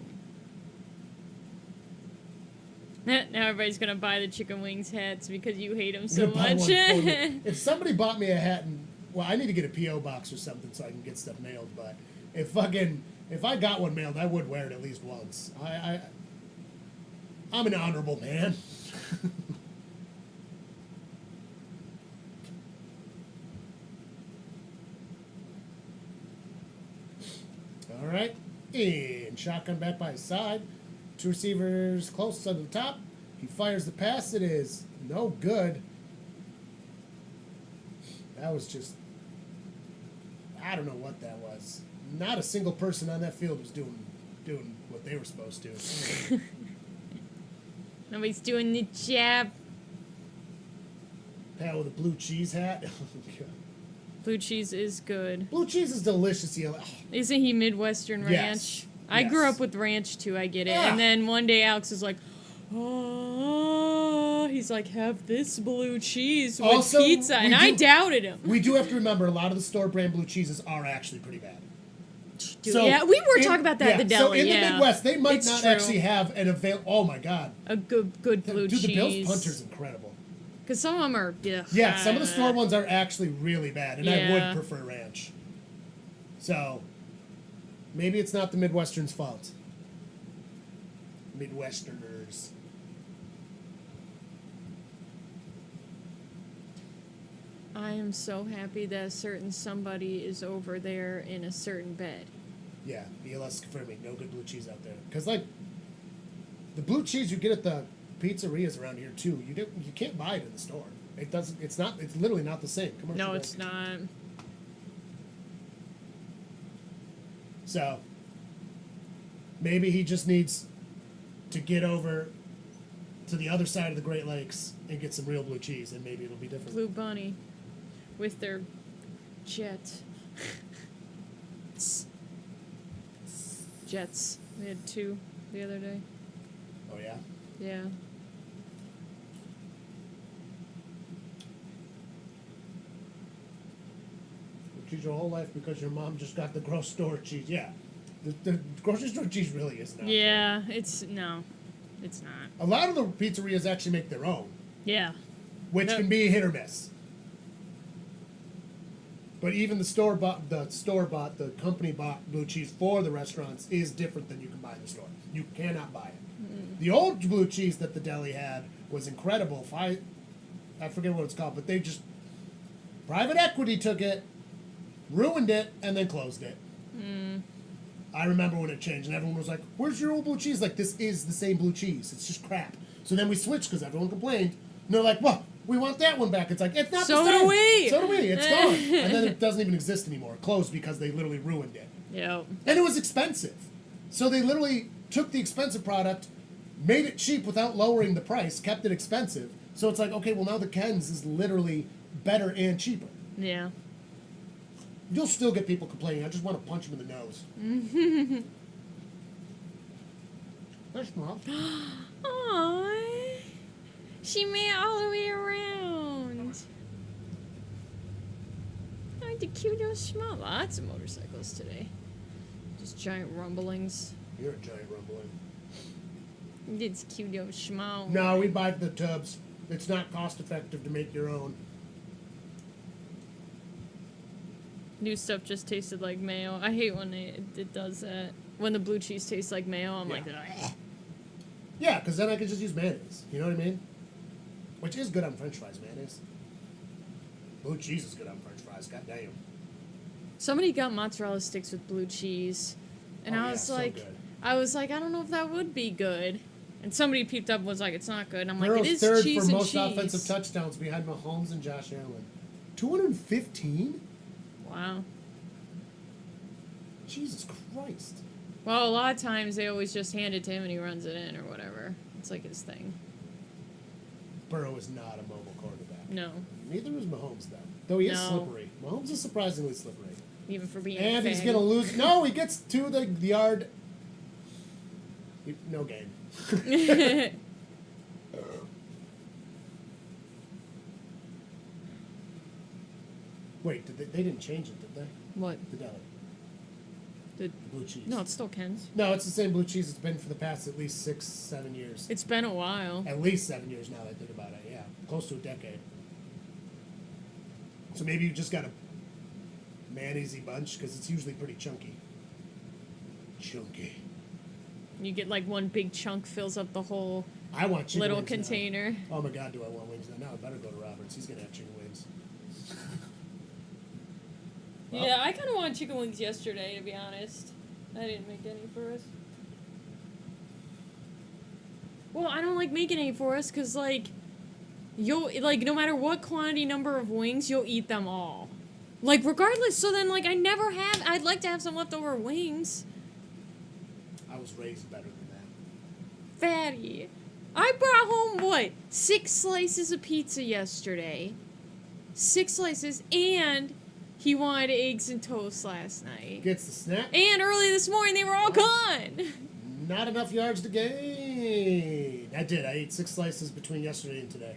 wing. Now everybody's gonna buy the chicken wings hats because you hate them so I'm gonna buy much. one for you. If somebody bought me a hat and... Well, I need to get a P.O. box or something so I can get stuff mailed, but if I got one mailed, I would wear it at least once. I'm an honorable man. All right. And shotgun back by his side. 2 receivers close under the top. He fires the pass. It is no good. That was just... I don't know what that was. Not a single person on that field was doing what they were supposed to. Nobody's doing the job. Pal with a blue cheese hat. Oh, God. Blue cheese is good. Blue cheese is delicious. Oh. Isn't he Midwestern Ranch? Yes. I grew Yes. up with ranch too, I get it. Yeah. And then one day Alex is like, oh, he's like, have this blue cheese with Also, pizza. And I doubted him. We do have to remember a lot of the store brand blue cheeses are actually pretty bad. Dude, yeah, we were talking about that at the deli. So in the Midwest, they might It's not true. actually have an Oh my God. A good blue Dude, cheese. the Bill's Punter's incredible. Because some of them are, Yeah, some of the store ones are actually really bad, and I Yeah. would prefer ranch. So, maybe it's not the Midwestern's fault. Midwesterners. I am so happy that a certain somebody is over there in a certain bed. Yeah, BLS confirming no good blue cheese out there. Because, like, the blue cheese you get at the pizzerias around here, too, you can't buy it in the store. It doesn't, it's literally not the same. Commercial No, break. it's not. So, maybe he just needs to get over to the other side of the Great Lakes and get some real blue cheese, and maybe it'll be different. Blue Bunny with their jet. Jets. We had 2 the other day. Oh, yeah? Yeah. Cheese your whole life because your mom just got the grocery store cheese. Yeah. The grocery store cheese really is not. Yeah, it's not. A lot of the pizzerias actually make their own, Yeah. which No. can be hit or miss. But even the the company bought blue cheese for the restaurants is different than you can buy in the store. You cannot buy it. The old blue cheese that the deli had was incredible. I forget what it's called, but they just private equity took it, ruined it, and then closed it. I remember when it changed, and everyone was like, "Where's your old blue cheese?" Like, this is the same blue cheese. It's just crap. So then we switched because everyone complained. And they're like, "Well, we want that one back." It's like, it's not So the same. do we. So do we. It's gone. And then it doesn't even exist anymore. It closed because they literally ruined it. Yep. And it was expensive. So they literally took the expensive product, made it cheap without lowering the price, kept it expensive. So it's like, okay, well, now the Ken's is literally better and cheaper. Yeah. You'll still get people complaining. I just want to punch them in the nose. That's small. Aww. She made it all the way around. Oh, the cute little small. Lots of motorcycles today. Just giant rumblings. You're a giant rumbling. It's cute little small. No, we buy the tubs. It's not cost effective to make your own. New stuff just tasted like mayo. I hate when it does that. When the blue cheese tastes like mayo, I'm like, ugh. Yeah, because then I can just use mayonnaise. You know what I mean? Which is good on French fries, mayonnaise. Blue cheese is good on French fries. Goddamn. Somebody got mozzarella sticks with blue cheese, and Oh, I yeah, was so like, good. I don't know if that would be good. And somebody peeped up and was like, it's not good. And I'm like, Burrow's it is third cheese for and most cheese. offensive touchdowns behind Mahomes and Josh Allen. 215? Wow. Jesus Christ. Well, a lot of times they always just hand it to him and he runs it in or whatever. It's like his thing. Burrow is not a mobile quarterback. No, Neither is Mahomes, though. Though he is No. slippery. Mahomes is surprisingly slippery. even for being And a he's fag. going to lose. No, he gets to the yard. No game. Wait, they didn't change it, did they? What? The deli. The, The blue cheese. no, it's still Ken's. No, it's the same blue cheese it's been for the past at least 6-7 years. It's been a while. At least 7 years now that I think about it, yeah. Close to a decade. So maybe you just got a mayonnaise-y bunch, because it's usually pretty chunky. Chunky. You get like one big chunk fills up the whole I want chicken little wings now. container. Oh my god, do I want wings now? Now I better go to Robert's. He's going to have chicken wings. Well, Yeah, I kind of wanted chicken wings yesterday, to be honest. I didn't make any for us. Well, I don't like making any for us because, like, you'll, like, no matter what quantity number of wings, you'll eat them all. Like, regardless, so then, like, I'd like to have some leftover wings. I was raised better than that. Fatty. I brought home, what, 6 slices of pizza yesterday. 6 slices, and he wanted eggs and toast last night. Gets the snack. And early this morning, they were all gone. Not enough yards to gain. I did. I ate 6 slices between yesterday and today.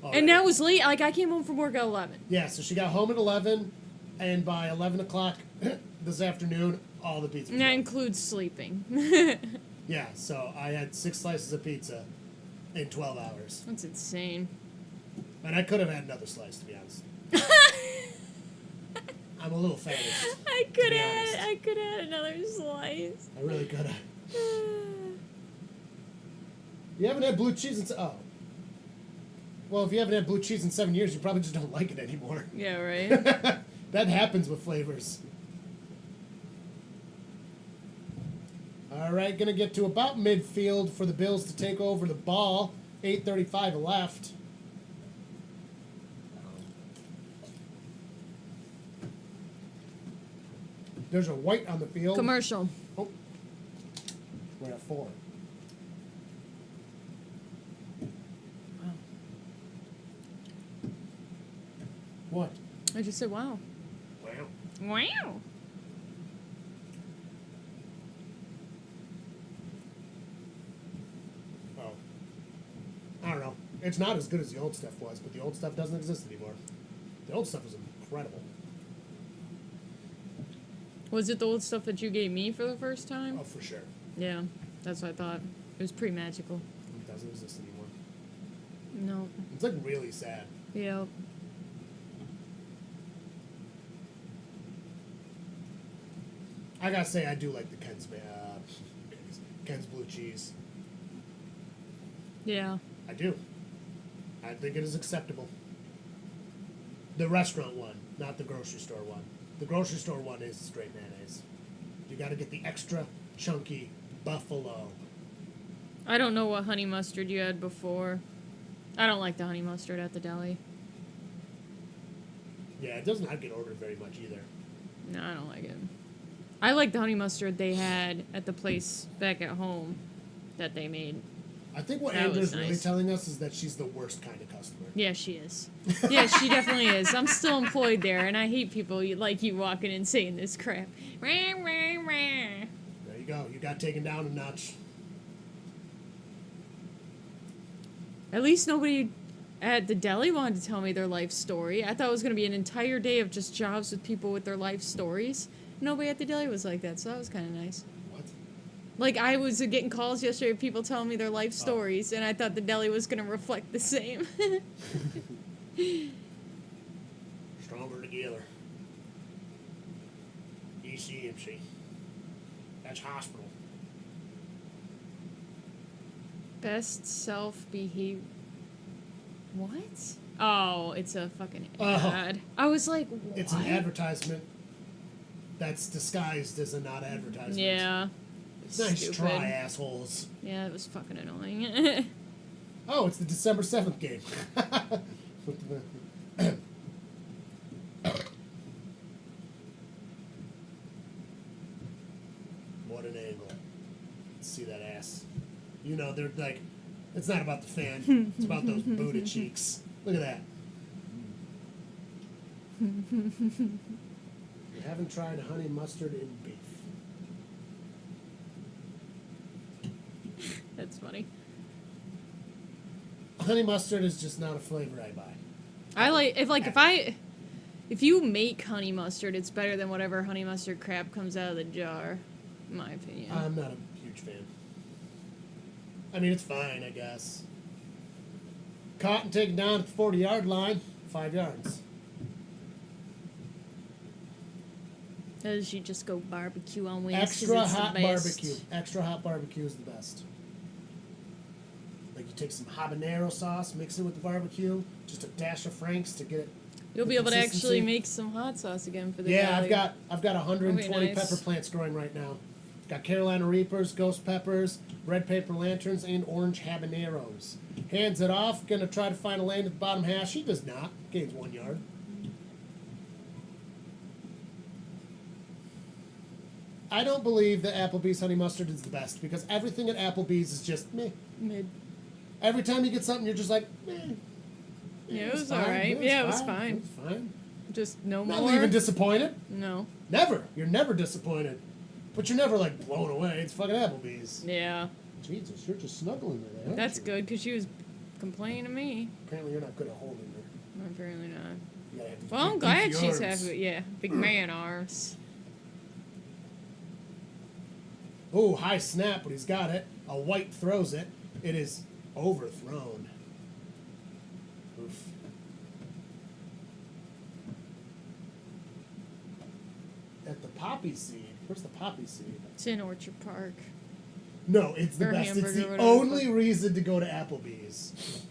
Already. And that was late. Like, I came home from work at 11. Yeah, so she got home at 11, and by 11 o'clock this afternoon, all the pizza was And that gone. includes sleeping. Yeah, so I had 6 slices of pizza in 12 hours. That's insane. And I could have had another slice, to be honest. I'm a little famished. I could have had another slice. I really could have. You haven't had blue cheese in... Oh. Well, if you haven't had blue cheese in 7 years, you probably just don't like it anymore. Yeah, right? That happens with flavors. All right, going to get to about midfield for the Bills to take over the ball. 8:35 left. There's a white on the field. Commercial. Oh. We're at 4. What? I just said, wow. Wow. Wow. Oh. I don't know. It's not as good as the old stuff was, but the old stuff doesn't exist anymore. The old stuff was incredible. Was it the old stuff that you gave me for the first time? Oh, for sure. Yeah, that's what I thought. It was pretty magical. It doesn't exist anymore. No. It's like really sad. Yep. I gotta say, I do like the Ken's blue cheese. Yeah. I do. I think it is acceptable. The restaurant one, not the grocery store one. The grocery store one is straight mayonnaise. You gotta get the extra chunky buffalo. I don't know what honey mustard you had before. I don't like the honey mustard at the deli. Yeah, it does not get ordered very much either. No, I don't like it. I like the honey mustard they had at the place back at home that they made. I think what That was Andrew's really nice. telling us is that she's the worst kind of customer. Yeah, she is. Yeah, she definitely is. I'm still employed there, and I hate people like you walking in saying this crap. Rah, rah, rah. There you go. You got taken down a notch. At least nobody at the deli wanted to tell me their life story. I thought it was going to be an entire day of just jobs with people with their life stories. Nobody at the deli was like that, so that was kind of nice. What? Like, I was getting calls yesterday of people telling me their life stories, and I thought the deli was going to reflect the same. Stronger together. ECMC. That's hospital. Best self-behave... What? Oh, it's a fucking Oh. ad. I was like, what? It's an advertisement that's disguised as a not advertisement. Yeah. Nice Stupid. try, assholes. Yeah, it was fucking annoying. Oh, it's the December 7th game. What an angle. Let's see that ass. You know, they're like, it's not about the fan. It's about those Buddha cheeks. Look at that. You haven't tried honey mustard in beef. That's funny. Honey mustard is just not a flavor I buy. I like if you make honey mustard, it's better than whatever honey mustard crap comes out of the jar, in my opinion. I'm not a huge fan. I mean, it's fine, I guess. Caught and taken down at the 40-yard line, 5 yards. Does she just go barbecue on wings? 'cause Extra it's the hot best? barbecue. Extra hot barbecue is the best. Like you take some habanero sauce, mix it with the barbecue, just a dash of Frank's to get it. You'll the be able to consistency. actually make some hot sauce again for the Yeah, deli. I've got 120 That'd be nice. pepper plants growing right now. Got Carolina Reapers, ghost peppers, red paper lanterns, and orange habaneros. Hands it off. Gonna try to find a lane at the bottom hash. He does not. Gains 1 yard. I don't believe that Applebee's honey mustard is the best because everything at Applebee's is just meh. Mid. Every time you get something, you're just like, meh. Yeah, it was fine. alright. Yeah, it was It fine. was fine. Just no Not more. leaving disappointed. No. Never. You're never disappointed. But you're never, like, blown away. It's fucking Applebee's. Yeah. Jesus, you're just snuggling with her, aren't That's you? good, because she was complaining to me. Apparently you're not good at holding her. Apparently not. You gotta have these Well, I'm big, glad beefy she's arms. happy. Yeah, big man arms. Oh, high snap, but he's got it. A white throws it. It is overthrown. Oof. At the poppy seed. Where's the poppy seed? It's in Orchard Park. No, it's the Or best. It's hamburger, the whatever. only reason to go to Applebee's.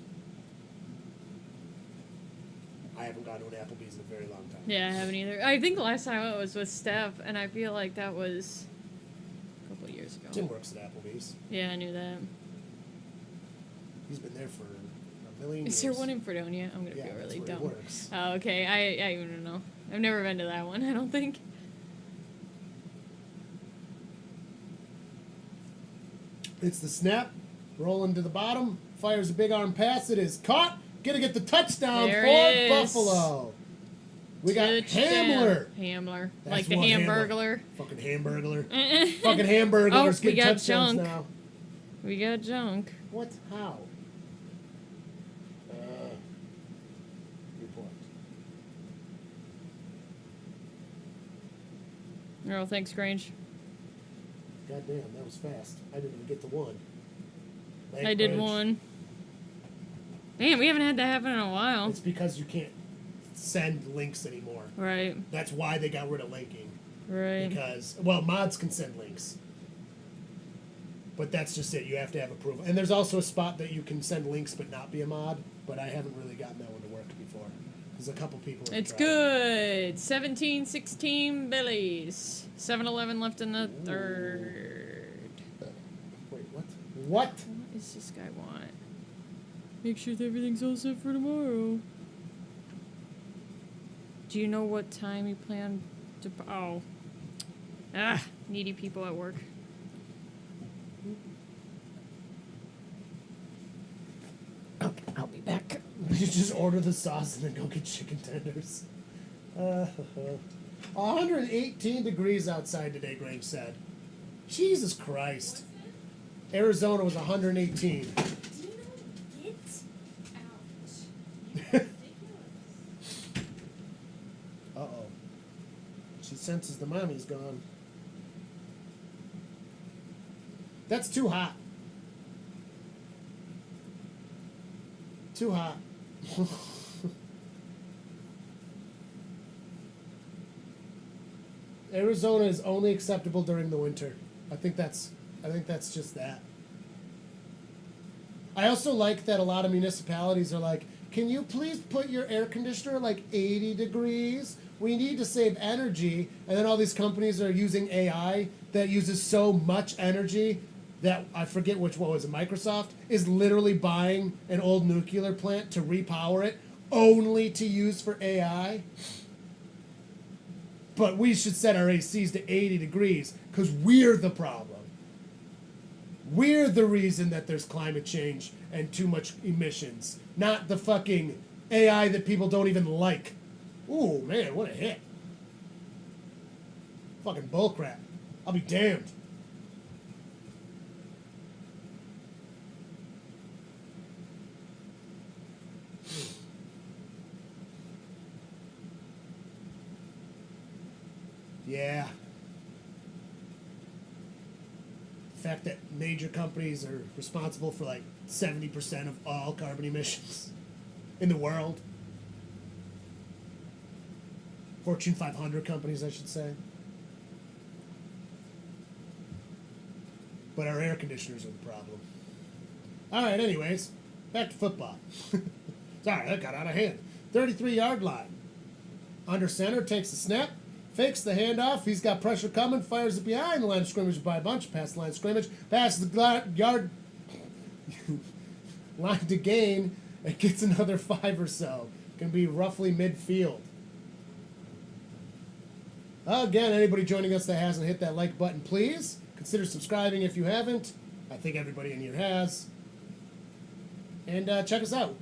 I haven't gone to an Applebee's in a very long time. Yeah, I haven't either. I think the last time I went was with Steph, and I feel like that was a couple of years ago. Tim works at Applebee's. Yeah, I knew that. He's been there for a million years. Is there one in Fredonia? I'm gonna Yeah, feel really that's where dumb. he works. Oh, okay. I don't know. I've never been to that one. I don't think. It's the snap. Rolling to the bottom. Fires a big arm pass. It is caught. Gonna get the touchdown There for it is. Buffalo. We got Touchdown. Hamler. Hamler. That's Like the one Hamburglar. Fucking Hamburglar. Fucking Hamburglars Oh, we get got touchdowns junk. now. We got junk. What? How? Report. Oh, thanks, Grange. Goddamn, that was fast. I didn't even get to one. I did one. Damn, we haven't had that happen in a while. It's because you can't send links anymore. Right. That's why they got rid of linking. Right. Because, well, mods can send links. But that's just it. You have to have approval. And there's also a spot that you can send links but not be a mod. But I haven't really gotten that one to work before. There's a couple people. It's tried. good. 17-16 Billies. 7-11 left in the third. Wait, what? What? What does this guy want? Make sure that everything's all set for tomorrow. Do you know what time you plan to... Oh. Ah, needy people at work. Okay, I'll be back. You just order the sauce and then go get chicken tenders. 118 degrees outside today, Greg said. Jesus Christ. Arizona was 118. Dino, get out. Uh-oh. She senses the mommy's gone. That's too hot. Too hot. Arizona is only acceptable during the winter. I think that's just that. I also like that a lot of municipalities are like, can you please put your air conditioner like 80 degrees? We need to save energy. And then all these companies are using AI that uses so much energy that I forget which one was it, Microsoft, is literally buying an old nuclear plant to repower it only to use for AI. But we should set our ACs to 80 degrees because we're the problem. We're the reason that there's climate change and too much emissions, not the fucking AI that people don't even like. Ooh, man, what a hit. Fucking bullcrap. I'll be damned. Yeah. The fact that major companies are responsible for like 70% of all carbon emissions in the world. Fortune 500 companies, I should say. But our air conditioners are the problem. All right, anyways, back to football. Sorry, that got out of hand. 33-yard line. Under center, takes the snap, fakes the handoff. He's got pressure coming, fires it behind the line of scrimmage by a bunch, past the line of scrimmage, passes the yard line to gain, and gets another 5 or so. Can be roughly midfield. Again, anybody joining us that hasn't hit that like button, please consider subscribing if you haven't. I think everybody in here has. And check us out.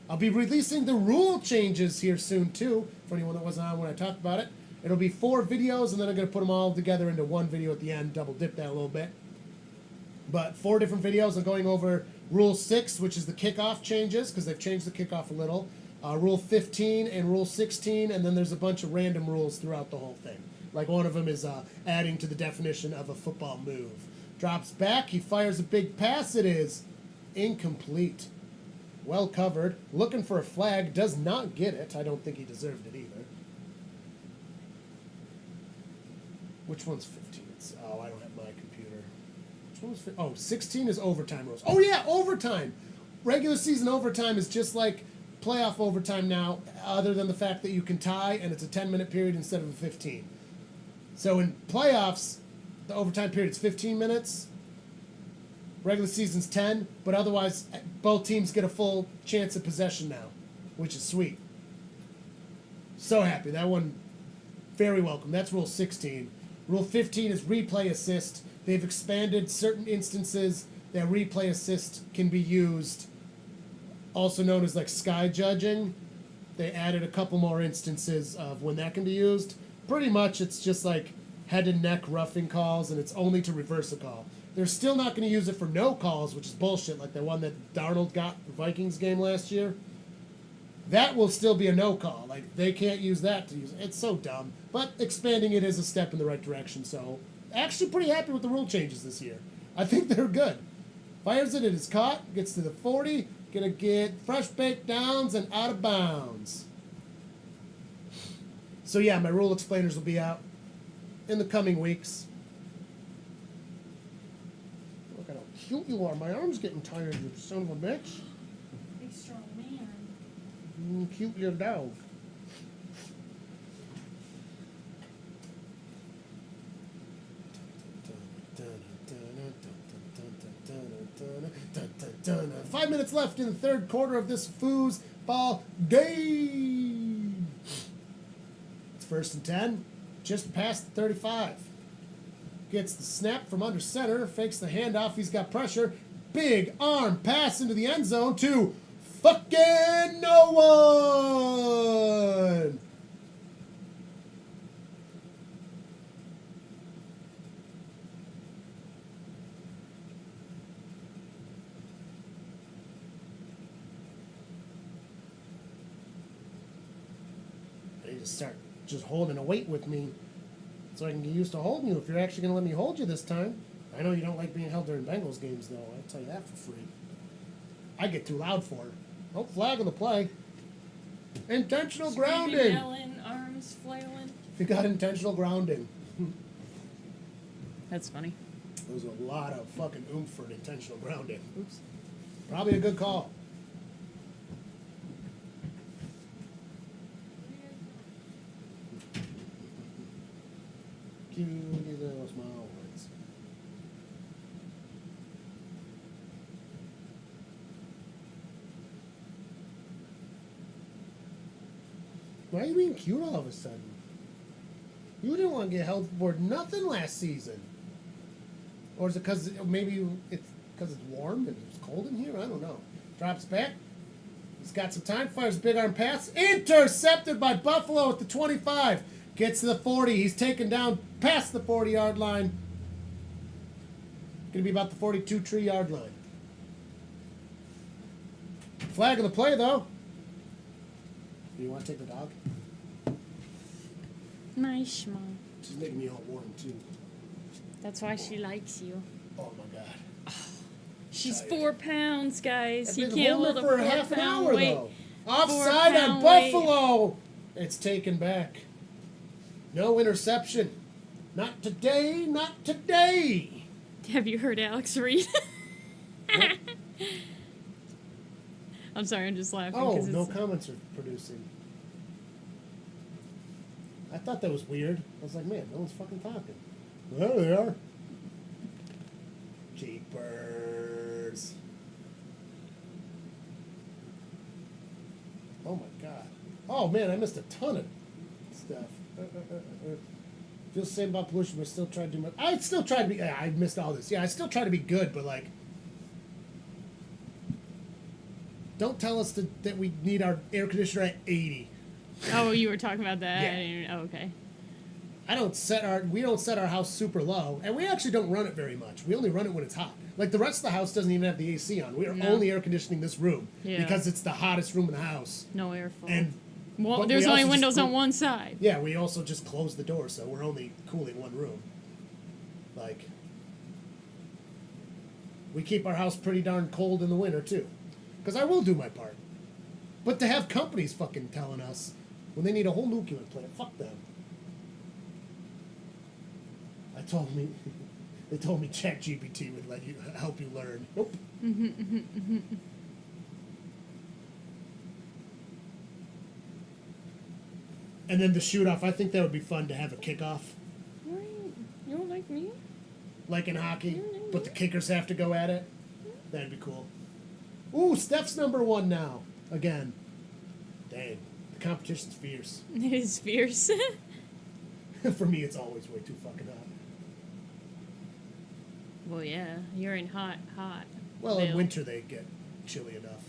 I'll be releasing the rule changes here soon, too, for anyone that wasn't on when I talked about it. It'll be 4 videos, and then I'm going to put them all together into one video at the end, double dip that a little bit. But 4 different videos. I'm going over Rule 6, which is the kickoff changes, because they've changed the kickoff a little. Rule 15 and Rule 16, and then there's a bunch of random rules throughout the whole thing. Like one of them is adding to the definition of a football move. Drops back, he fires a big pass, it is incomplete. Well covered, looking for a flag, does not get it. I don't think he deserved it either. Which one's 15? Oh, I don't have my computer. Which one was 15? Oh, 16 is overtime rules. Oh yeah, overtime! Regular season overtime is just like playoff overtime now, other than the fact that you can tie and it's a 10-minute period instead of a 15. So in playoffs, the overtime period is 15 minutes. Regular season's 10, but otherwise both teams get a full chance of possession now, which is sweet. So happy. That one, very welcome. That's Rule 16. Rule 15 is replay assist. They've expanded certain instances that replay assist can be used, also known as like sky judging. They added a couple more instances of when that can be used. Pretty much it's just like head and neck roughing calls, and it's only to reverse a call. They're still not going to use it for no calls, which is bullshit, like the one that Darnold got the Vikings game last year. That will still be a no call. Like, they can't use that to use it. It's so dumb. But expanding it is a step in the right direction, so actually pretty happy with the rule changes this year. I think they're good. Fires it is caught, gets to the 40, gonna get fresh baked downs and out of bounds. So yeah, my rule explainers will be out in the coming weeks. Look at how cute you are. My arm's getting tired, you son of a bitch. Big strong man. Cute little dog. dun. 5 minutes left in the third quarter of this foosball game. It's 1st and 10, just past the 35. Gets the snap from under center, fakes the handoff, he's got pressure. Big arm pass into the end zone to fucking no one. I need to start just holding a weight with me so I can get used to holding you if you're actually going to let me hold you this time. I know you don't like being held during Bengals games, though. I'll tell you that for free. I get too loud for it. Oh, flag on the play. Intentional grounding. Yelling, arms flailing. You got intentional grounding. That's funny. There's a lot of fucking oomph for an intentional grounding. Oops. Probably a good call. Cutie little small words. Why are you being cute all of a sudden? You didn't want to get held for nothing last season. Or is it because maybe it's because it's warm and it's cold in here? I don't know. Drops back. He's got some time. Fires a big arm pass. Intercepted by Buffalo at the 25. Gets to the 40. He's taken down past the 40-yard line. Going to be about the 42 3-yard line. Flag on the play, though. You want to take the dog? My schmo. She's making me all warm, too. That's why she likes you. Oh, my God. She's 4 pounds, guys. I've You been can't holding hold a her for 4 half an pound hour, weight. though. Offside on 4 pound weight. Buffalo. It's taken back. No interception. Not today, not today. Have you heard Alex read? I'm sorry, I'm just laughing. Oh, 'cause no it's, comments are producing. I thought that was weird. I was like, man, no one's fucking talking. There they are. Jeepers. Oh my God. Oh man, I missed a ton of stuff. Feels the same about pollution, but I still try to do my... I still try to be... I missed all this. Yeah, I still try to be good, but like... Don't tell us that we need our air conditioner at 80. Oh, you were talking about that? Yeah. I didn't even, oh, okay. We don't set our house super low, and we actually don't run it very much. We only run it when it's hot. Like the rest of the house doesn't even have the AC on. We are only air conditioning this room because it's the hottest room in the house. No airflow. And well, there's only windows on one side. Yeah, we also just closed the door, so we're only cooling one room. Like, we keep our house pretty darn cold in the winter too, because I will do my part. But to have companies fucking telling us when they need a whole nuclear plant, fuck them. They told me ChatGPT would help you learn. Nope. And then the shoot off, I think that would be fun to have a kickoff. Right. You don't like me? Like in hockey, but the kickers have to go at it. That'd be cool. Ooh, Steph's number 1 now. Again. Dang. The competition's fierce. It is fierce. For me, it's always way too fucking hot. Well, yeah. You're in hot. Well, in winter they get chilly enough.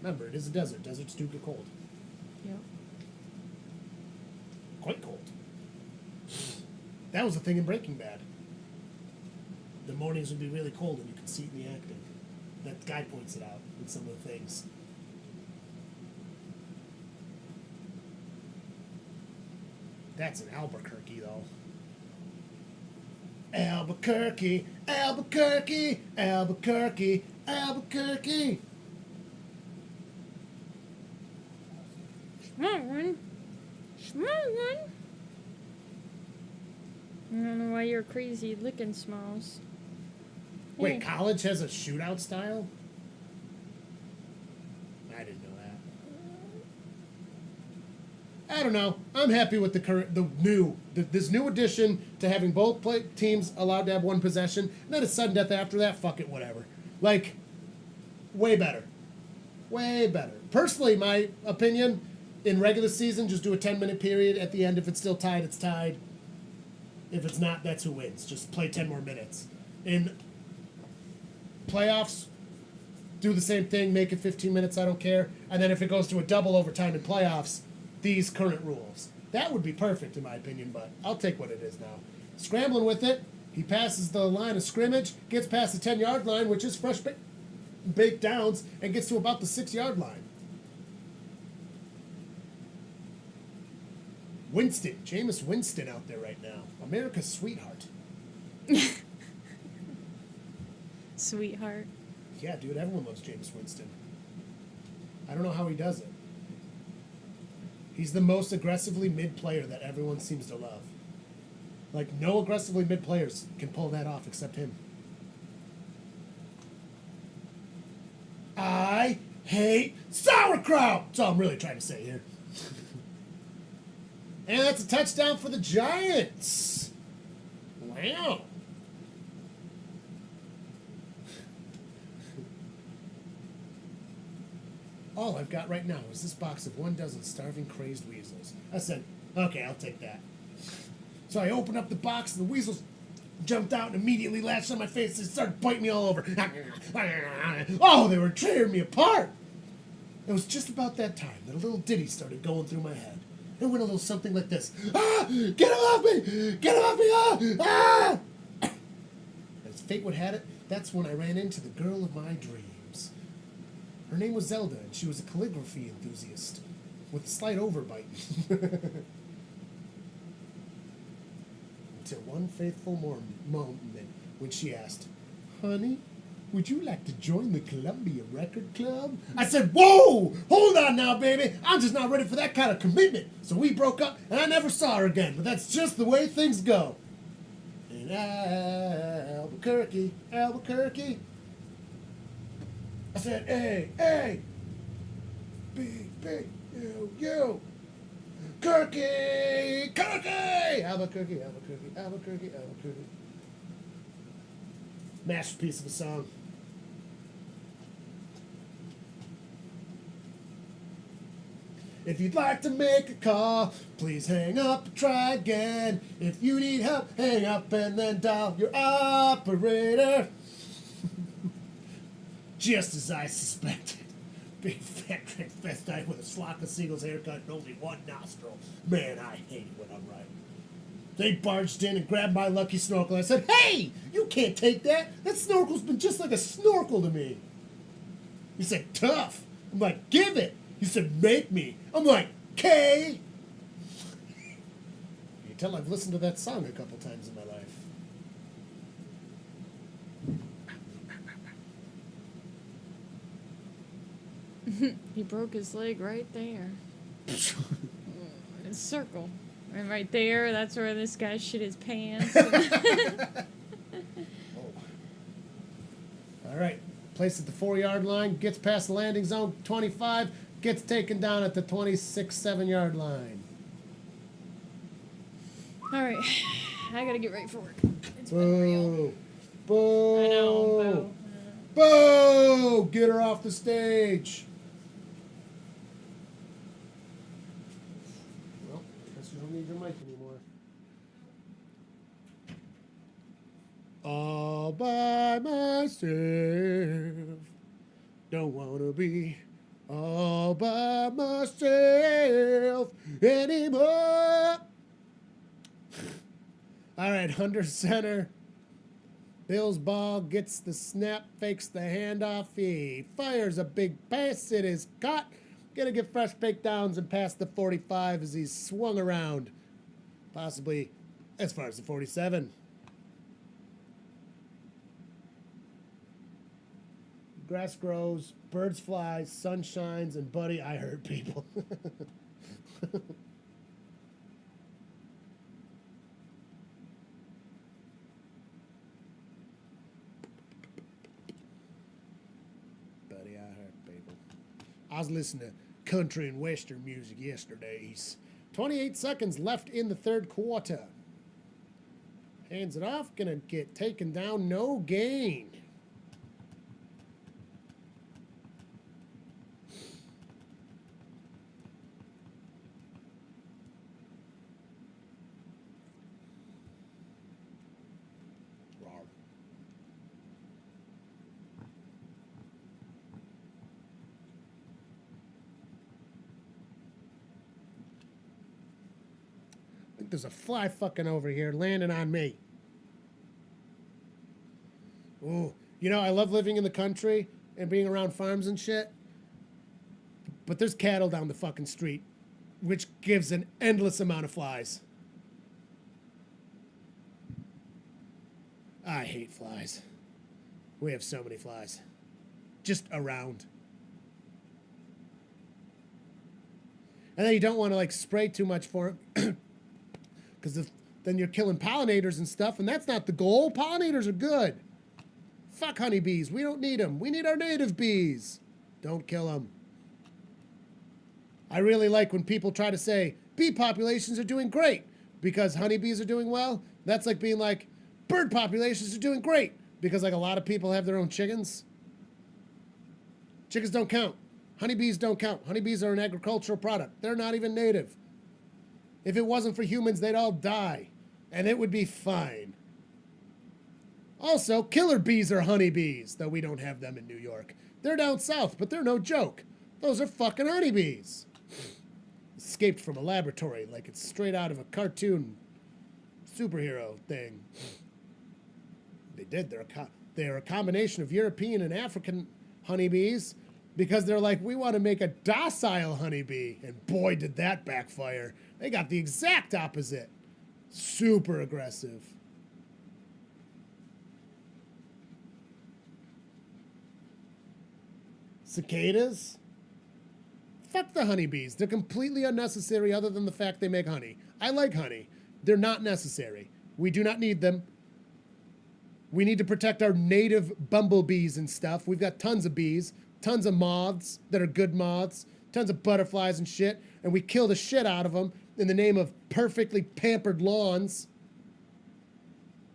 Remember, it is a desert. Deserts do get cold. Yep. Quite cold. That was the thing in Breaking Bad. The mornings would be really cold and you could see it in the acting. That guy points it out in some of the things. That's in Albuquerque, though. Albuquerque, Albuquerque, Albuquerque, Albuquerque. Small one. I don't know why you're crazy licking smalls. Wait, college has a shootout style? I didn't know that. I don't know. I'm happy with this new addition to having both teams allowed to have one possession, and then a sudden death after that. Fuck it, whatever. Like, way better. Way better. Personally, my opinion, in regular season, just do a 10-minute period. At the end, if it's still tied, it's tied. If it's not, that's who wins. Just play 10 more minutes. In playoffs, do the same thing, make it 15 minutes, I don't care. And then if it goes to a double overtime in playoffs, these current rules. That would be perfect in my opinion, but I'll take what it is now. Scrambling with it, he passes the line of scrimmage, gets past the 10-yard line, which is fresh baked downs, and gets to about the 6-yard line. Winston, Jameis Winston out there right now. America's sweetheart. Sweetheart. Yeah, dude, everyone loves Jameis Winston. I don't know how he does it. He's the most aggressively mid player that everyone seems to love. Like, no aggressively mid players can pull that off except him. I hate sauerkraut! That's all I'm really trying to say here. And that's a touchdown for the Giants. Wow. All I've got right now is this box of 1 dozen starving, crazed weasels. I said, okay, I'll take that. So I opened up the box, and the weasels jumped out and immediately latched on my face and started biting me all over. Oh, they were tearing me apart. It was just about that time that a little ditty started going through my head. It went a little something like this. Ah! Get him off me! Get him off me! Ah! Ah! As fate would have it, that's when I ran into the girl of my dreams. Her name was Zelda, and she was a calligraphy enthusiast with a slight overbite. Until one fateful moment when she asked, "Honey, would you like to join the Columbia Record Club?" I said, "Whoa! Hold on now, baby. I'm just not ready for that kind of commitment." So we broke up, and I never saw her again. But that's just the way things go. In Albuquerque, Albuquerque. I said, hey, big, you, Kirky, Albuquerque. Masterpiece of a song. If you'd like to make a call, please hang up and try again. If you need help, hang up and then dial your operator. Just as I suspected. Big fat transvestite with a slock of seagulls haircut and only one nostril. Man, I hate it when I'm right. They barged in and grabbed my lucky snorkel. I said, hey, you can't take that. That snorkel's been just like a snorkel to me. He said, tough. I'm like, give it. He said, make me. I'm like, K. You tell I've listened to that song a couple times in my life. He broke his leg right there. Circle. And right there, that's where this guy shit his pants. Oh. All right. Place at the 4-yard line, gets past the landing zone, 25, gets taken down at the 26, 7-yard line. All right. I gotta get ready for work. It's been Boo. real. Boo. I know, boo. Boo! Get her off the stage. Well, I guess you don't need your mic anymore. All by myself. Don't wanna be all by myself anymore. All right, under center. Bill's ball gets the snap, fakes the handoff. He fires a big pass. It is caught. Gonna get fresh takedowns and past the 45 as he's swung around. Possibly as far as the 47. Grass grows, birds fly, sun shines, and buddy, I hurt people. Buddy, I hurt people. I was listening to country and western music yesterdays. 28 seconds left in the third quarter. Hands it off, gonna get taken down, no gain. There's a fly fucking over here landing on me. Ooh, you know, I love living in the country and being around farms and shit. But there's cattle down the fucking street, which gives an endless amount of flies. I hate flies. We have so many flies. Just around. And then you don't want to like spray too much for them. Because then you're killing pollinators and stuff, and that's not the goal. Pollinators are good. Fuck honeybees. We don't need them. We need our native bees. Don't kill them. I really like when people try to say bee populations are doing great because honeybees are doing well. That's like being like bird populations are doing great because like a lot of people have their own chickens. Chickens don't count. Honeybees don't count. Honeybees are an agricultural product. They're not even native. If it wasn't for humans, they'd all die, and it would be fine. Also, killer bees are honeybees, though we don't have them in New York. They're down south, but they're no joke. Those are fucking honeybees. Escaped from a laboratory like it's straight out of a cartoon superhero thing. They did. They're a combination of European and African honeybees because they're like, we want to make a docile honeybee. And boy, did that backfire. They got the exact opposite. Super aggressive. Cicadas? Fuck the honeybees. They're completely unnecessary other than the fact they make honey. I like honey. They're not necessary. We do not need them. We need to protect our native bumblebees and stuff. We've got tons of bees, tons of moths that are good moths, tons of butterflies and shit, and we kill the shit out of them in the name of perfectly pampered lawns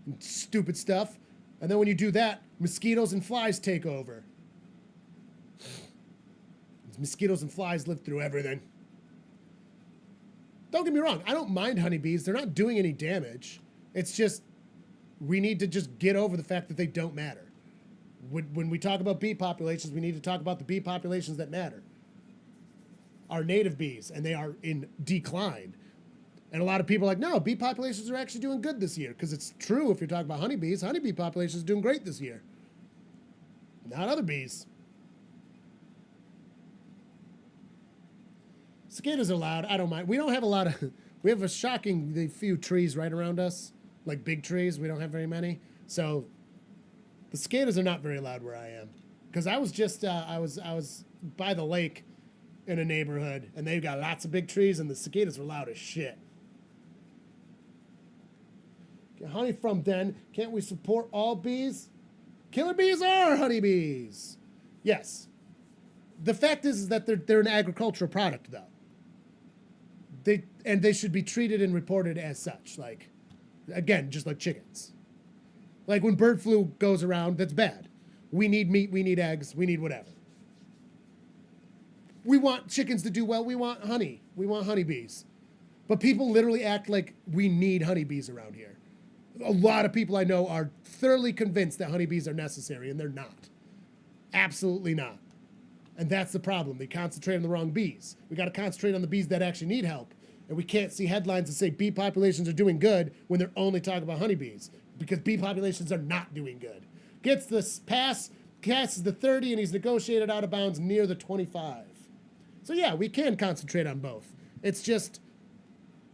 and stupid stuff. And then when you do that, mosquitoes and flies take over. Mosquitoes and flies live through everything. Don't get me wrong, I don't mind honeybees. They're not doing any damage. It's just, we need to just get over the fact that they don't matter. When we talk about bee populations, we need to talk about the bee populations that matter. Our native bees, and they are in decline. And a lot of people are like, no, bee populations are actually doing good this year. Because it's true if you're talking about honeybees. Honeybee populations are doing great this year. Not other bees. Cicadas are loud. I don't mind. We don't have a lot of... We have a shockingly few trees right around us. Like big trees. We don't have very many. So the cicadas are not very loud where I am. Because I was just... I was by the lake in a neighborhood. And they've got lots of big trees. And the cicadas were loud as shit. Honey from den. Can't we support all bees? Killer bees are honeybees. Yes. The fact is that they're an agricultural product, though. They should be treated and reported as such. Like, again, just like chickens. Like when bird flu goes around, that's bad. We need meat, we need eggs, we need whatever. We want chickens to do well, we want honey. We want honeybees. But people literally act like we need honeybees around here. A lot of people I know are thoroughly convinced that honeybees are necessary, and they're not. Absolutely not. And that's the problem. They concentrate on the wrong bees. We got to concentrate on the bees that actually need help. And we can't see headlines that say bee populations are doing good when they're only talking about honeybees, because bee populations are not doing good. Gets the pass, passes the 30, and he's negotiated out of bounds near the 25. So yeah, we can concentrate on both. It's just,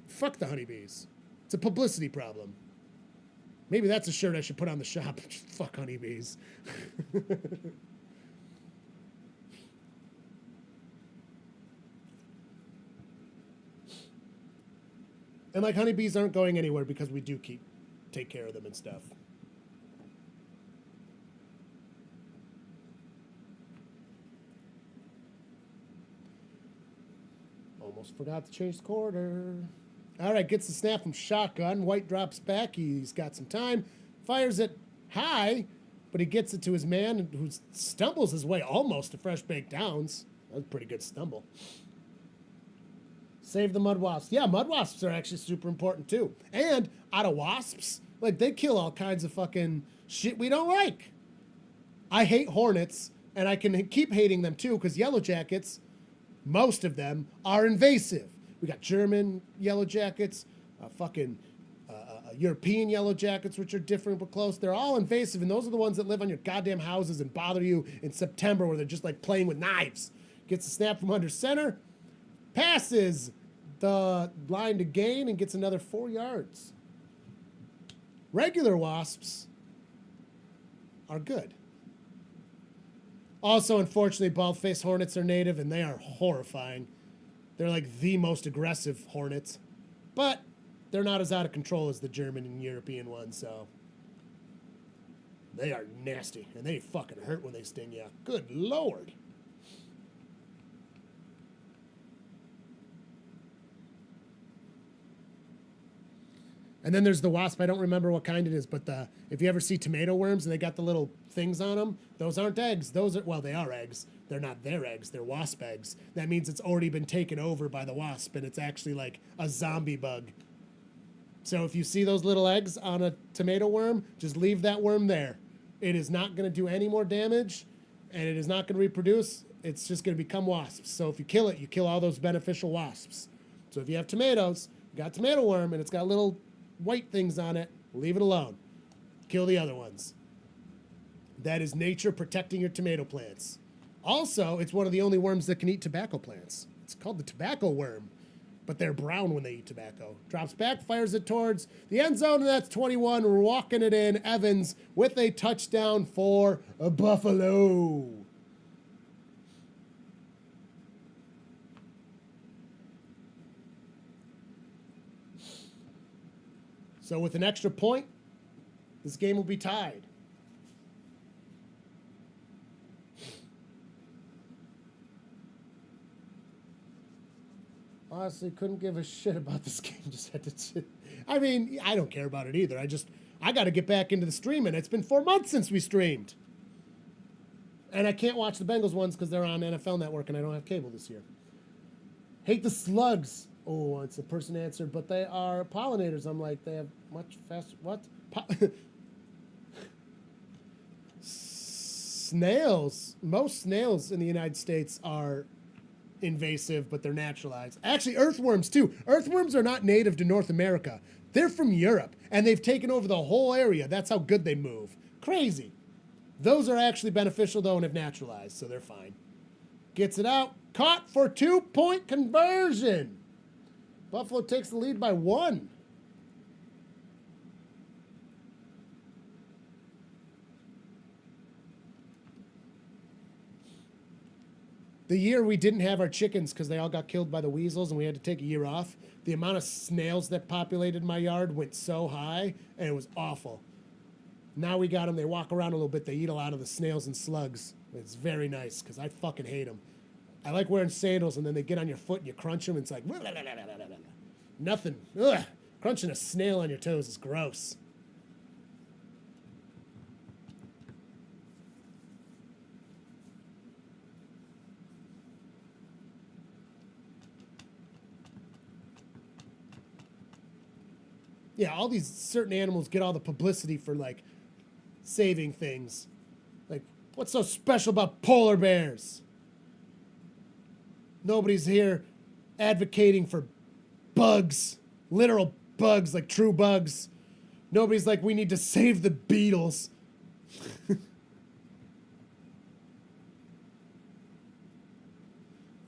fuck the honeybees. It's a publicity problem. Maybe that's a shirt I should put on the shop. Fuck honeybees. And like honeybees aren't going anywhere because we do take care of them and stuff. Almost forgot to change the quarter. All right, gets the snap from shotgun. White drops back. He's got some time. Fires it high, but he gets it to his man, who stumbles his way almost to fresh baked downs. That was a pretty good stumble. Save the mud wasps. Yeah, mud wasps are actually super important too. And out of wasps, like they kill all kinds of fucking shit we don't like. I hate hornets, and I can keep hating them too, because yellow jackets, most of them, are invasive. We got German yellow jackets, European yellow jackets, which are different but close. They're all invasive, and those are the ones that live on your goddamn houses and bother you in September, where they're just like playing with knives. Gets a snap from under center, passes the line to gain, and gets another 4 yards. Regular wasps are good. Also, unfortunately, bald-faced hornets are native, and they are horrifying. They're like the most aggressive hornets, but they're not as out of control as the German and European ones, so they are nasty, and they fucking hurt when they sting you. Good Lord. And then there's the wasp. I don't remember what kind it is, but if you ever see tomato worms and they got the little things on them, those aren't eggs. Those are, well, they are eggs. They're not their eggs. They're wasp eggs. That means it's already been taken over by the wasp, and it's actually like a zombie bug. So if you see those little eggs on a tomato worm, just leave that worm there. It is not going to do any more damage, and it is not going to reproduce. It's just going to become wasps. So if you kill it, you kill all those beneficial wasps. So if you have tomatoes, you got tomato worm, and it's got little white things on it, leave it alone. Kill the other ones. That is nature protecting your tomato plants. Also, it's one of the only worms that can eat tobacco plants. It's called the tobacco worm, but they're brown when they eat tobacco. Drops back, fires it towards the end zone, and that's 21. We're walking it in. Evans with a touchdown for Buffalo. So with an extra point, this game will be tied. Honestly, couldn't give a shit about this game. Just had to. I mean, I don't care about it either. I got to get back into the streaming. It's been 4 months since we streamed. And I can't watch the Bengals ones because they're on NFL Network and I don't have cable this year. Hate the slugs. Oh, it's a person answered, but they are pollinators. I'm like, they have much faster. What? Snails. Most snails in the United States are invasive, but they're naturalized. Actually, earthworms too. Earthworms are not native to North America. They're from Europe, and they've taken over the whole area. That's how good they move. Crazy. Those are actually beneficial, though, and have naturalized, so they're fine. Gets it out. Caught for 2-point conversion. Buffalo takes the lead by 1. The year we didn't have our chickens because they all got killed by the weasels and we had to take a year off, the amount of snails that populated my yard went so high, and it was awful. Now we got them. They walk around a little bit. They eat a lot of the snails and slugs. It's very nice because I fucking hate them. I like wearing sandals, and then they get on your foot and you crunch them, and it's like nothing. Ugh. Crunching a snail on your toes is gross. Yeah, all these certain animals get all the publicity for, like, saving things. Like, what's so special about polar bears? Nobody's here advocating for bugs, literal bugs, like true bugs. Nobody's like, we need to save the beetles.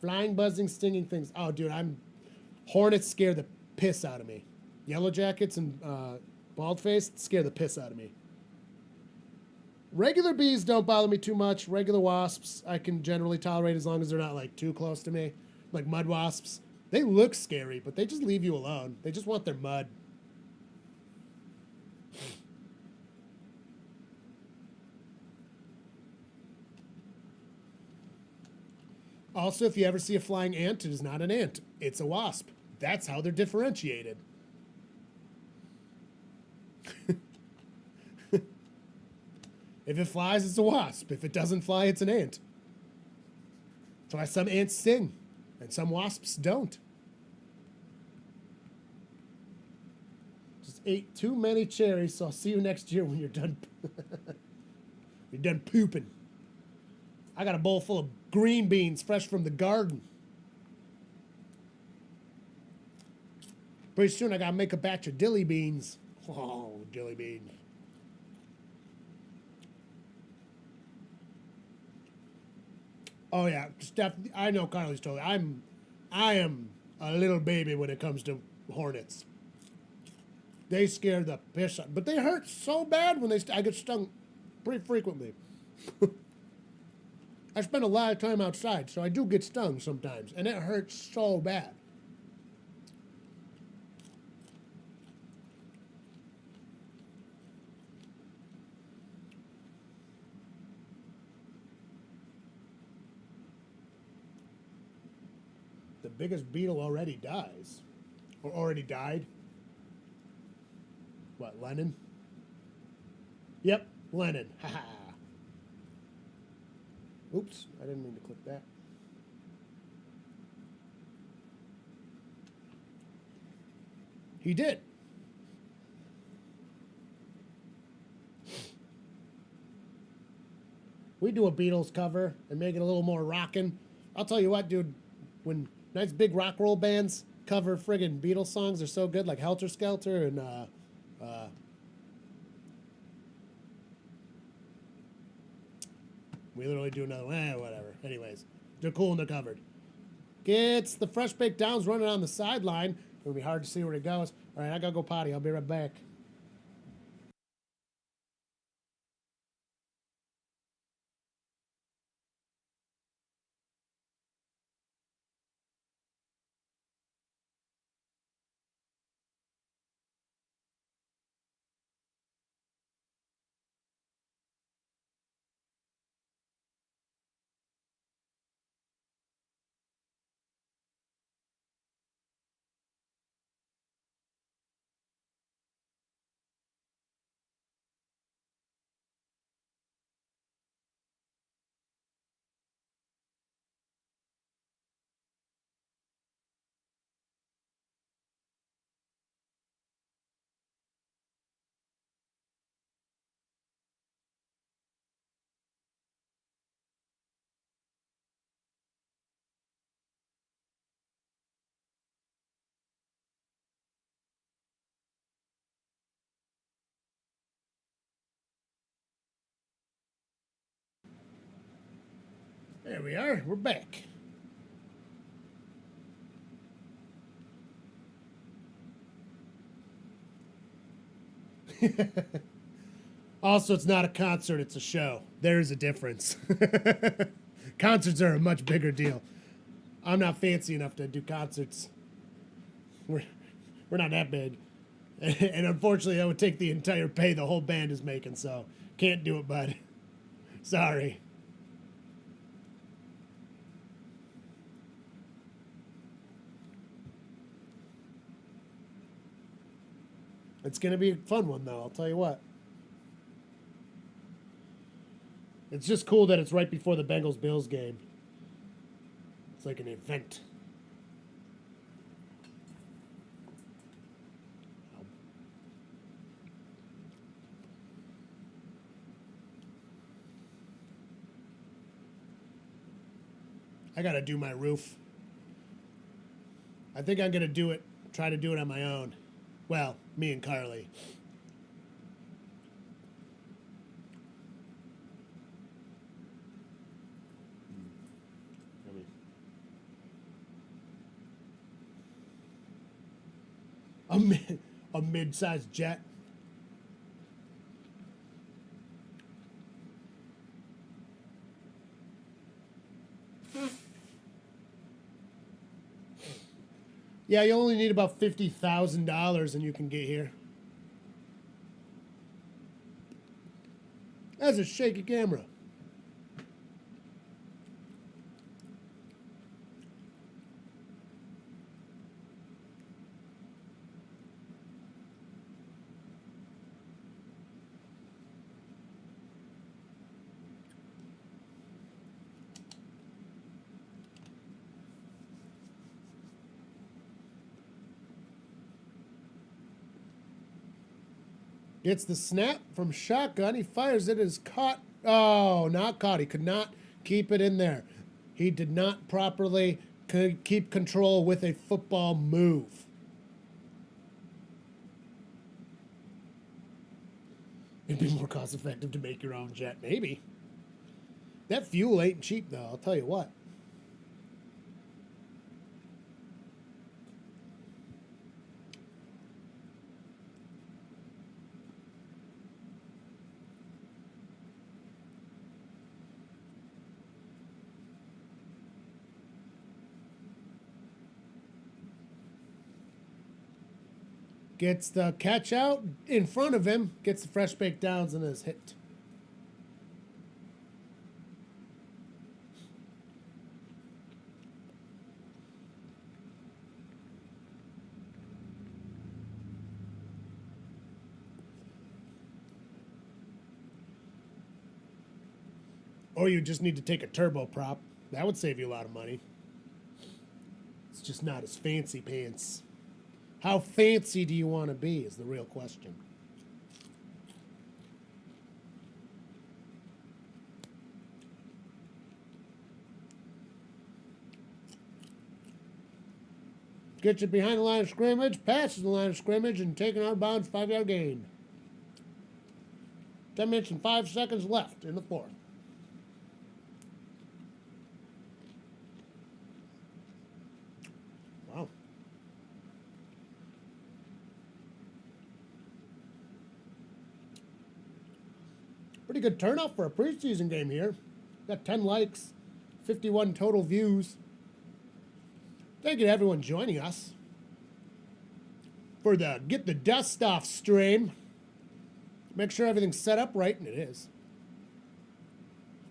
Flying, buzzing, stinging things. Oh, dude, hornets scare the piss out of me. Yellow jackets and bald-faced scare the piss out of me. Regular bees don't bother me too much. Regular wasps I can generally tolerate as long as they're not, like, too close to me. Like mud wasps. They look scary, but they just leave you alone. They just want their mud. Also, if you ever see a flying ant, it is not an ant. It's a wasp. That's how they're differentiated. If it flies, it's a wasp. If it doesn't fly, it's an ant. That's why some ants sting, and some wasps don't. Just ate too many cherries, so I'll see you next year when you're done. You're done pooping. I got a bowl full of green beans fresh from the garden. Pretty soon I gotta make a batch of dilly beans. Oh, dilly beans. Oh yeah, Steph. I know Carly's totally. I am a little baby when it comes to hornets. They scare the piss out, but they hurt so bad when I get stung pretty frequently. I spend a lot of time outside, so I do get stung sometimes, and it hurts so bad. The biggest beetle already dies. Or already died. What, Lennon? Yep, Lennon. Haha. Oops, I didn't mean to click that. He did. We do a Beatles cover and make it a little more rockin'. I'll tell you what, dude, when nice big rock roll bands cover friggin' Beatles songs, they're so good, like Helter Skelter and we literally do another one, whatever. Anyways, they're cool and they're covered. Gets the fresh baked downs running on the sideline. It'll be hard to see where it goes. All right, I gotta go potty. I'll be right back. There we are. We're back. Also, it's not a concert, it's a show. There's a difference. Concerts are a much bigger deal. I'm not fancy enough to do concerts. We're not that big. And unfortunately, that would take the entire pay the whole band is making, so can't do it, bud. Sorry. It's going to be a fun one, though, I'll tell you what. It's just cool that it's right before the Bengals-Bills game. It's like an event. I got to do my roof. I think I'm going to try to do it on my own. Well, me and Carly. A mid-sized jet. Yeah, you only need about $50,000 and you can get here. That's a shaky camera. Gets the snap from shotgun. He fires it. Is caught. Oh, not caught. He could not keep it in there. He did not properly keep control with a football move. It'd be more cost effective to make your own jet, maybe. That fuel ain't cheap, though. I'll tell you what. Gets the catch out in front of him. Gets the fresh baked downs and is hit. Or you just need to take a turboprop. That would save you a lot of money. It's just not as fancy pants. How fancy do you want to be is the real question. Gets you behind the line of scrimmage, passes the line of scrimmage, and taken out of bounds, 5-yard gain. 10 minutes and 5 seconds left in the fourth. Wow. Pretty good turnout for a preseason game here. Got 10 likes, 51 total views. Thank you to everyone joining us for the Get the Dust Off stream. Make sure everything's set up right, and it is.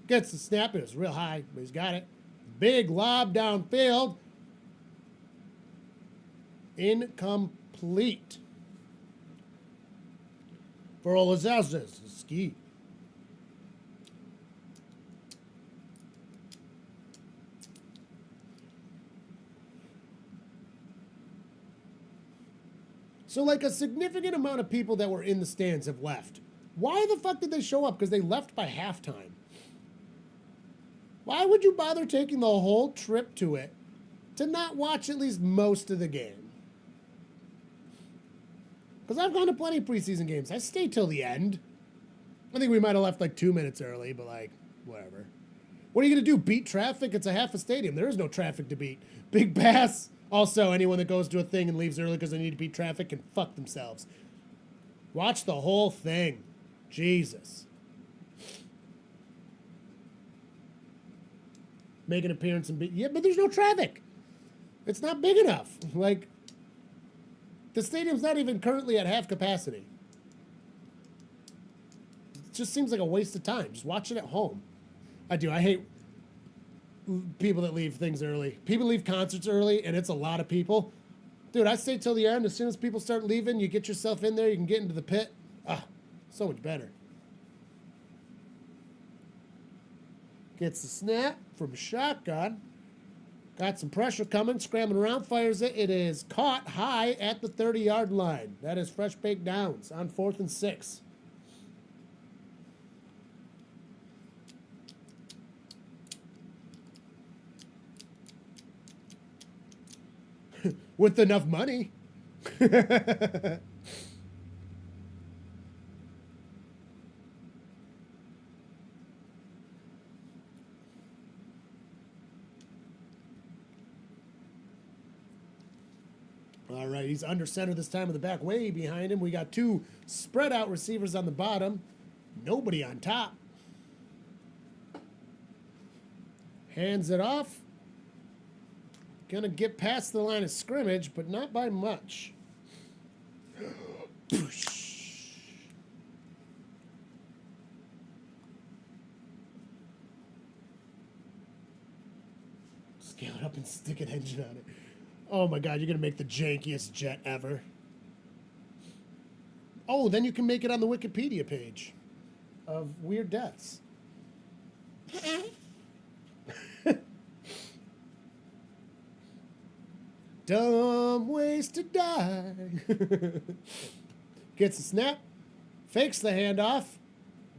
Gets the snap. It was real high, but he's got it. Big lob downfield. Incomplete. For Olazazes. Ski. So, like, a significant amount of people that were in the stands have left. Why the fuck did they show up? Because they left by halftime. Why would you bother taking the whole trip to it to not watch at least most of the game? Because I've gone to plenty of preseason games. I stay till the end. I think we might have left like 2 minutes early, but like, whatever. What are you going to do? Beat traffic? It's a half a stadium. There is no traffic to beat. Big Bass. Also, anyone that goes to a thing and leaves early because they need to beat traffic can fuck themselves. Watch the whole thing. Jesus. Make an appearance and beat. Yeah, but there's no traffic. It's not big enough. Like, the stadium's not even currently at half capacity. It just seems like a waste of time. Just watch it at home. I do. I hate people that leave things early. People leave concerts early, and it's a lot of people. Dude, I stay till the end. As soon as people start leaving, you get yourself in there, you can get into the pit. Ah, so much better. Gets the snap from shotgun. Got some pressure coming, scrambling around, fires it. It is caught high at the 30-yard line. That is fresh baked downs on 4th and 6. With enough money. All right, he's under center this time with the back way behind him. We got 2 spread out receivers on the bottom. Nobody on top. Hands it off. Gonna get past the line of scrimmage, but not by much. Scale it up and stick an engine on it. Oh my God, you're gonna make the jankiest jet ever. Oh, then you can make it on the Wikipedia page of weird deaths. Dumb ways to die. Gets the snap. Fakes the handoff.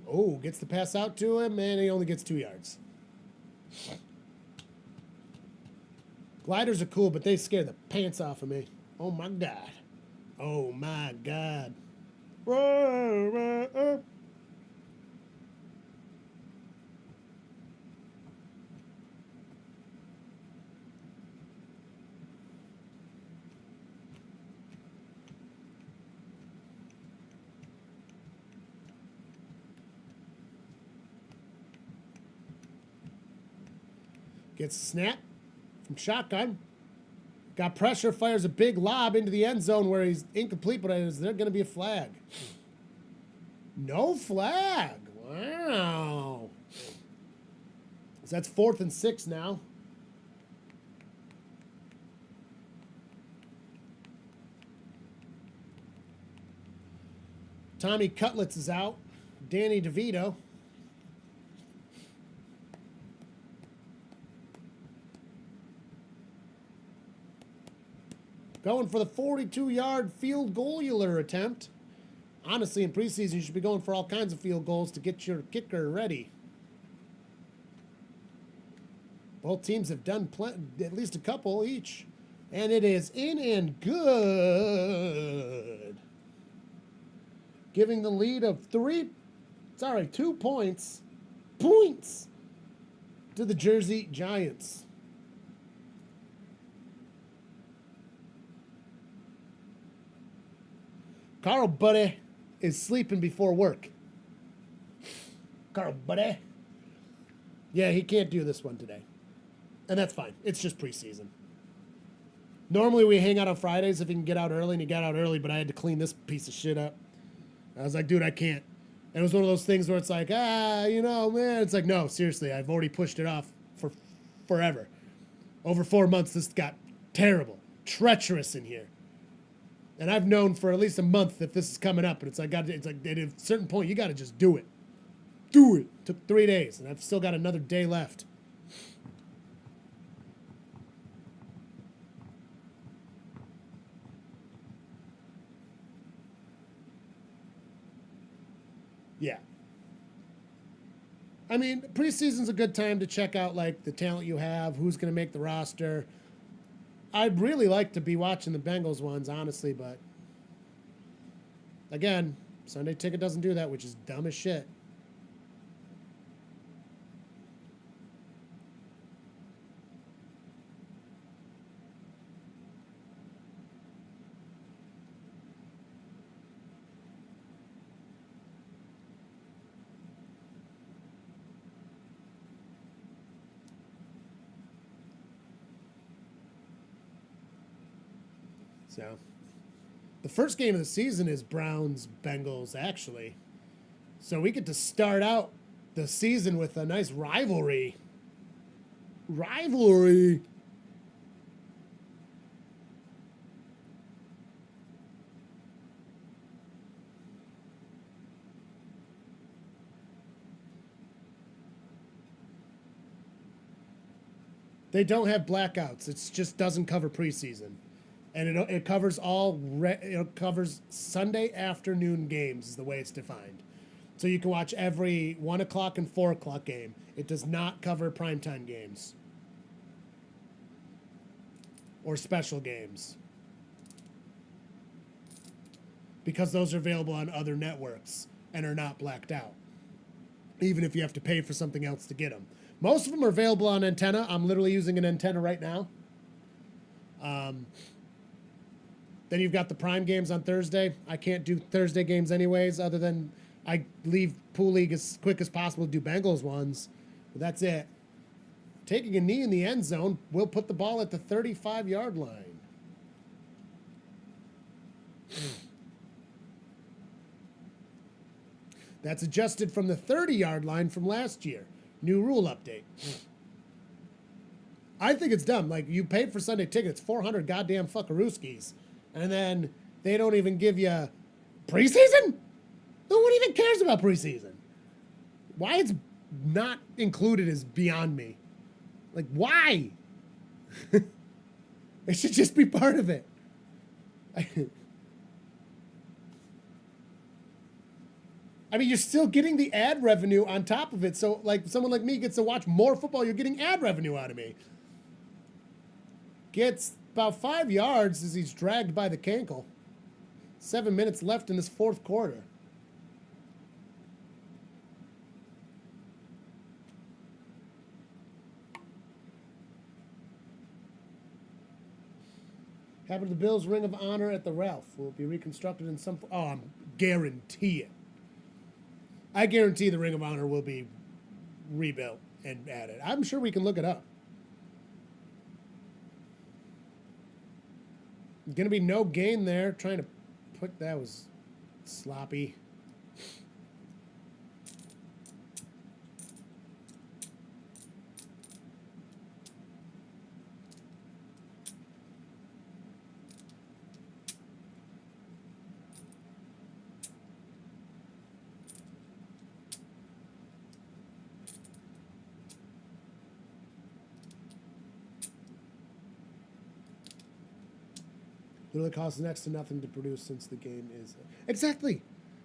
Oh, gets the pass out to him, and he only gets 2 yards. Gliders are cool, but they scare the pants off of me. Oh my God. Oh my God. Gets a snap from shotgun. Got pressure, fires a big lob into the end zone where he's incomplete, but is there going to be a flag? No flag. Wow. So that's 4th and 6 now. Tommy Cutlets is out. Danny DeVito. Going for the 42-yard field goal-ular attempt. Honestly, in preseason, you should be going for all kinds of field goals to get your kicker ready. Both teams have done at least a couple each. And it is in and good. Giving the lead of 2 points. Points to the Jersey Giants. Carl Buddy is sleeping before work. Carl Buddy. Yeah, he can't do this one today. And that's fine. It's just preseason. Normally we hang out on Fridays if he can get out early, and he got out early, but I had to clean this piece of shit up. I was like, dude, I can't. And it was one of those things where it's like, man. It's like, no, seriously, I've already pushed it off for forever. Over 4 months, this got terrible. Treacherous in here. And I've known for at least a month that this is coming up, and it's like at a certain point you got to just do it. Do it. Took 3 days, and I've still got another day left. Yeah. I mean, preseason's a good time to check out like the talent you have, who's going to make the roster. I'd really like to be watching the Bengals ones, honestly, but again, Sunday Ticket doesn't do that, which is dumb as shit. So, the first game of the season is Browns-Bengals, actually. So we get to start out the season with a nice rivalry. Rivalry. They don't have blackouts. It just doesn't cover preseason, and it covers it covers Sunday afternoon games is the way it's defined. So you can watch every 1 o'clock and 4 o'clock game. It does not cover primetime games or special games because those are available on other networks and are not blacked out, even if you have to pay for something else to get them. Most of them are available on antenna. I'm literally using an antenna right now. Then you've got the prime games on Thursday. I can't do Thursday games anyways, other than I leave Pool League as quick as possible to do Bengals ones. But that's it. Taking a knee in the end zone will put the ball at the 35-yard line. That's adjusted from the 30-yard line from last year. New rule update. I think it's dumb. Like, you paid for Sunday tickets, 400 goddamn fuckarooskies, and then they don't even give you preseason? No one even cares about preseason. Why it's not included is beyond me. Like, why? It should just be part of it. I mean, you're still getting the ad revenue on top of it. So, like, someone like me gets to watch more football. You're getting ad revenue out of me. Gets about 5 yards as he's dragged by the cankle. 7 minutes left in this fourth quarter. Happened to the Bills' Ring of Honor at the Ralph. Will it be reconstructed in some... Oh, I guarantee it. I guarantee the Ring of Honor will be rebuilt and added. I'm sure we can look it up. Going to be no gain there. Trying to put... That was sloppy. Literally costs next to nothing to produce since the game is... Exactly.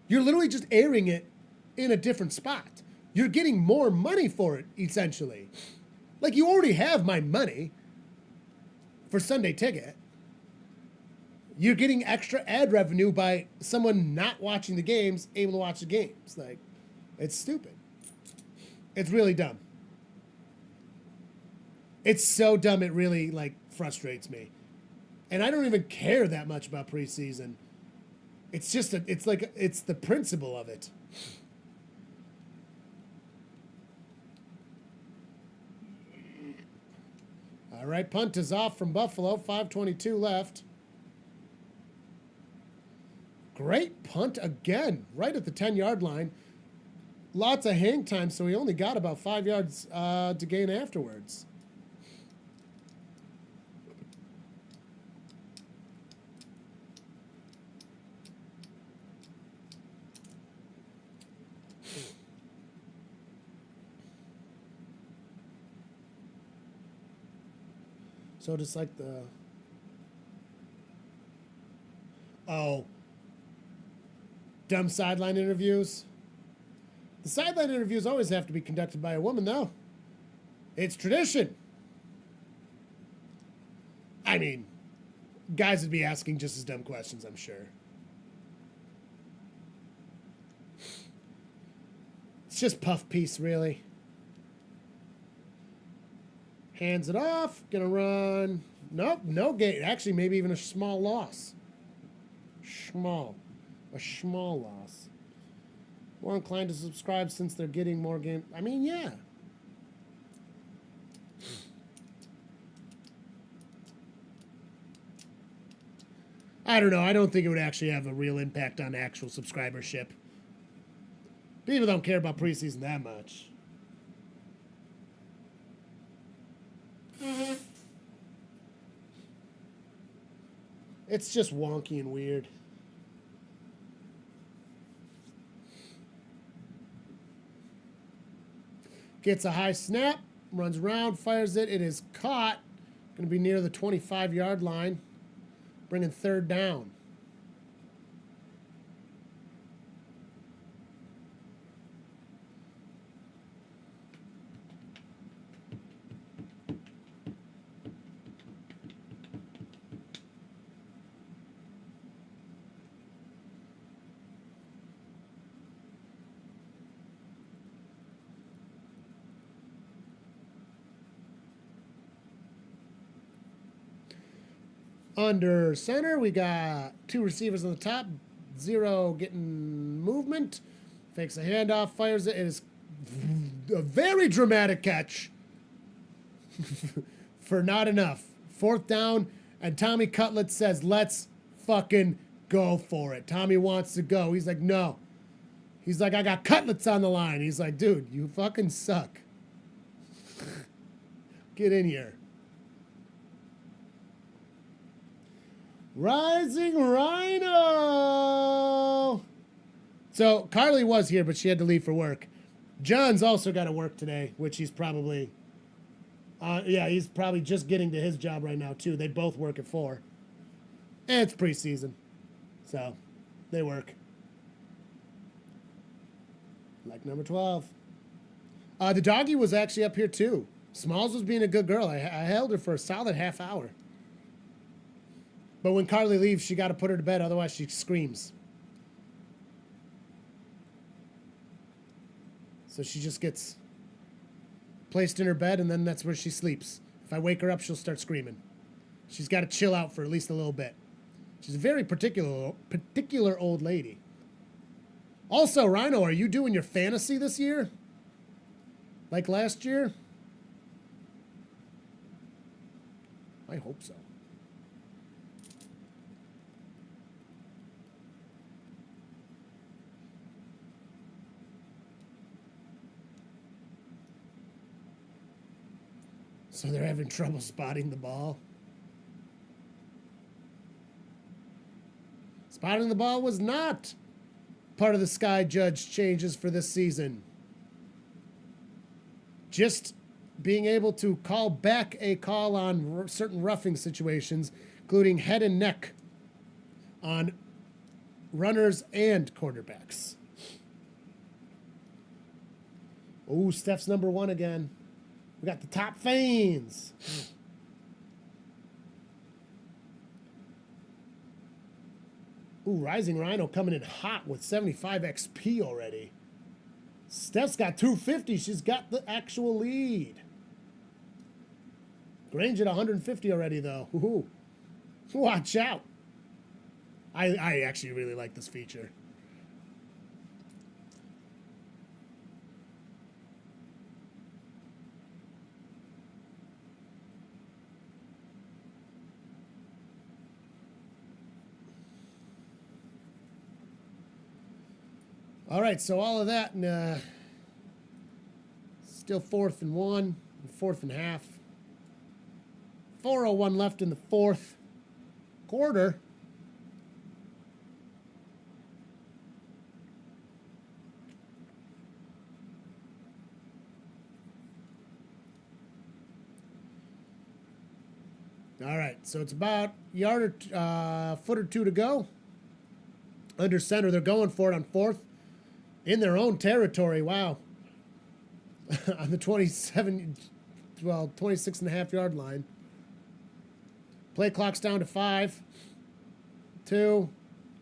You're literally just airing it in a different spot. You're getting more money for it, essentially. Like, you already have my money for Sunday Ticket. You're getting extra ad revenue by someone not watching the games able to watch the games. Like, it's stupid. It's really dumb. It's so dumb it really, like, frustrates me. And I don't even care that much about preseason. It's just it's the principle of it. All right, punt is off from Buffalo. 5:22 left. Great punt again, right at the 10-yard line. Lots of hang time, so he only got about 5 yards to gain afterwards. So just like the... Oh. Dumb sideline interviews. The sideline interviews always have to be conducted by a woman, though. It's tradition. I mean, guys would be asking just as dumb questions, I'm sure. It's just puff piece, really. Hands it off. Gonna run. Nope, no gain. Actually, maybe even a small loss. A small loss. More inclined to subscribe since they're getting more game. I mean, yeah. I don't know. I don't think it would actually have a real impact on actual subscribership. People don't care about preseason that much. It's just wonky and weird. Gets a high snap, runs around, fires it. It is caught. Going to be near the 25-yard line, bringing third down. Under center, we got two receivers on the top. Zero getting movement. Fakes a handoff, fires it. It is a very dramatic catch for not enough. Fourth down, and Tommy Cutlett says, let's fucking go for it. Tommy wants to go. He's like, no. He's like, I got cutlets on the line. He's like, dude, you fucking suck. Get in here. Rising Rhino! So, Carly was here, but she had to leave for work. John's also got to work today, which he's probably... he's probably just getting to his job right now, too. They both work at 4. And it's preseason. So, they work. Like number 12. The doggy was actually up here, too. Smalls was being a good girl. I held her for a solid half hour. But when Carly leaves, she got to put her to bed, otherwise she screams. So she just gets placed in her bed, and then that's where she sleeps. If I wake her up, she'll start screaming. She's got to chill out for at least a little bit. She's a very particular old lady. Also, Rhino, are you doing your fantasy this year? Like last year? I hope so. So they're having trouble spotting the ball. Spotting the ball was not part of the Sky Judge changes for this season. Just being able to call back a call on certain roughing situations, including head and neck on runners and quarterbacks. Oh, Steph's number 1 again. We got the top fans. Ooh, Rising Rhino coming in hot with 75 XP already. Steph's got 250. She's got the actual lead. Grange at 150 already, though. Ooh. Watch out. I actually really like this feature. All right, so all of that, and still 4th and 1, 4th and half. 4:01 left in the 4th quarter. All right, so it's about foot or two to go. Under center, they're going for it on 4th. In their own territory, wow. On the 26.5-yard line. Play clock's down to 5, 2,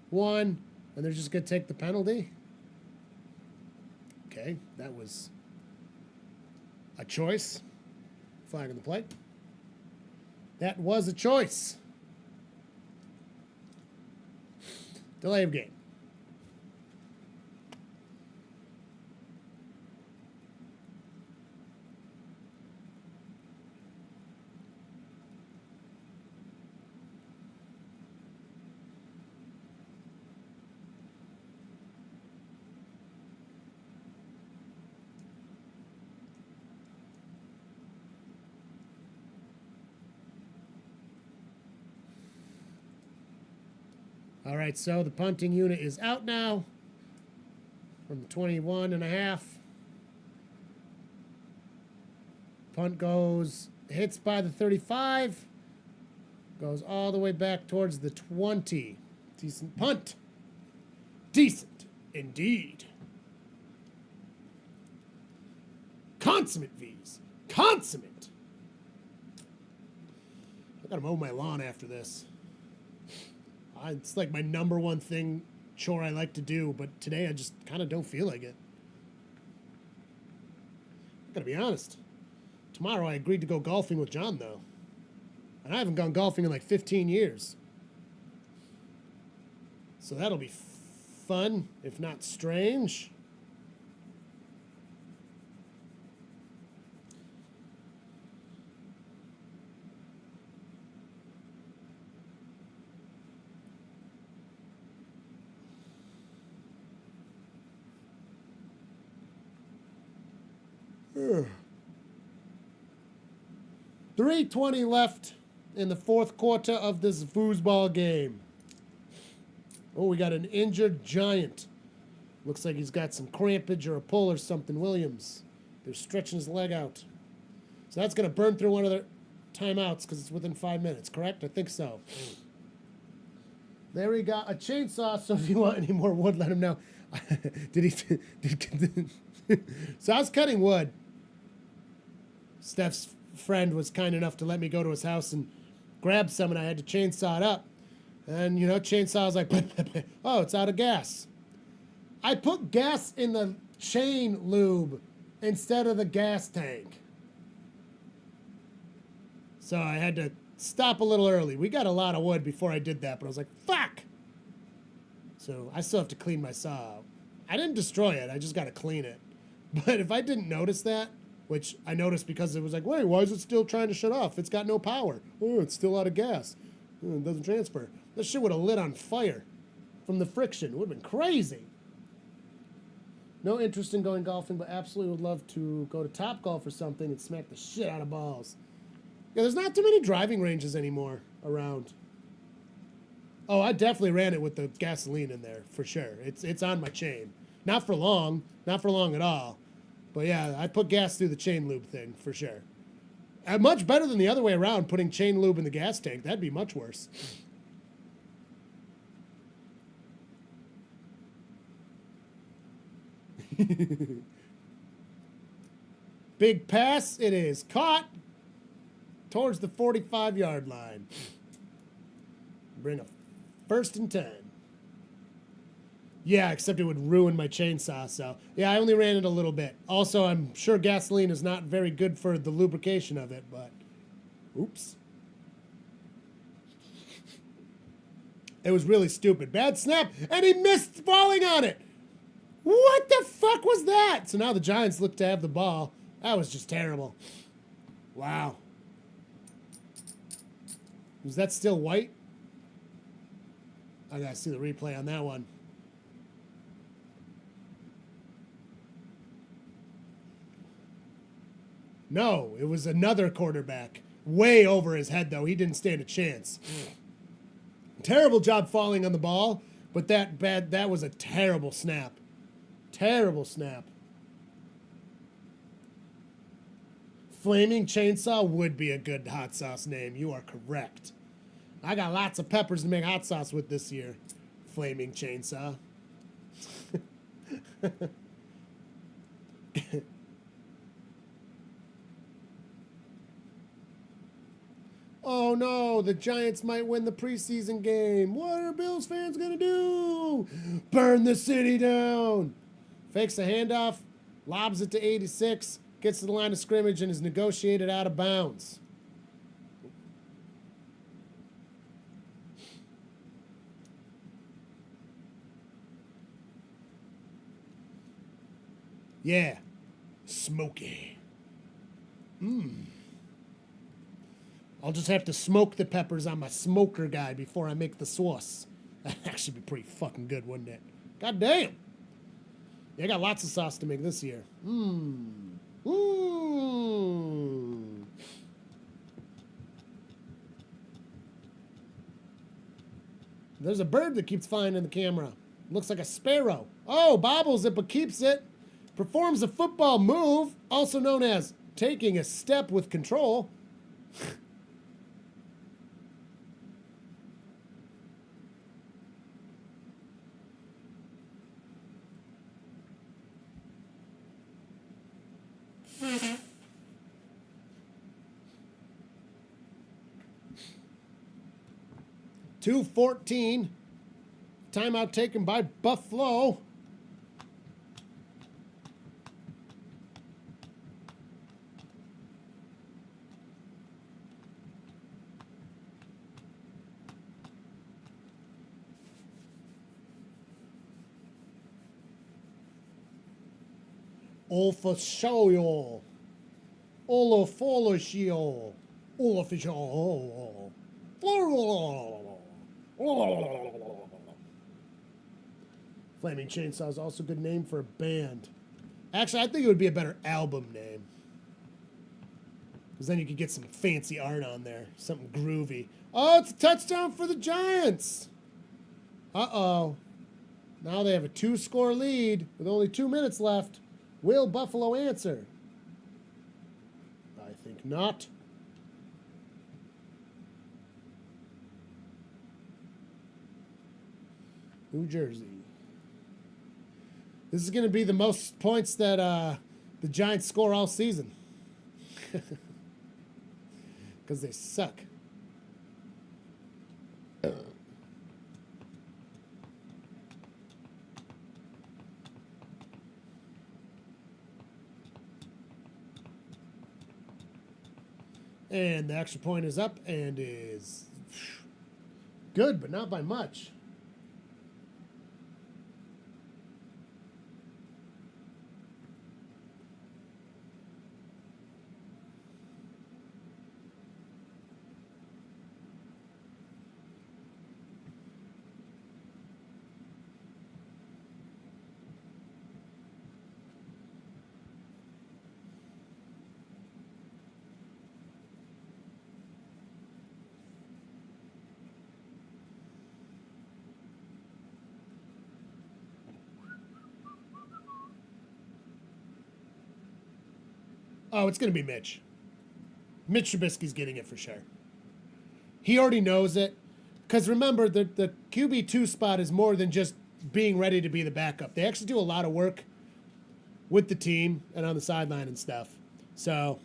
1, and they're just going to take the penalty. Okay, that was a choice. Flag on the play. That was a choice. Delay of game. All right, so the punting unit is out now from the 21.5. Punt goes, hits by the 35, goes all the way back towards the 20. Decent punt. Decent indeed. Consummate V's. Consummate. I gotta mow my lawn after this. It's like my number one chore I like to do, but today I just kind of don't feel like it. I gotta be honest. Tomorrow I agreed to go golfing with John, though. And I haven't gone golfing in like 15 years. So that'll be fun, if not strange. Ugh. 3:20 left in the fourth quarter of this foosball game. Oh, we got an injured Giant. Looks like he's got some crampage or a pull or something. Williams. They're stretching his leg out. So that's going to burn through one of their timeouts because it's within 5 minutes, correct? I think so. There we got a chainsaw, so if you want any more wood, let him know. So I was cutting wood. Steph's friend was kind enough to let me go to his house and grab some, and I had to chainsaw it up. And, chainsaw was like, oh, it's out of gas. I put gas in the chain lube instead of the gas tank. So I had to stop a little early. We got a lot of wood before I did that, but I was like, fuck! So I still have to clean my saw out. I didn't destroy it, I just got to clean it. But if I didn't notice that, which I noticed because it was like, wait, why is it still trying to shut off? It's got no power. Oh, it's still out of gas. Oh, it doesn't transfer. This shit would have lit on fire from the friction. It would have been crazy. No interest in going golfing, but absolutely would love to go to Topgolf or something and smack the shit out of balls. Yeah, there's not too many driving ranges anymore around. Oh, I definitely ran it with the gasoline in there, for sure. It's on my chain. Not for long at all. But yeah, I put gas through the chain lube thing, for sure. Much better than the other way around, putting chain lube in the gas tank. That'd be much worse. Big pass, it is caught towards the 45-yard line. Bring a 1st and 10. Yeah, except it would ruin my chainsaw, so... Yeah, I only ran it a little bit. Also, I'm sure gasoline is not very good for the lubrication of it, but... Oops. It was really stupid. Bad snap, and he missed falling on it! What the fuck was that? So now the Giants look to have the ball. That was just terrible. Wow. Was that still white? I gotta see the replay on that one. No, it was another quarterback. Way over his head, though. He didn't stand a chance. Terrible job falling on the ball, but that was a terrible snap. Terrible snap. Flaming Chainsaw would be a good hot sauce name. You are correct. I got lots of peppers to make hot sauce with this year. Flaming Chainsaw. Oh no, the Giants might win the preseason game. What are Bills fans gonna do? Burn the city down. Fakes a handoff, lobs it to 86, gets to the line of scrimmage, and is negotiated out of bounds. Yeah, smoky. I'll just have to smoke the peppers on my smoker guy before I make the sauce. That'd actually be pretty fucking good, wouldn't it? God damn. Yeah, I got lots of sauce to make this year. There's a bird that keeps flying in the camera. Looks like a sparrow. Oh, bobbles it but keeps it. Performs a football move, also known as taking a step with control. .214. Timeout taken by Buffalo. Olfashoyo. Olafoloshio. Olafisho. Flaming Chainsaw is also a good name for a band. Actually, I think it would be a better album name. Because then you could get some fancy art on there. Something groovy. Oh, it's a touchdown for the Giants. Uh-oh. Now they have a 2-score lead with only 2 minutes left. Will Buffalo answer? I think not. New Jersey. This is going to be the most points that the Giants score all season. Because they suck. And the extra point is up and is good, but not by much. Oh, it's going to be Mitch. Mitch Trubisky's getting it for sure. He already knows it. Because remember, the QB2 spot is more than just being ready to be the backup. They actually do a lot of work with the team and on the sideline and stuff. So,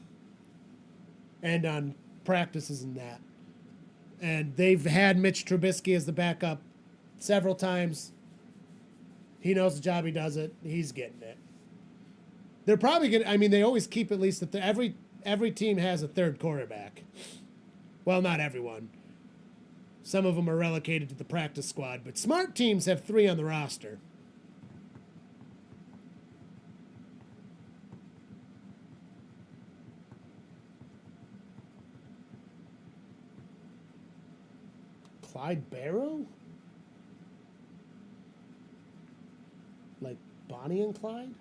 and on practices and that. And they've had Mitch Trubisky as the backup several times. He knows the job, he does it, he's getting it. They're probably going to, I mean, they always keep at least, every team has a third quarterback. Well, not everyone. Some of them are relegated to the practice squad, but smart teams have 3 on the roster. Clyde Barrow? Like Bonnie and Clyde?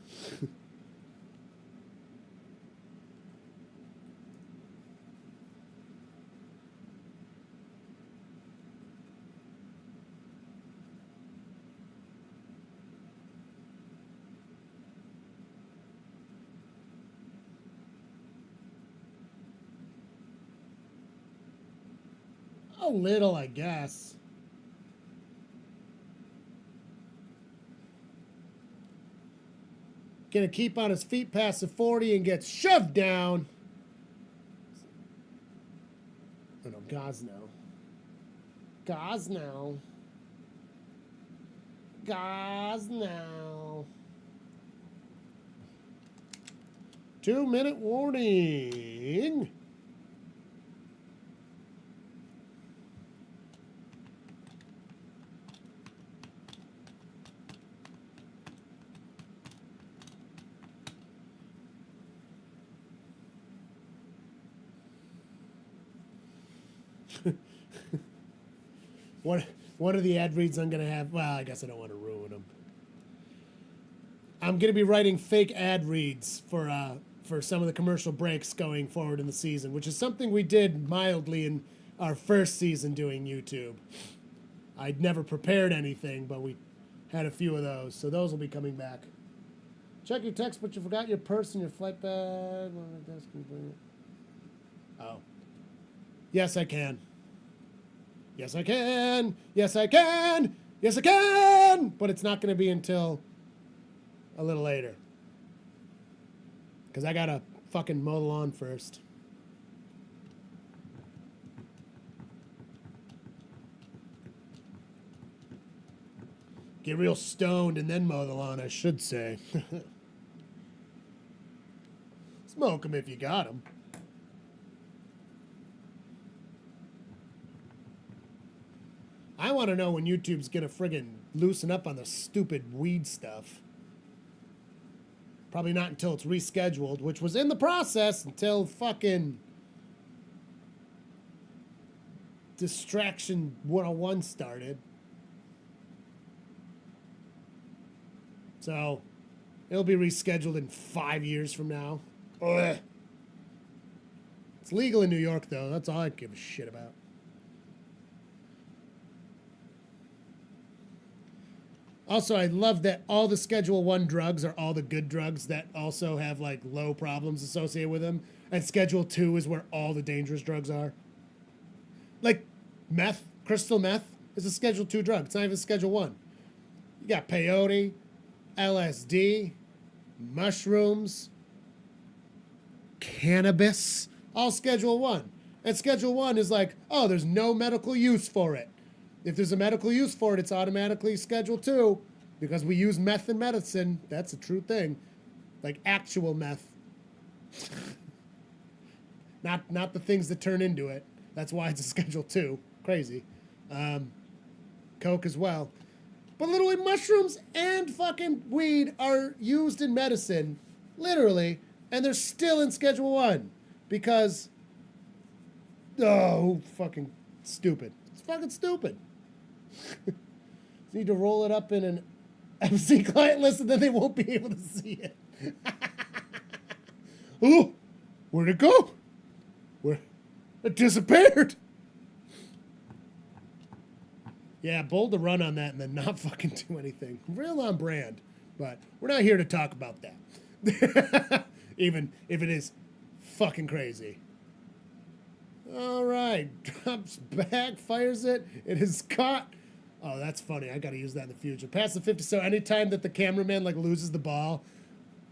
A little, I guess. Gonna keep on his feet past the 40 and gets shoved down. Oh no, Gosnell. Gosnell. Gosnell. 2-minute warning. One of the ad reads I'm going to have, well, I guess I don't want to ruin them. I'm going to be writing fake ad reads for some of the commercial breaks going forward in the season, which is something we did mildly in our first season doing YouTube. I'd never prepared anything, but we had a few of those. So those will be coming back. Check your text, but you forgot your purse and your flight bag. Oh. Yes, I can. Yes, I can. Yes, I can. Yes, I can. But it's not going to be until a little later. Because I got to fucking mow the lawn first. Get real stoned and then mow the lawn, I should say. Smoke them if you got them. I want to know when YouTube's going to friggin' loosen up on the stupid weed stuff. Probably not until it's rescheduled, which was in the process until fucking Distraction 101 started. So, it'll be rescheduled in 5 years from now. Ugh. It's legal in New York, though. That's all I give a shit about. Also, I love that all the Schedule 1 drugs are all the good drugs that also have, like, low problems associated with them. And Schedule 2 is where all the dangerous drugs are. Like, meth, crystal meth, is a Schedule 2 drug. It's not even Schedule 1. You got peyote, LSD, mushrooms, cannabis, all Schedule 1. And Schedule 1 is like, oh, there's no medical use for it. If there's a medical use for it, it's automatically Schedule 2 because we use meth in medicine. That's a true thing. Like actual meth. Not the things that turn into it. That's why it's a Schedule 2. Crazy. Coke as well. But literally mushrooms and fucking weed are used in medicine. Literally. And they're still in Schedule 1. Because, oh, fucking stupid. It's fucking stupid. Need to roll it up in an MC client list and then they won't be able to see it. Oh, where'd it go? Where? It disappeared. Yeah, bold to run on that and then not fucking do anything. Real on brand. But we're not here to talk about that. Even if it is fucking crazy. All right. Drops back, fires it. It is caught. Oh, that's funny. I got to use that in the future. Past the 50. So anytime that the cameraman like loses the ball,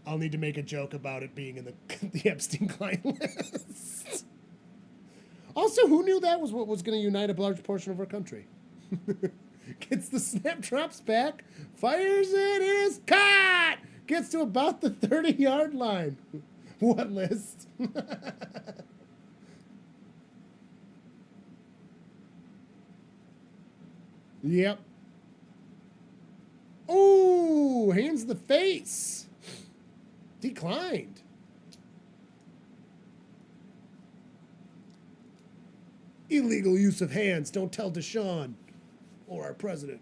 I'll need to make a joke about it being in the Epstein client list. Also, who knew that was what was going to unite a large portion of our country? Gets the snap, drops back, fires it, is caught! Gets to about the 30-yard line. What list? Yep. Oh, hands in the face. Declined. Illegal use of hands. Don't tell Deshaun or our president.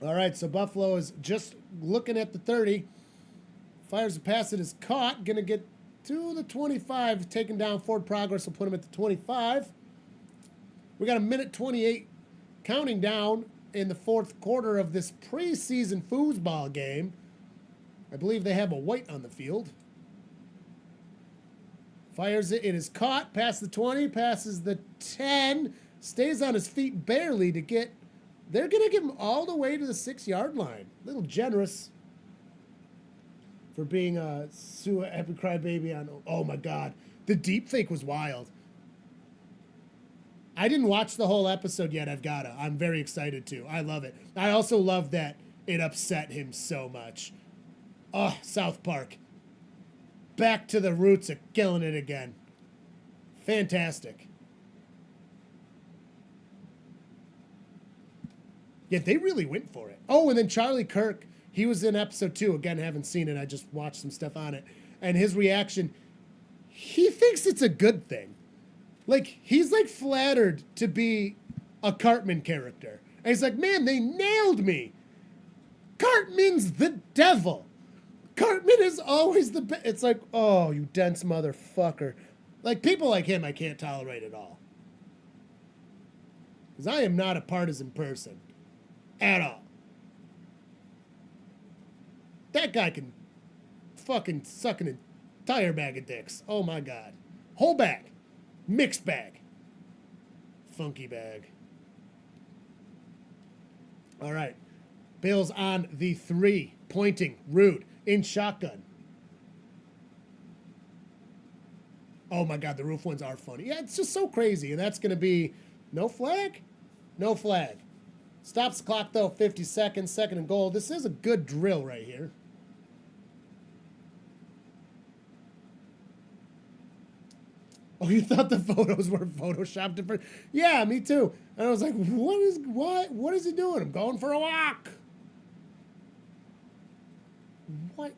All right, so Buffalo is just looking at the 30. Fires a pass, it is caught. Going to get to the 25. Taking down Ford Progress will put him at the 25. We got a minute 28 counting down in the fourth quarter of this preseason foosball game. I believe they have a white on the field. Fires it. It is caught. Past the 20. Passes the 10. Stays on his feet barely to get... They're going to give him all the way to the 6-yard line. A little generous for being a happy crybaby on... Oh, my God. The deep fake was wild. I didn't watch the whole episode yet. I've got to. I'm very excited to. I love it. I also love that it upset him so much. Oh, South Park. Back to the roots of killing it again. Fantastic. Yeah, they really went for it. Oh, and then Charlie Kirk, he was in episode 2. Again, haven't seen it. I just watched some stuff on it. And his reaction, he thinks it's a good thing. Like, he's, like, flattered to be a Cartman character. And he's like, man, they nailed me. Cartman's the devil. Cartman is always the best. It's like, oh, you dense motherfucker. Like, people like him I can't tolerate at all. Because I am not a partisan person. At all. That guy can fucking suck an entire bag of dicks. Oh my god. Whole bag. Mixed bag. Funky bag. All right. Bills on the 3. Pointing. Rude. In shotgun. Oh my god, the roof ones are funny. Yeah, it's just so crazy. And that's going to be no flag? No flag. Stops the clock, though. 50 seconds. Second and goal. This is a good drill right here. Oh, you thought the photos were photoshopped? Yeah, me too. And I was like, what is he doing? I'm going for a walk. What?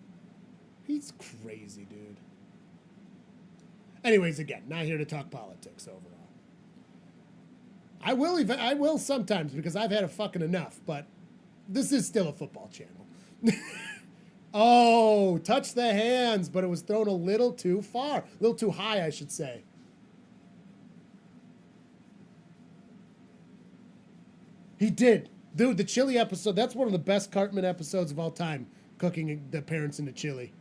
He's crazy, dude. Anyways, again, not here to talk politics overall. I will sometimes because I've had a fucking enough, but this is still a football channel. Oh, touch the hands, but it was thrown a little too far. A little too high, I should say. He did. Dude, the chili episode, that's one of the best Cartman episodes of all time, cooking the parents into chili.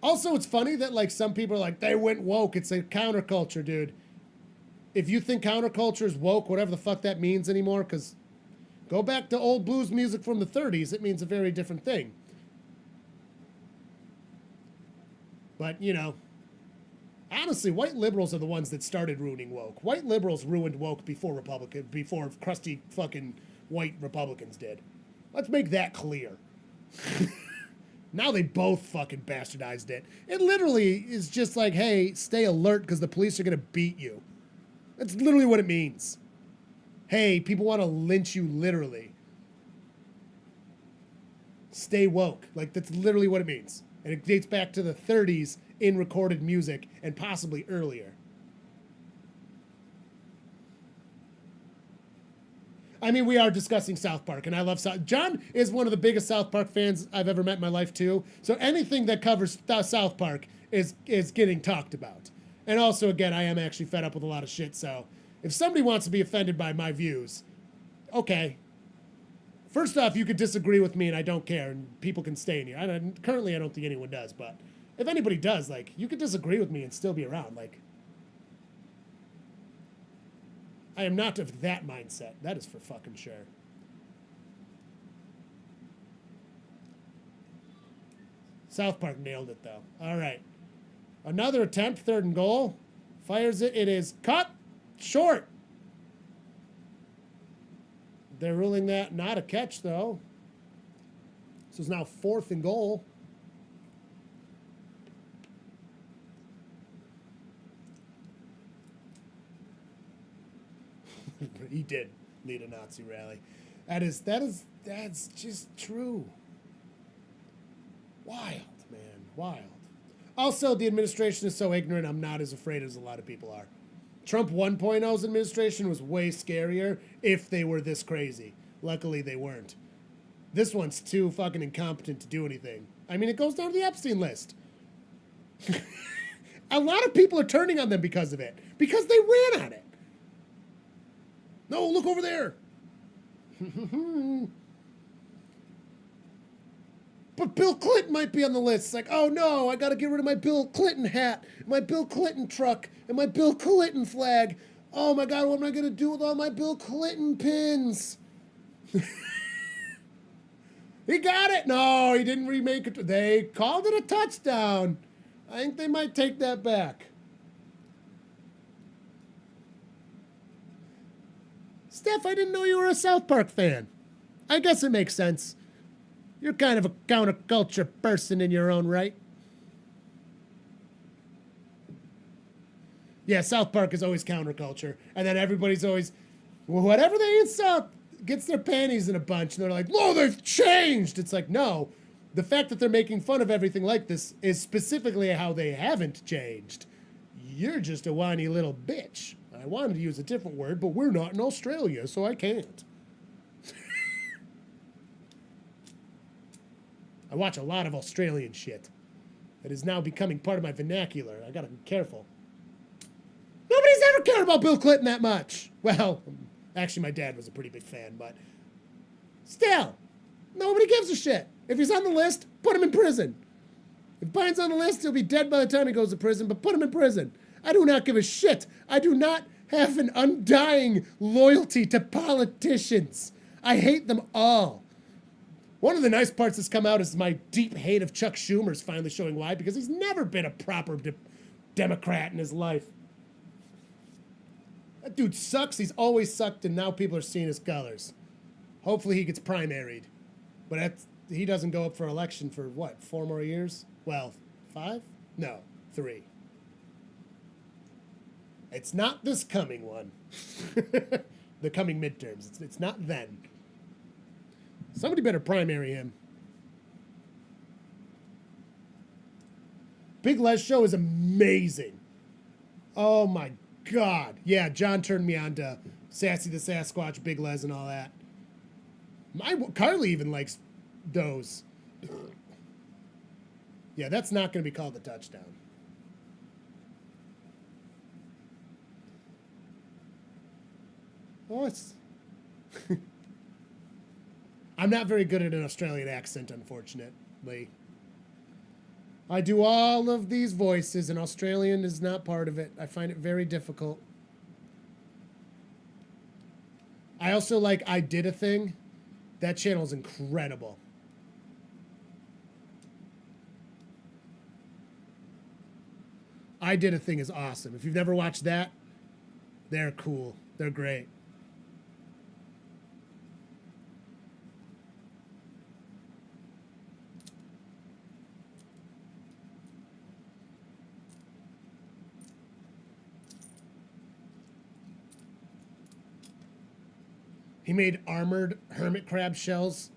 Also, it's funny that, like, some people are like, they went woke. It's a counterculture, dude. If you think counterculture is woke, whatever the fuck that means anymore, because go back to old blues music from the 30s, it means a very different thing. But, you know, honestly, white liberals are the ones that started ruining woke. White liberals ruined woke before crusty fucking white Republicans did. Let's make that clear. Now they both fucking bastardized it. It literally is just like, hey, stay alert because the police are going to beat you. That's literally what it means. Hey, people want to lynch you literally. Stay woke. Like, that's literally what it means. And it dates back to the 30s in recorded music and possibly earlier. I mean, we are discussing South Park, and I love South. John is one of the biggest South Park fans I've ever met in my life, too. So anything that covers South Park is getting talked about. And also, again, I am actually fed up with a lot of shit, so if somebody wants to be offended by my views, okay. First off, you could disagree with me, and I don't care, and people can stay in here. Currently, I don't think anyone does, but if anybody does, like, you could disagree with me and still be around. Like, I am not of that mindset. That is for fucking sure. South Park nailed it, though. All right. Another attempt, 3rd and goal. Fires it. It is cut short. They're ruling that not a catch, though. So it's now 4th and goal. He did lead a Nazi rally. That's just true. Wild, man, wild. Also, the administration is so ignorant, I'm not as afraid as a lot of people are. Trump 1.0's administration was way scarier if they were this crazy. Luckily, they weren't. This one's too fucking incompetent to do anything. I mean, it goes down to the Epstein list. A lot of people are turning on them because of it. Because they ran on it. No, look over there. But Bill Clinton might be on the list. It's like, oh no, I got to get rid of my Bill Clinton hat, my Bill Clinton truck, and my Bill Clinton flag. Oh my God, what am I going to do with all my Bill Clinton pins? He got it. No, he didn't remake it. They called it a touchdown. I think they might take that back. Steph, I didn't know you were a South Park fan. I guess it makes sense. You're kind of a counterculture person in your own right. Yeah, South Park is always counterculture. And then everybody's always, well, whatever they insult gets their panties in a bunch. And they're like, oh, they've changed. It's like, no. The fact that they're making fun of everything like this is specifically how they haven't changed. You're just a whiny little bitch. I wanted to use a different word, but we're not in Australia, so I can't. I watch a lot of Australian shit. That is now becoming part of my vernacular. I gotta be careful. Nobody's ever cared about Bill Clinton that much. Well, actually, my dad was a pretty big fan, but still, nobody gives a shit. If he's on the list, put him in prison. If Biden's on the list, he'll be dead by the time he goes to prison, but put him in prison. I do not give a shit. I do not have an undying loyalty to politicians. I hate them all. One of the nice parts that's come out is my deep hate of Chuck Schumer's finally showing why, because he's never been a proper Democrat in his life. That dude sucks. He's always sucked, and now people are seeing his colors. Hopefully he gets primaried. But he doesn't go up for election for, what, 4 more years? Well, 5? No, 3. It's not this coming one. The coming midterms. It's not then. Somebody better primary him. Big Les show is amazing. Oh my God. Yeah, John turned me on to Sassy the Sasquatch, Big Les, and all that. Carly even likes those. Yeah, that's not going to be called a touchdown. Oh, it's... I'm not very good at an Australian accent, unfortunately. I do all of these voices, and Australian is not part of it. I find it very difficult. I also like I Did a Thing. That channel is incredible. I Did a Thing is awesome. If you've never watched that, they're cool. They're great. He made armored hermit crab shells.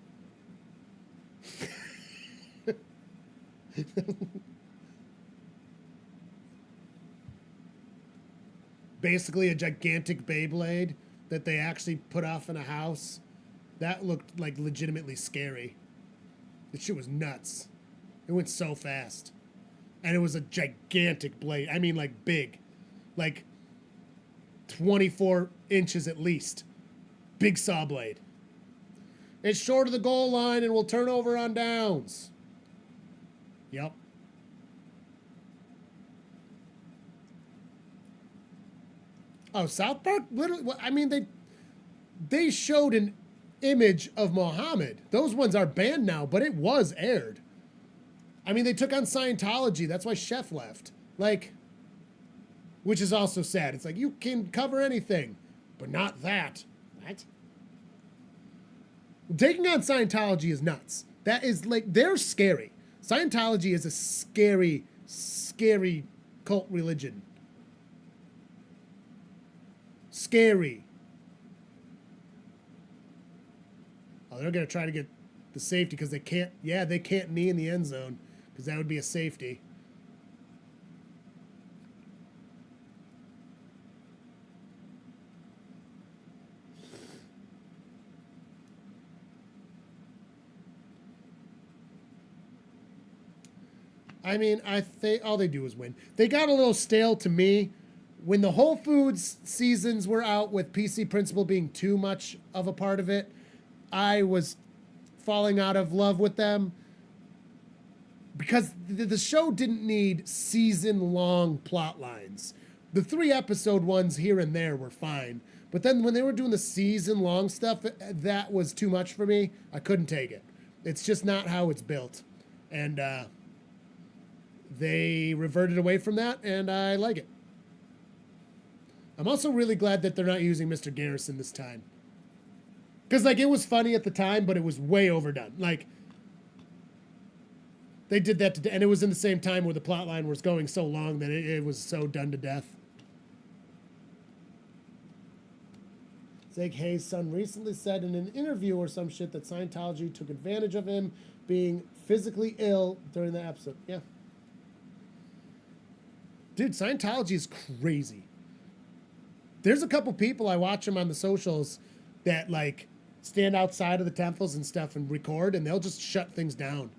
Basically a gigantic Beyblade that they actually put off in a house. That looked like legitimately scary. The shit was nuts. It went so fast. And it was a gigantic blade. I mean, like big. Like 24 inches at least. Big saw blade. It's short of the goal line and will turn over on downs. Yep. Oh, South Park? Literally, I mean, they showed an image of Muhammad. Those ones are banned now, but it was aired. I mean, they took on Scientology. That's why Chef left. Like, which is also sad. It's like, you can cover anything, but not that. What? Taking on Scientology is nuts. That is like, they're scary. Scientology is a scary, scary cult religion. Scary. Oh, they're going to try to get the safety because they can't, yeah, they can't knee in the end zone because that would be a safety. I mean, I think all they do is win. They got a little stale to me when the Whole Foods seasons were out with PC Principal being too much of a part of it. I was falling out of love with them because the show didn't need season-long plot lines. The 3-episode ones here and there were fine. But then when they were doing the season-long stuff, that was too much for me. I couldn't take it. It's just not how it's built. And, they reverted away from that, and I like it. I'm also really glad that they're not using Mr. Garrison this time. Because, like, it was funny at the time, but it was way overdone. Like, they did that, and it was in the same time where the plot line was going so long that it was so done to death. Zach Hayes' son recently said in an interview or some shit that Scientology took advantage of him being physically ill during the episode. Yeah. Dude, Scientology is crazy. There's a couple people, I watch them on the socials, that, like, stand outside of the temples and stuff and record, and they'll just shut things down.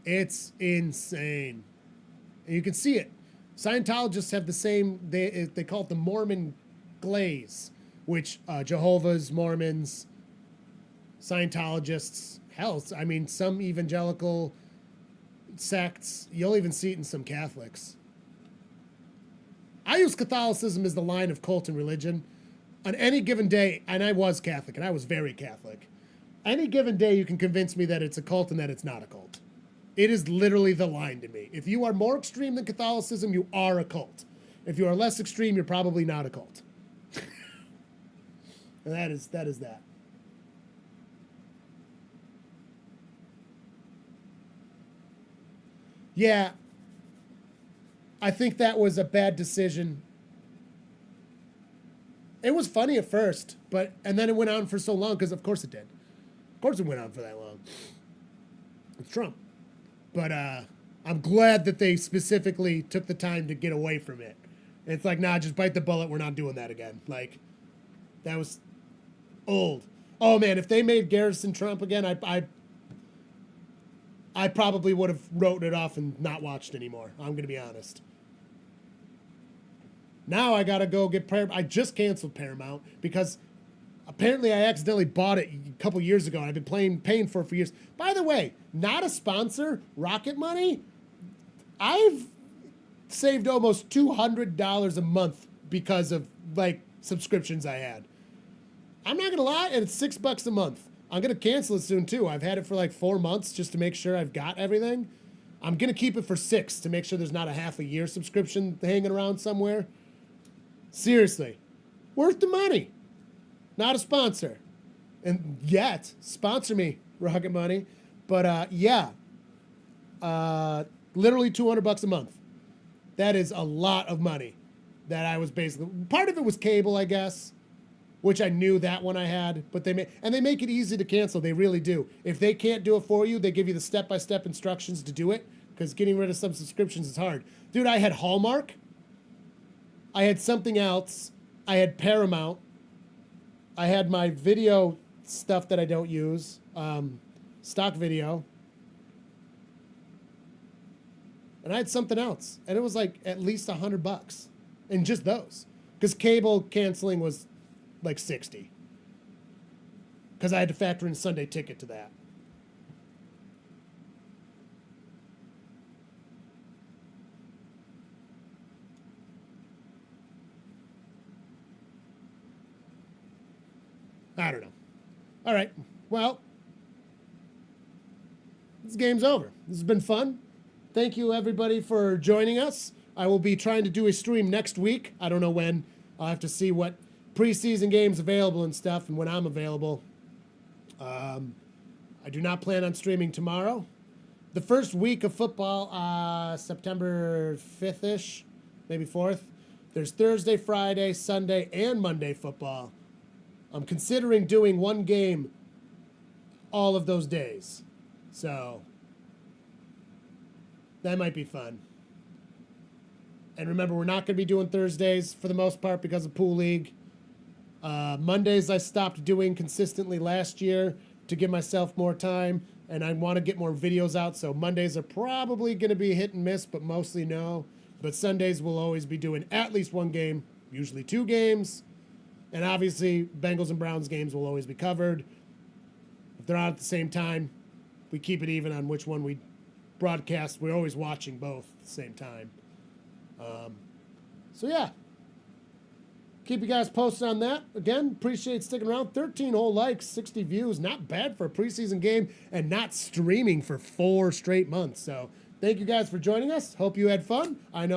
It's insane. And you can see it. Scientologists have the same, they call it the Mormon glaze, which Jehovah's, Mormons, Scientologists, hell, I mean, some evangelical sects, you'll even see it in some Catholics. I use Catholicism as the line of cult and religion. On any given day, and I was Catholic, and I was very Catholic, any given day you can convince me that it's a cult and that it's not a cult. It is literally the line to me. If you are more extreme than Catholicism, you are a cult. If you are less extreme, you're probably not a cult. And that is that. Yeah, I think that was a bad decision. It was funny at first, and then it went on for so long, because of course it did. Of course it went on for that long. It's Trump. But I'm glad that they specifically took the time to get away from it. It's like, nah, just bite the bullet. We're not doing that again. Like, that was old. Oh, man, if they made Garrison Trump again, I probably would have wrote it off and not watched anymore. I'm going to be honest. Now I got to go get Paramount. I just canceled Paramount because apparently I accidentally bought it a couple years ago, and I've been paying for it for years. By the way, not a sponsor, Rocket Money. I've saved almost $200 a month because of, like, subscriptions I had. I'm not going to lie, and it's $6 a month. I'm going to cancel it soon, too. I've had it for, like, 4 months just to make sure I've got everything. I'm going to keep it for 6 to make sure there's not a half a year subscription hanging around somewhere. Seriously. Worth the money. Not a sponsor. And yet, sponsor me, Rocket Money. But, yeah. Literally $200 a month. That is a lot of money that I was basically... Part of it was cable, I guess, which I knew that one I had. But they make it easy to cancel. They really do. If they can't do it for you, they give you the step-by-step instructions to do it, because getting rid of some subscriptions is hard. Dude, I had Hallmark. I had something else. I had Paramount. I had my video stuff that I don't use. Stock video. And I had something else. And it was like at least $100. And just those. Because cable canceling was like 60. Because I had to factor in Sunday Ticket to that. I don't know. All right. Well, this game's over. This has been fun. Thank you, everybody, for joining us. I will be trying to do a stream next week. I don't know when. I'll have to see what preseason games available and stuff and when I'm available. I do not plan on streaming tomorrow. The first week of football, September 5th-ish, maybe 4th, there's Thursday, Friday, Sunday, and Monday football. I'm considering doing one game all of those days. So that might be fun. And remember, we're not going to be doing Thursdays for the most part because of Pool League. Mondays I stopped doing consistently last year to give myself more time, and I want to get more videos out. So Mondays are probably going to be hit and miss, but mostly no. But Sundays we'll always be doing at least one game, usually 2 games. And obviously, Bengals and Browns games will always be covered. If they're on at the same time, we keep it even on which one we broadcast. We're always watching both at the same time. So, yeah. Keep you guys posted on that. Again, appreciate sticking around. 13 whole likes, 60 views. Not bad for a preseason game and not streaming for 4 straight months. So, thank you guys for joining us. Hope you had fun. I know.